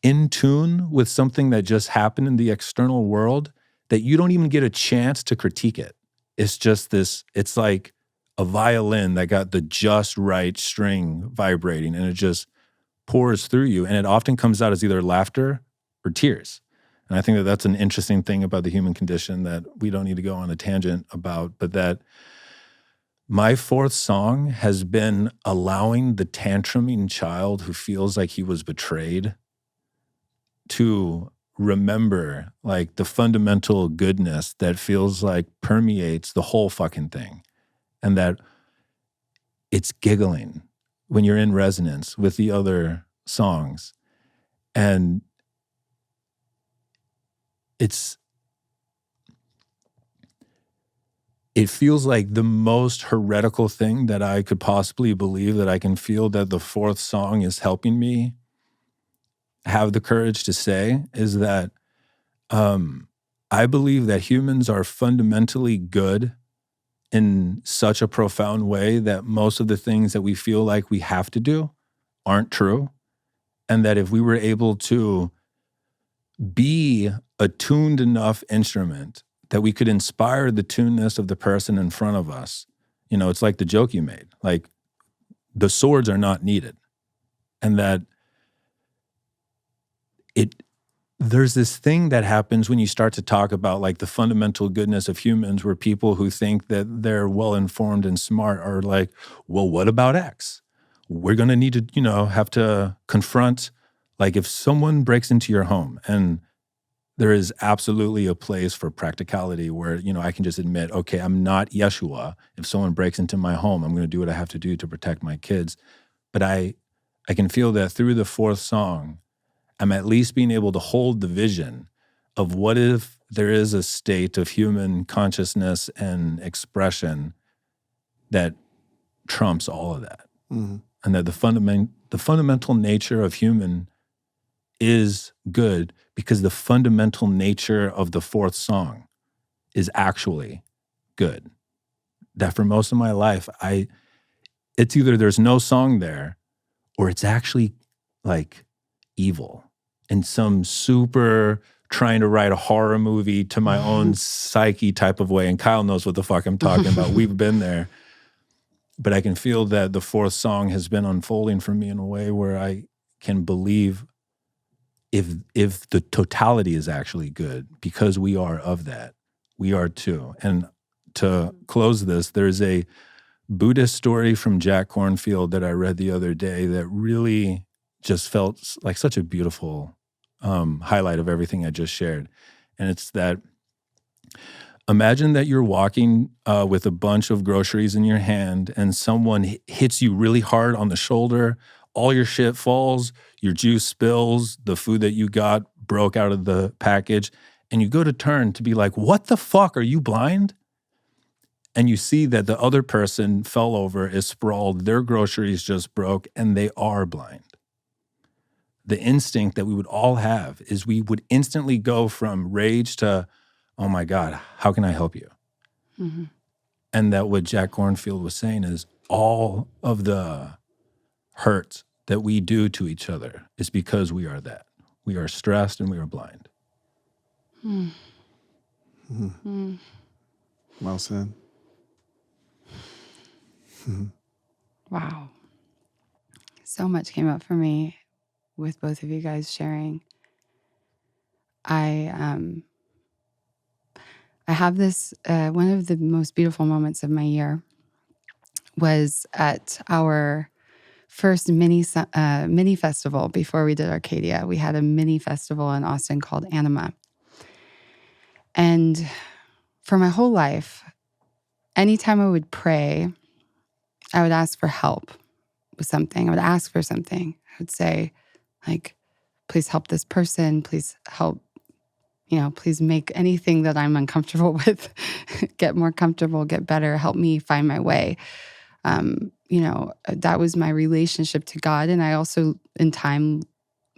Speaker 3: in tune with something that just happened in the external world that you don't even get a chance to critique it. It's just this, it's like a violin that got the just right string vibrating, and it just pours through you. And it often comes out as either laughter or tears. And I think that that's an interesting thing about the human condition that we don't need to go on a tangent about, but that my fourth song has been allowing the tantruming child who feels like he was betrayed to remember like the fundamental goodness that feels like permeates the whole fucking thing. And that it's giggling when you're in resonance with the other songs. And it feels like the most heretical thing that I could possibly believe, that I can feel that the fourth song is helping me have the courage to say, is that I believe that humans are fundamentally good in such a profound way that most of the things that we feel like we have to do aren't true. And that if we were able to be a tuned enough instrument that we could inspire the tunedness of the person in front of us, you know, it's like the joke you made, like the swords are not needed. And that there's this thing that happens when you start to talk about like the fundamental goodness of humans, where people who think that they're well-informed and smart are like, well, what about X? We're going to need to, you know, have to confront, like if someone breaks into your home, and there is absolutely a place for practicality where, you know, I can just admit, okay, I'm not Yeshua. If someone breaks into my home, I'm going to do what I have to do to protect my kids. But I can feel that through the fourth song, I'm at least being able to hold the vision of what if there is a state of human consciousness and expression that trumps all of that. Mm-hmm. And that the fundamental nature of human is good, because the fundamental nature of the fourth song is actually good. That for most of my life, it's either there's no song there, or it's actually like evil in some super trying to write a horror movie to my own psyche type of way. And Kyle knows what the fuck I'm talking about. We've been there. But I can feel that the fourth song has been unfolding for me in a way where I can believe if the totality is actually good, because we are of that, we are too. And to close this, there's a Buddhist story from Jack Kornfield that I read the other day that really just felt like such a beautiful highlight of everything I just shared. And it's that, imagine that you're walking with a bunch of groceries in your hand, and someone hits you really hard on the shoulder. All your shit falls, your juice spills, the food that you got broke out of the package, and you go to turn to be like, what the fuck, are you blind? And you see that the other person fell over, is sprawled, their groceries just broke, and they are blind. The instinct that we would all have is we would instantly go from rage to, oh my God, how can I help you? Mm-hmm. And that what Jack Kornfield was saying is all of the hurt that we do to each other is because we are that. We are stressed and we are blind.
Speaker 1: Mm. Mm. Well said.
Speaker 2: Wow. So much came up for me with both of you guys sharing. I have this, one of the most beautiful moments of my year was at our first mini festival before we did Arcadia. We had a mini festival in Austin called Anima. And for my whole life, anytime I would pray, I would ask for help with something. I would ask for something. I would say, like, please help this person. Please help, please make anything that I'm uncomfortable with get more comfortable, get better, help me find my way. That was my relationship to God. And I also, in time,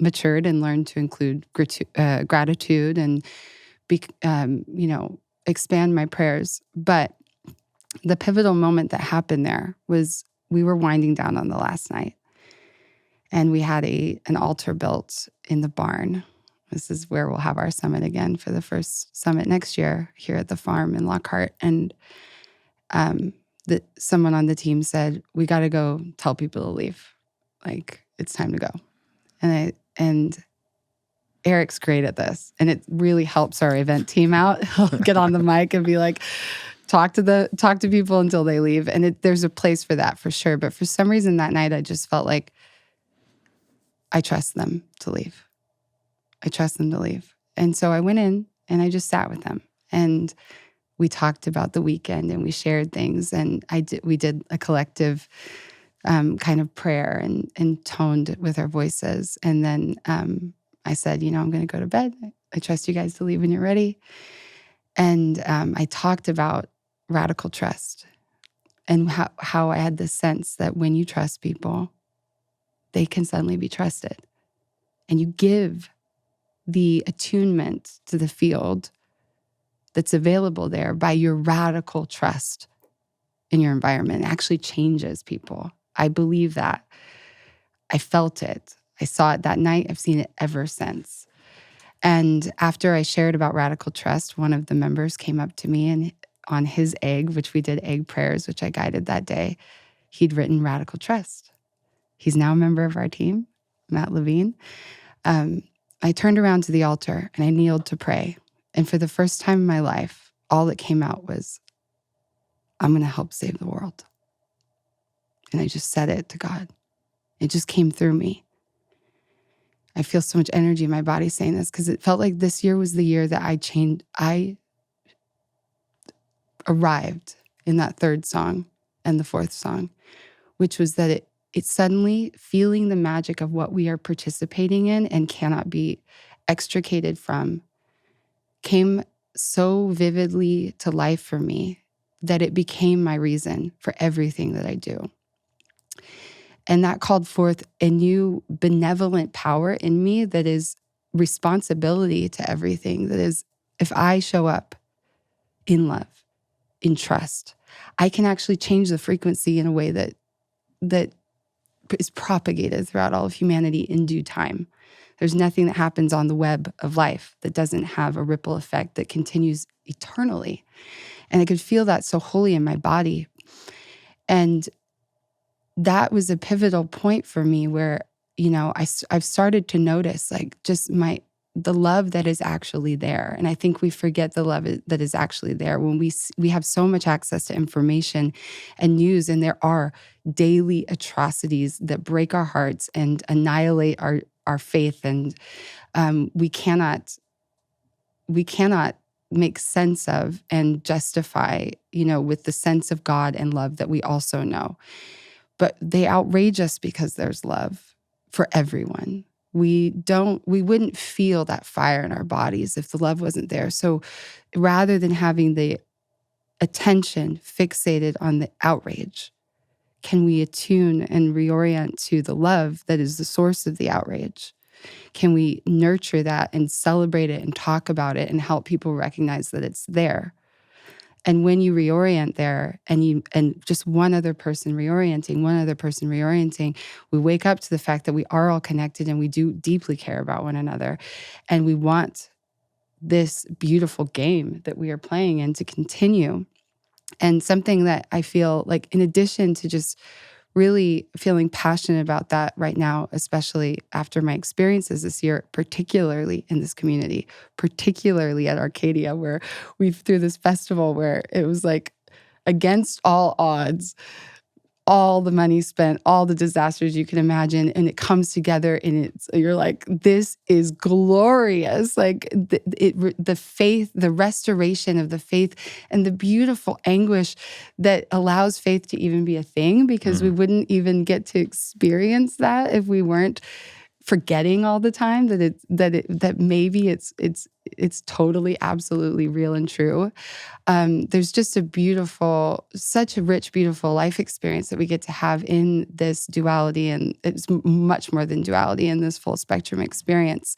Speaker 2: matured and learned to include gratitude and expand my prayers. But the pivotal moment that happened there was we were winding down on the last night, and we had an altar built in the barn. This is where we'll have our summit again for the first summit next year here at the farm in Lockhart. And someone on the team said, "We got to go tell people to leave. Like, it's time to go." And Erick's great at this, and it really helps our event team out. He'll get on the mic and be like, talk to people until they leave. And there's a place for that for sure. But for some reason that night, I just felt like I trust them to leave. I trust them to leave. And so I went in and I just sat with them, and we talked about the weekend and we shared things, and we did a collective kind of prayer and toned with our voices. And then I said, I'm going to go to bed. I trust you guys to leave when you're ready. And I talked about radical trust and how I had this sense that when you trust people, they can suddenly be trusted. And you give the attunement to the field that's available there by your radical trust in your environment. It actually changes people. I believe that. I felt it. I saw it that night. I've seen it ever since. And after I shared about radical trust, one of the members came up to me, and on his egg, which we did egg prayers, which I guided that day, he'd written radical trust. He's now a member of our team, Matt Levine. I turned around to the altar and I kneeled to pray. And for the first time in my life, all that came out was, I'm going to help save the world. And I just said it to God. It just came through me. I feel so much energy in my body saying this because it felt like this year was the year that I arrived in that third song and the fourth song, which was that it suddenly feeling the magic of what we are participating in and cannot be extricated from came so vividly to life for me that it became my reason for everything that I do. And that called forth a new benevolent power in me that is responsibility to everything. That is, if I show up in love, in trust, I can actually change the frequency in a way that is propagated throughout all of humanity in due time. There's nothing that happens on the web of life that doesn't have a ripple effect that continues eternally. And I could feel that so wholly in my body. And that was a pivotal point for me where, I've started to notice like just the love that is actually there. And I think we forget the love that is actually there when we have so much access to information and news, and there are daily atrocities that break our hearts and annihilate our faith. And we cannot make sense of and justify, with the sense of God and love that we also know. But they outrage us because there's love for everyone. We wouldn't feel that fire in our bodies if the love wasn't there. So rather than having the attention fixated on the outrage, can we attune and reorient to the love that is the source of the outrage? Can we nurture that and celebrate it and talk about it and help people recognize that it's there? And when you reorient there and just one other person reorienting, we wake up to the fact that we are all connected and we do deeply care about one another. And we want this beautiful game that we are playing in to continue. And something that I feel like, in addition to just really feeling passionate about that right now, especially after my experiences this year, particularly in this community, particularly at Arcadia, where we threw this festival where it was like against all odds, all the money spent, all the disasters you can imagine, and it comes together and you're like, this is glorious. Like the faith, the restoration of the faith, and the beautiful anguish that allows faith to even be a thing, because we wouldn't even get to experience that if we weren't forgetting all the time that maybe it's totally, absolutely real and true. There's just such a rich, beautiful life experience that we get to have in this duality, and it's much more than duality in this full spectrum experience.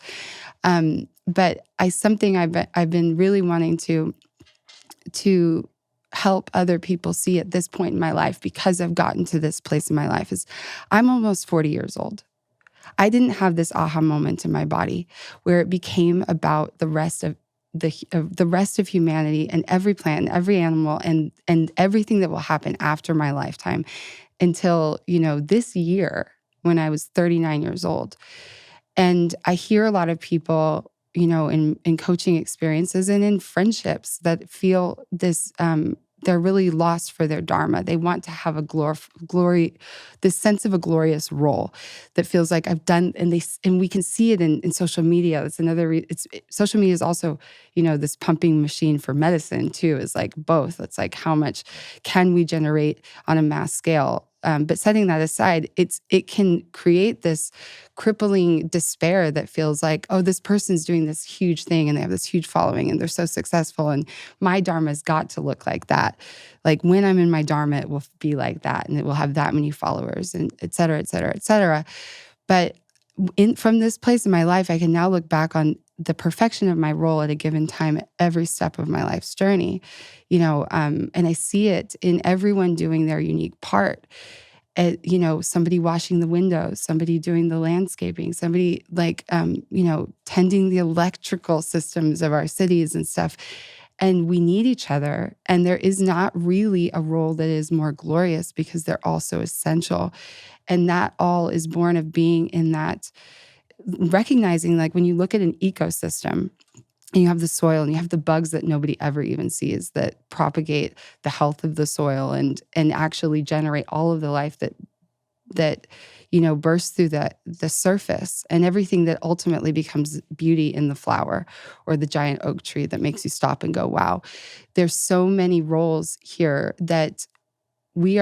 Speaker 2: But something I've been really wanting to help other people see at this point in my life, because I've gotten to this place in my life, is I'm almost 40 years old. I didn't have this aha moment in my body where it became about the rest of the rest of humanity and every plant and every animal and everything that will happen after my lifetime until, this year when I was 39 years old. And I hear a lot of people, in coaching experiences and in friendships that feel this, they're really lost for their dharma. They want to have a glory, this sense of a glorious role that feels like I've done, and we can see it in social media. That's another. Social media is also, this pumping machine for medicine too. Is like both. It's like how much can we generate on a mass scale. But setting that aside, it can create this crippling despair that feels like, oh, this person's doing this huge thing and they have this huge following and they're so successful and my dharma's got to look like that. Like when I'm in my dharma, it will be like that and it will have that many followers and et cetera, et cetera, et cetera. But from this place in my life, I can now look back on the perfection of my role at a given time at every step of my life's journey, and I see it in everyone doing their unique part. Somebody washing the windows, somebody doing the landscaping, somebody tending the electrical systems of our cities and stuff. And we need each other. And there is not really a role that is more glorious because they're all so essential. And that all is born of being in that, recognizing, like when you look at an ecosystem, and you have the soil and you have the bugs that nobody ever even sees that propagate the health of the soil and actually generate all of the life that bursts through the surface, and everything that ultimately becomes beauty in the flower or the giant oak tree that makes you stop and go, wow. There's so many roles here that we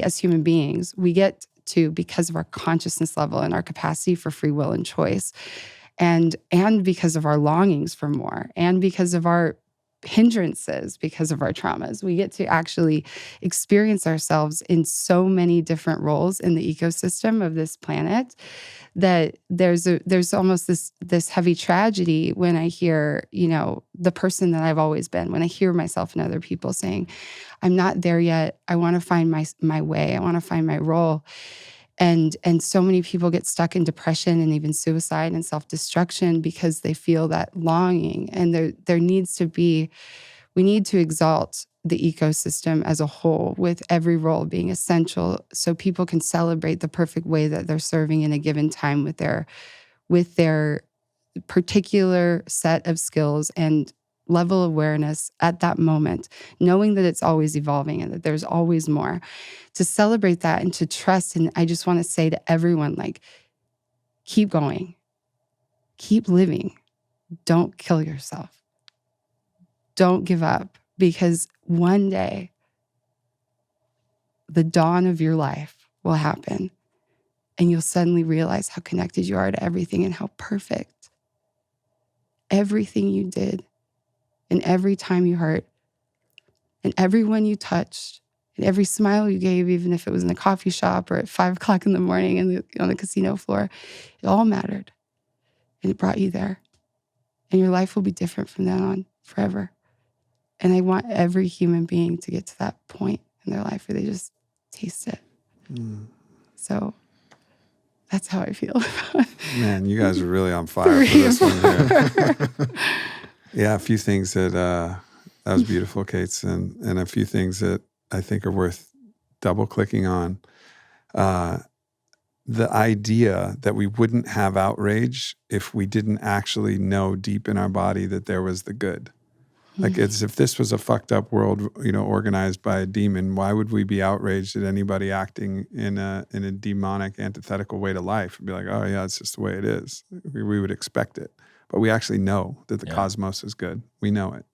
Speaker 2: as human beings, we get to, because of our consciousness level and our capacity for free will and choice, and because of our longings for more, and because of our hindrances, because of our traumas, we get to actually experience ourselves in so many different roles in the ecosystem of this planet that there's almost this heavy tragedy when I hear, the person that I've always been, when I hear myself and other people saying, I'm not there yet. I want to find my way. I want to find my role. And so many people get stuck in depression and even suicide and self-destruction because they feel that longing. And there needs to be, we need to exalt the ecosystem as a whole, with every role being essential, so people can celebrate the perfect way that they're serving in a given time with their particular set of skills and level of awareness at that moment, knowing that it's always evolving and that there's always more. To celebrate that and to trust. And I just want to say to everyone, like, keep going, keep living. Don't kill yourself. Don't give up, because one day the dawn of your life will happen and you'll suddenly realize how connected you are to everything and how perfect everything you did, and every time you hurt, and everyone you touched, and every smile you gave, even if it was in a coffee shop or at 5 o'clock in the morning on the casino floor, it all mattered. And it brought you there. And your life will be different from then on forever. And I want every human being to get to that point in their life where they just taste it. So that's how I feel.
Speaker 1: Man, you guys are really on fire for this one here. Yeah, a few things that was beautiful, Kate's, and a few things that I think are worth double clicking on. The idea that we wouldn't have outrage if we didn't actually know deep in our body that there was the good. Like, it's, if this was a fucked up world, organized by a demon, why would we be outraged at anybody acting in a demonic, antithetical way to life? We'd be like, oh yeah, it's just the way it is. We would expect it. But we actually know that the cosmos is good. We know it.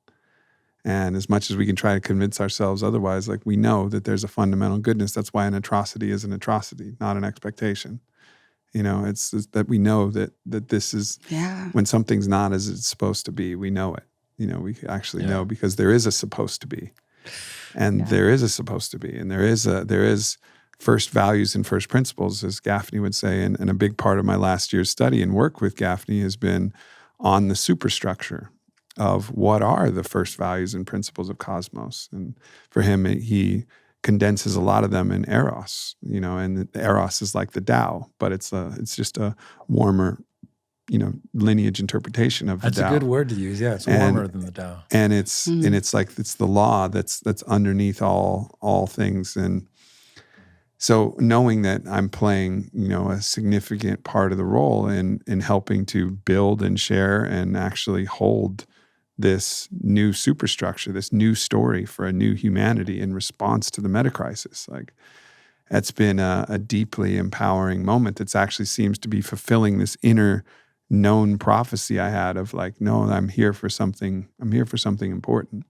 Speaker 1: And as much as we can try to convince ourselves otherwise, like, we know that there's a fundamental goodness. That's why an atrocity is an atrocity, not an expectation. It's that we know that this is when something's not as it's supposed to be, we know it. We actually know because there is a supposed to be, and there is a supposed to be, and there is first values and first principles, as Gafni would say. And a big part of my last year's study and work with Gafni has been on the superstructure of what are the first values and principles of cosmos. And for him, he condenses a lot of them in Eros, and Eros is like the Tao, but it's just a warmer, lineage interpretation of the Tao.
Speaker 3: That's a good word to use. Yeah, it's warmer than the Tao.
Speaker 1: And it's like it's the law that's underneath all things. And so knowing that I'm playing, a significant part of the role in helping to build and share and actually hold this new superstructure, this new story for a new humanity in response to the meta-crisis. Like, that's been a deeply empowering moment that actually seems to be fulfilling this inner known prophecy I had of like, no, I'm here for something important.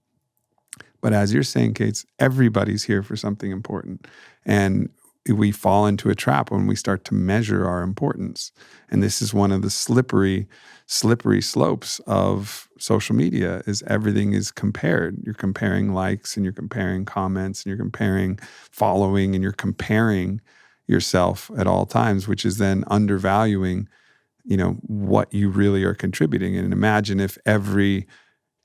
Speaker 1: But as you're saying, Kate, everybody's here for something important. And we fall into a trap when we start to measure our importance. And this is one of the slippery slopes of social media, is everything is compared. You're comparing likes, and you're comparing comments, and you're comparing following, and you're comparing yourself at all times, which is then undervaluing, what you really are contributing. And imagine if every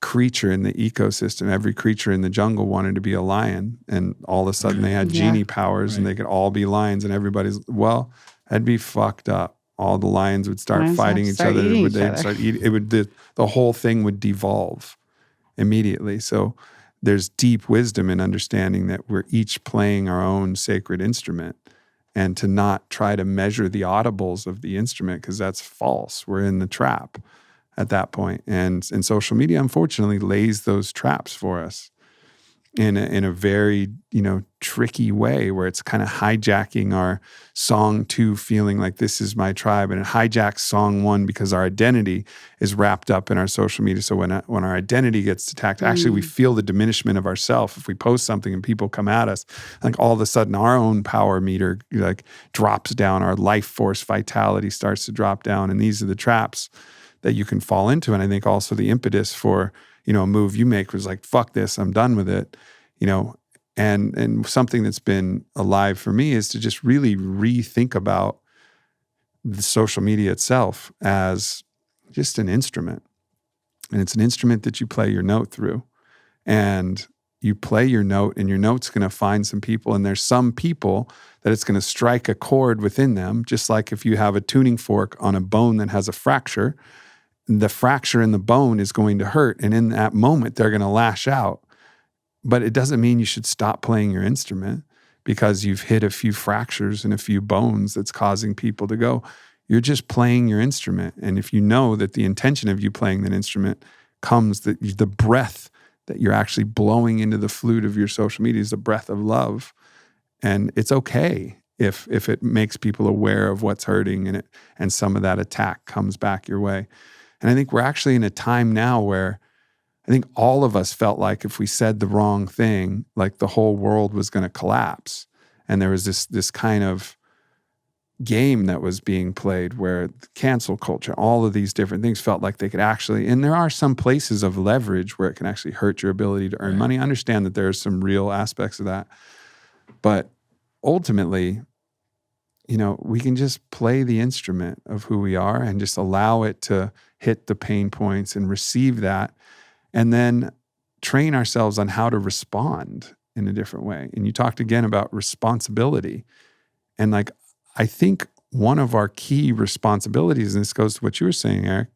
Speaker 1: creature in the ecosystem, every creature in the jungle wanted to be a lion, and all of a sudden they had genie powers and they could all be lions, and that'd be fucked up. All the lions would start fighting each other. They'd start eating. The whole thing would devolve immediately. So there's deep wisdom in understanding that we're each playing our own sacred instrument, and to not try to measure the audibles of the instrument, because that's false. We're in the trap at that point. And social media, unfortunately, lays those traps for us in a very, tricky way, where it's kind of hijacking our song 2 feeling like this is my tribe, and it hijacks song 1 because our identity is wrapped up in our social media. So when our identity gets attacked, actually we feel the diminishment of ourself. If we post something and people come at us, like all of a sudden our own power meter like drops down, our life force vitality starts to drop down. And these are the traps that you can fall into. And I think also the impetus for, a move you make was like, fuck this, I'm done with it, and something that's been alive for me is to just really rethink about the social media itself as just an instrument. And it's an instrument that you play your note through, and you play your note, and your note's going to find some people, and there's some people that it's going to strike a chord within them, just like if you have a tuning fork on a bone that has a fracture, the fracture in the bone is going to hurt. And in that moment, they're going to lash out. But it doesn't mean you should stop playing your instrument because you've hit a few fractures and a few bones that's causing people to go. You're just playing your instrument. And if you know that the intention of you playing that instrument comes, that the breath that you're actually blowing into the flute of your social media is the breath of love. And it's okay if it makes people aware of what's hurting, and some of that attack comes back your way. And I think we're actually in a time now where I think all of us felt like if we said the wrong thing, like the whole world was going to collapse. And there was this kind of game that was being played where cancel culture, all of these different things felt like they could actually, and there are some places of leverage where it can actually hurt your ability to earn money. I understand that there are some real aspects of that. But ultimately, we can just play the instrument of who we are and just allow it to hit the pain points and receive that, and then train ourselves on how to respond in a different way. And you talked again about responsibility. And like, I think one of our key responsibilities, and this goes to what you were saying, Erick,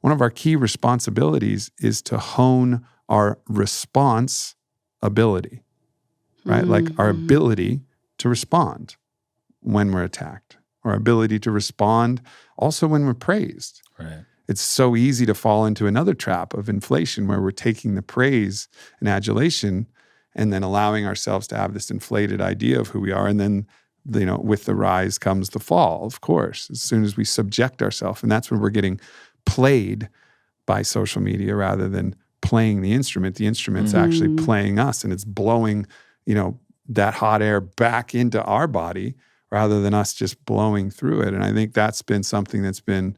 Speaker 1: one of our key responsibilities is to hone our response ability, right? Mm-hmm. Like our ability to respond when we're attacked, our ability to respond also when we're praised.
Speaker 3: Right.
Speaker 1: It's so easy to fall into another trap of inflation where we're taking the praise and adulation and then allowing ourselves to have this inflated idea of who we are. And then, with the rise comes the fall, of course, as soon as we subject ourselves. And that's when we're getting played by social media rather than playing the instrument. The instrument's actually playing us, and it's blowing, that hot air back into our body rather than us just blowing through it. And I think that's been something that's been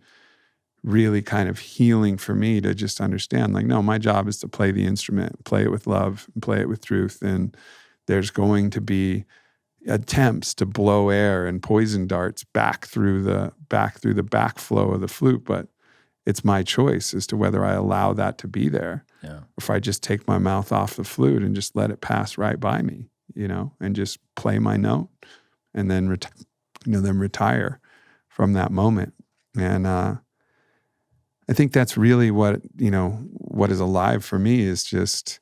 Speaker 1: really kind of healing for me, to just understand, like, no, my job is to play the instrument, play it with love, and play it with truth. And there's going to be attempts to blow air and poison darts back through the backflow of the flute, but it's my choice as to whether I allow that to be there.
Speaker 3: Yeah.
Speaker 1: If I just take my mouth off the flute and just let it pass right by me, and just play my note, and then retire from that moment. And I think that's really what is alive for me, is just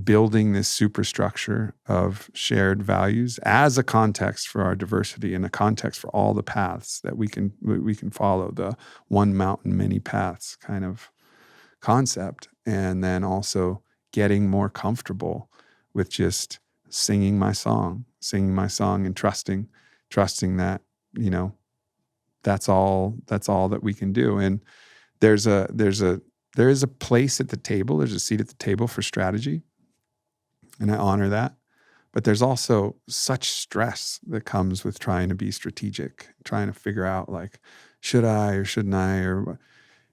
Speaker 1: building this superstructure of shared values as a context for our diversity, and a context for all the paths that we can follow, the one mountain, many paths kind of concept. And then also getting more comfortable with just singing my song and trusting that, that's all that we can do. And there is a place at the table, there's a seat at the table for strategy, and I honor that. But there's also such stress that comes with trying to be strategic, trying to figure out, like, should I or shouldn't I,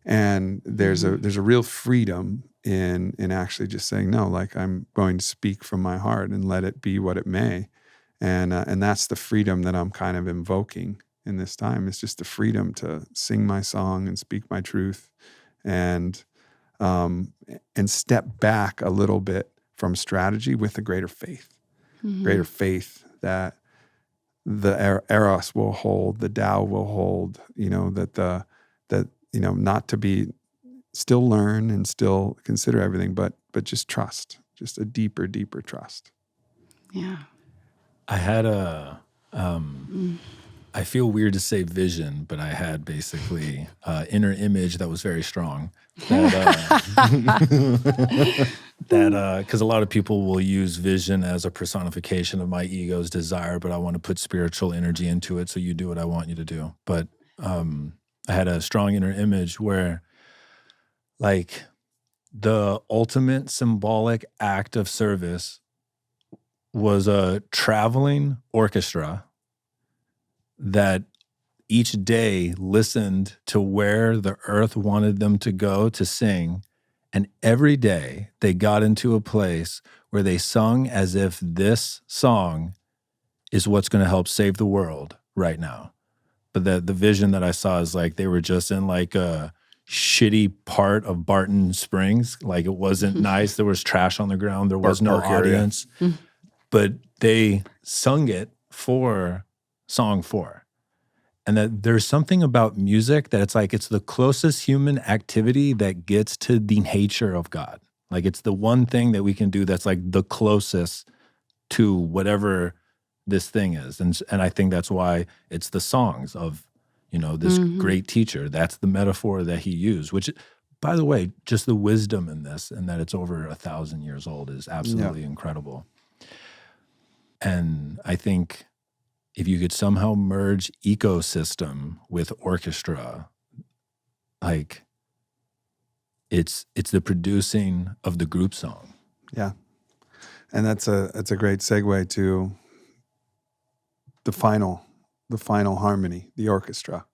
Speaker 1: and there's a real freedom in actually just saying no, like, I'm going to speak from my heart and let it be what it may, and that's the freedom that I'm kind of invoking in this time. It's just the freedom to sing my song and speak my truth, and step back a little bit from strategy with a greater faith, that the Eros will hold, the Tao will hold, not to be, still learn and still consider everything, but just trust, just a deeper trust.
Speaker 2: Yeah.
Speaker 3: I had I feel weird to say vision, but I had basically inner image that was very strong. Because a lot of people will use vision as a personification of my ego's desire, but I want to put spiritual energy into it, so you do what I want you to do. But I had a strong inner image where, like, the ultimate symbolic act of service was a traveling orchestra that each day listened to where the earth wanted them to go to sing. And every day they got into a place where they sung as if this song is what's going to help save the world right now. But the vision that I saw is like they were just in like a shitty part of Barton Springs. Like, it wasn't nice. There was trash on the ground. There was no audience. But they sung it for Song 4. And that there's something about music that it's like it's the closest human activity that gets to the nature of God. Like, it's the one thing that we can do that's like the closest to whatever this thing is. And I think that's why it's the songs of, this great teacher. That's the metaphor that he used, which, by the way, just the wisdom in this and that it's over 1,000 years old is absolutely incredible. And I think if you could somehow merge ecosystem with orchestra, like, it's the producing of the group song.
Speaker 1: Yeah. And that's a great segue to the final harmony, the orchestra.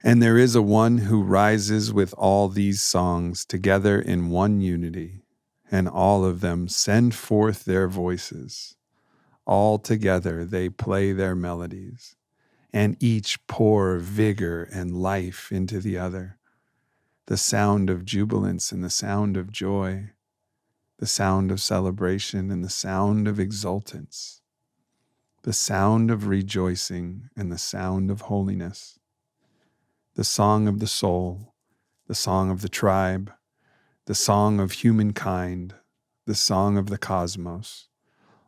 Speaker 1: And there is a one who rises with all these songs together in one unity, and all of them send forth their voices. All together they play their melodies, and each pour vigor and life into the other. The sound of jubilance and the sound of joy, the sound of celebration and the sound of exultance, the sound of rejoicing and the sound of holiness, the song of the soul, the song of the tribe, the song of humankind, the song of the cosmos,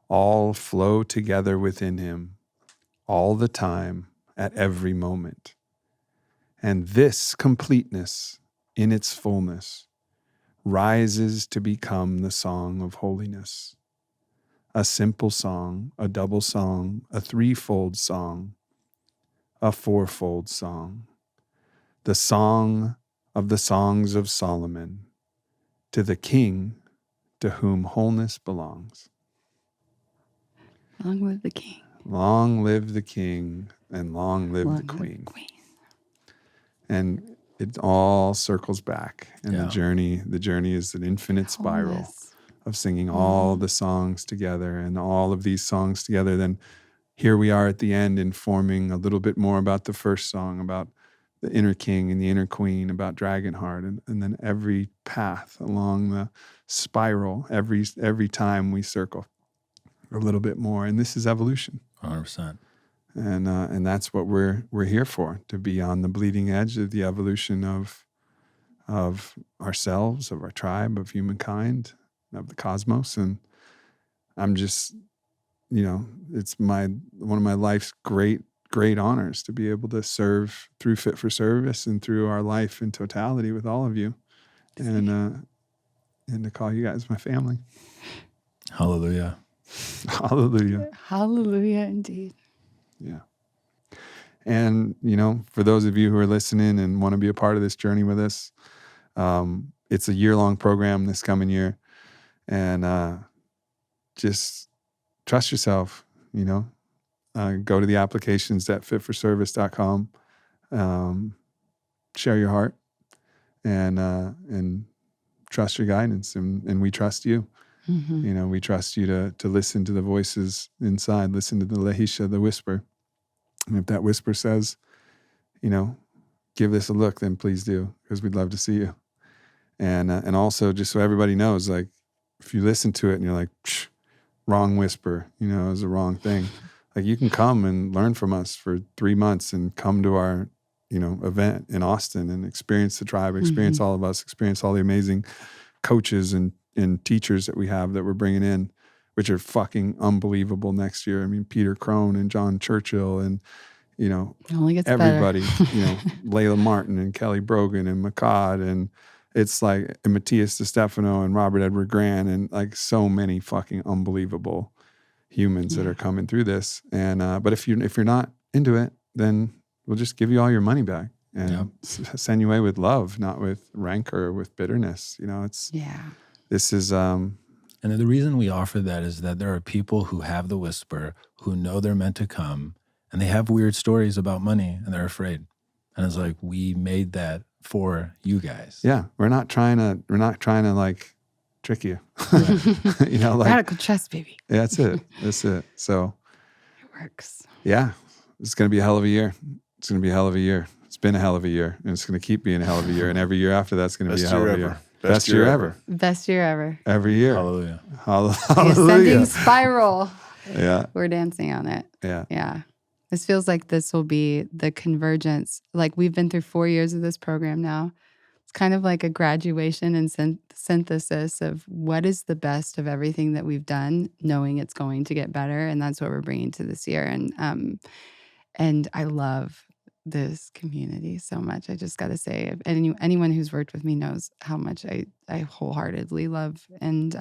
Speaker 1: all flow together within him, all the time, at every moment. And this completeness, in its fullness, rises to become the song of holiness. A simple song, a double song, a threefold song, a fourfold song. The song of the songs of Solomon, to the King to whom wholeness belongs.
Speaker 2: Along with the King.
Speaker 1: Long live the king and long live
Speaker 2: Long
Speaker 1: the
Speaker 2: live
Speaker 1: queen.
Speaker 2: Queen.
Speaker 1: And it all circles back. And
Speaker 3: Yeah.
Speaker 1: the journey is an infinite spiral
Speaker 2: Wholeness.
Speaker 1: of singing all the songs together and all of these songs together. Then here we are at the end, informing a little bit more about the first song, about the inner king and the inner queen, about Dragonheart, and then every path along the spiral, every time we circle a little bit more. And this is evolution.
Speaker 3: 100%.
Speaker 1: And that's what we're here for, to be on the bleeding edge of the evolution of ourselves, of our tribe, of humankind, of the cosmos. And I'm just, it's one of my life's great honors to be able to serve through Fit for Service and through our life in totality with all of you, and to call you guys my family.
Speaker 3: Hallelujah.
Speaker 1: Hallelujah.
Speaker 2: Hallelujah, indeed.
Speaker 1: Yeah. And, for those of you who are listening and want to be a part of this journey with us, it's a year-long program this coming year. And just trust yourself, go to the applications at fitforservice.com, share your heart, and trust your guidance. And we trust you.
Speaker 2: Mm-hmm.
Speaker 1: We trust you to listen to the voices inside, listen to the lehisha, the whisper. And if that whisper says, give this a look, then please do, because we'd love to see you. And also, just so everybody knows, like, if you listen to it and you're like, wrong whisper, it was the wrong thing. Like, you can come and learn from us for 3 months and come to our, event in Austin and experience the tribe, experience all of us, experience all the amazing coaches and teachers that we have that we're bringing in, which are fucking unbelievable next year. I mean, Peter Crone and John Churchill and,
Speaker 2: It only gets
Speaker 1: everybody,
Speaker 2: better.
Speaker 1: Layla Martin and Kelly Brogan and Makad, and it's like, and Matthias DeStefano and Robert Edward Grant, and like so many fucking unbelievable humans that are coming through this. And, but if you're not into it, then we'll just give you all your money back and send you away with love, not with rancor or with bitterness. This is,
Speaker 3: And the reason we offer that is that there are people who have the whisper, who know they're meant to come, and they have weird stories about money, and they're afraid. And it's like, we made that for you guys.
Speaker 1: yeah, we're not trying to like trick you.
Speaker 2: Radical trust, baby.
Speaker 1: Yeah, that's it. So
Speaker 2: It works.
Speaker 1: yeah, it's going to be a hell of a year. It's going to be a hell of a year. It's been a hell of a year, and it's going to keep being a hell of a year. And every year after that's going to be a hell of a year. Best year ever.
Speaker 2: Best year ever.
Speaker 1: Every year.
Speaker 3: Hallelujah.
Speaker 2: The ascending spiral.
Speaker 1: Yeah.
Speaker 2: We're dancing on it.
Speaker 1: Yeah.
Speaker 2: Yeah. This feels like this will be the convergence. Like, we've been through 4 years of this program now. It's kind of like a graduation and synthesis of what is the best of everything that we've done, knowing it's going to get better. And that's what we're bringing to this year. And I love this community so much. I just got to say, anyone who's worked with me knows how much I wholeheartedly love. And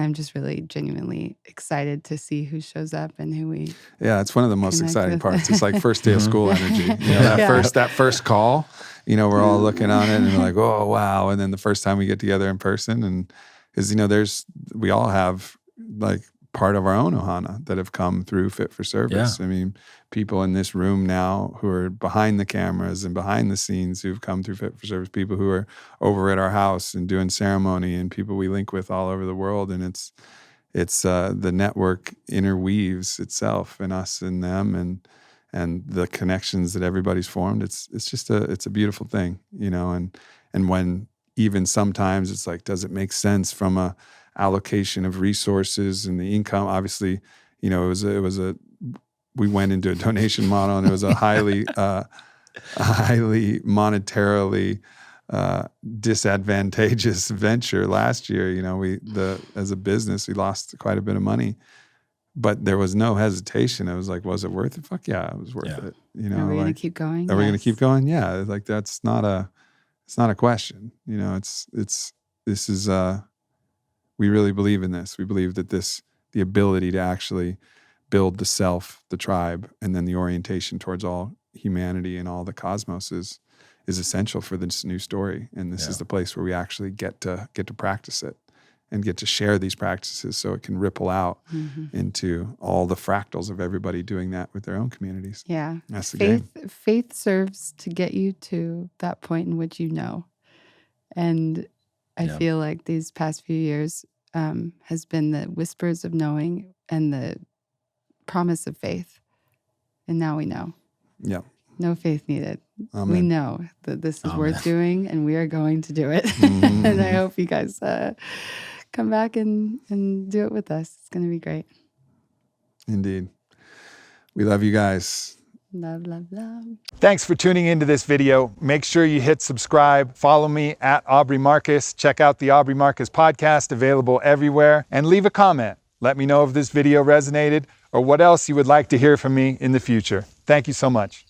Speaker 2: I'm just really genuinely excited to see who shows up and who we.
Speaker 1: Yeah, it's one of the most
Speaker 2: connect
Speaker 1: exciting
Speaker 2: with.
Speaker 1: parts. It's like first day of school energy. That first call, we're all looking on it and we're like, oh, wow. And then the first time we get together in person, and because, we all have like part of our own ohana that have come through Fit for Service.
Speaker 3: Yeah.
Speaker 1: I mean, people in this room now who are behind the cameras and behind the scenes who've come through Fit for Service, people who are over at our house and doing ceremony, and people we link with all over the world. And it's the network interweaves itself in us and them, and the connections that everybody's formed. It's just it's a beautiful thing, and when even sometimes it's like, does it make sense from a allocation of resources and the income? Obviously, we went into a donation model, and it was a highly monetarily disadvantageous venture last year. As a business, we lost quite a bit of money, but there was no hesitation. It was like, was it worth it? Fuck yeah, it was worth it.
Speaker 2: Are we going to keep going?
Speaker 1: Are we going to keep going? Yeah. Like, it's not a question. We really believe in this. We believe that the ability to actually build the self, the tribe, and then the orientation towards all humanity and all the cosmos is essential for this new story. And this is the place where we actually get to practice it. and get to share these practices so it can ripple out into all the fractals of everybody doing that with their own communities.
Speaker 2: Yeah.
Speaker 1: That's the game.
Speaker 2: Faith serves to get you to that point in which you know. And I feel like these past few years has been the whispers of knowing and the promise of faith. And now we know.
Speaker 1: Yeah.
Speaker 2: No faith needed.
Speaker 1: Amen.
Speaker 2: We know that this is worth doing, and we are going to do it. And I hope you guys come back and do it with us. It's going to be great.
Speaker 1: Indeed. We love you guys.
Speaker 2: Love, love, love.
Speaker 1: Thanks for tuning into this video. Make sure you hit subscribe. Follow me at Aubrey Marcus. Check out the Aubrey Marcus podcast, available everywhere. And leave a comment. Let me know if this video resonated or what else you would like to hear from me in the future. Thank you so much.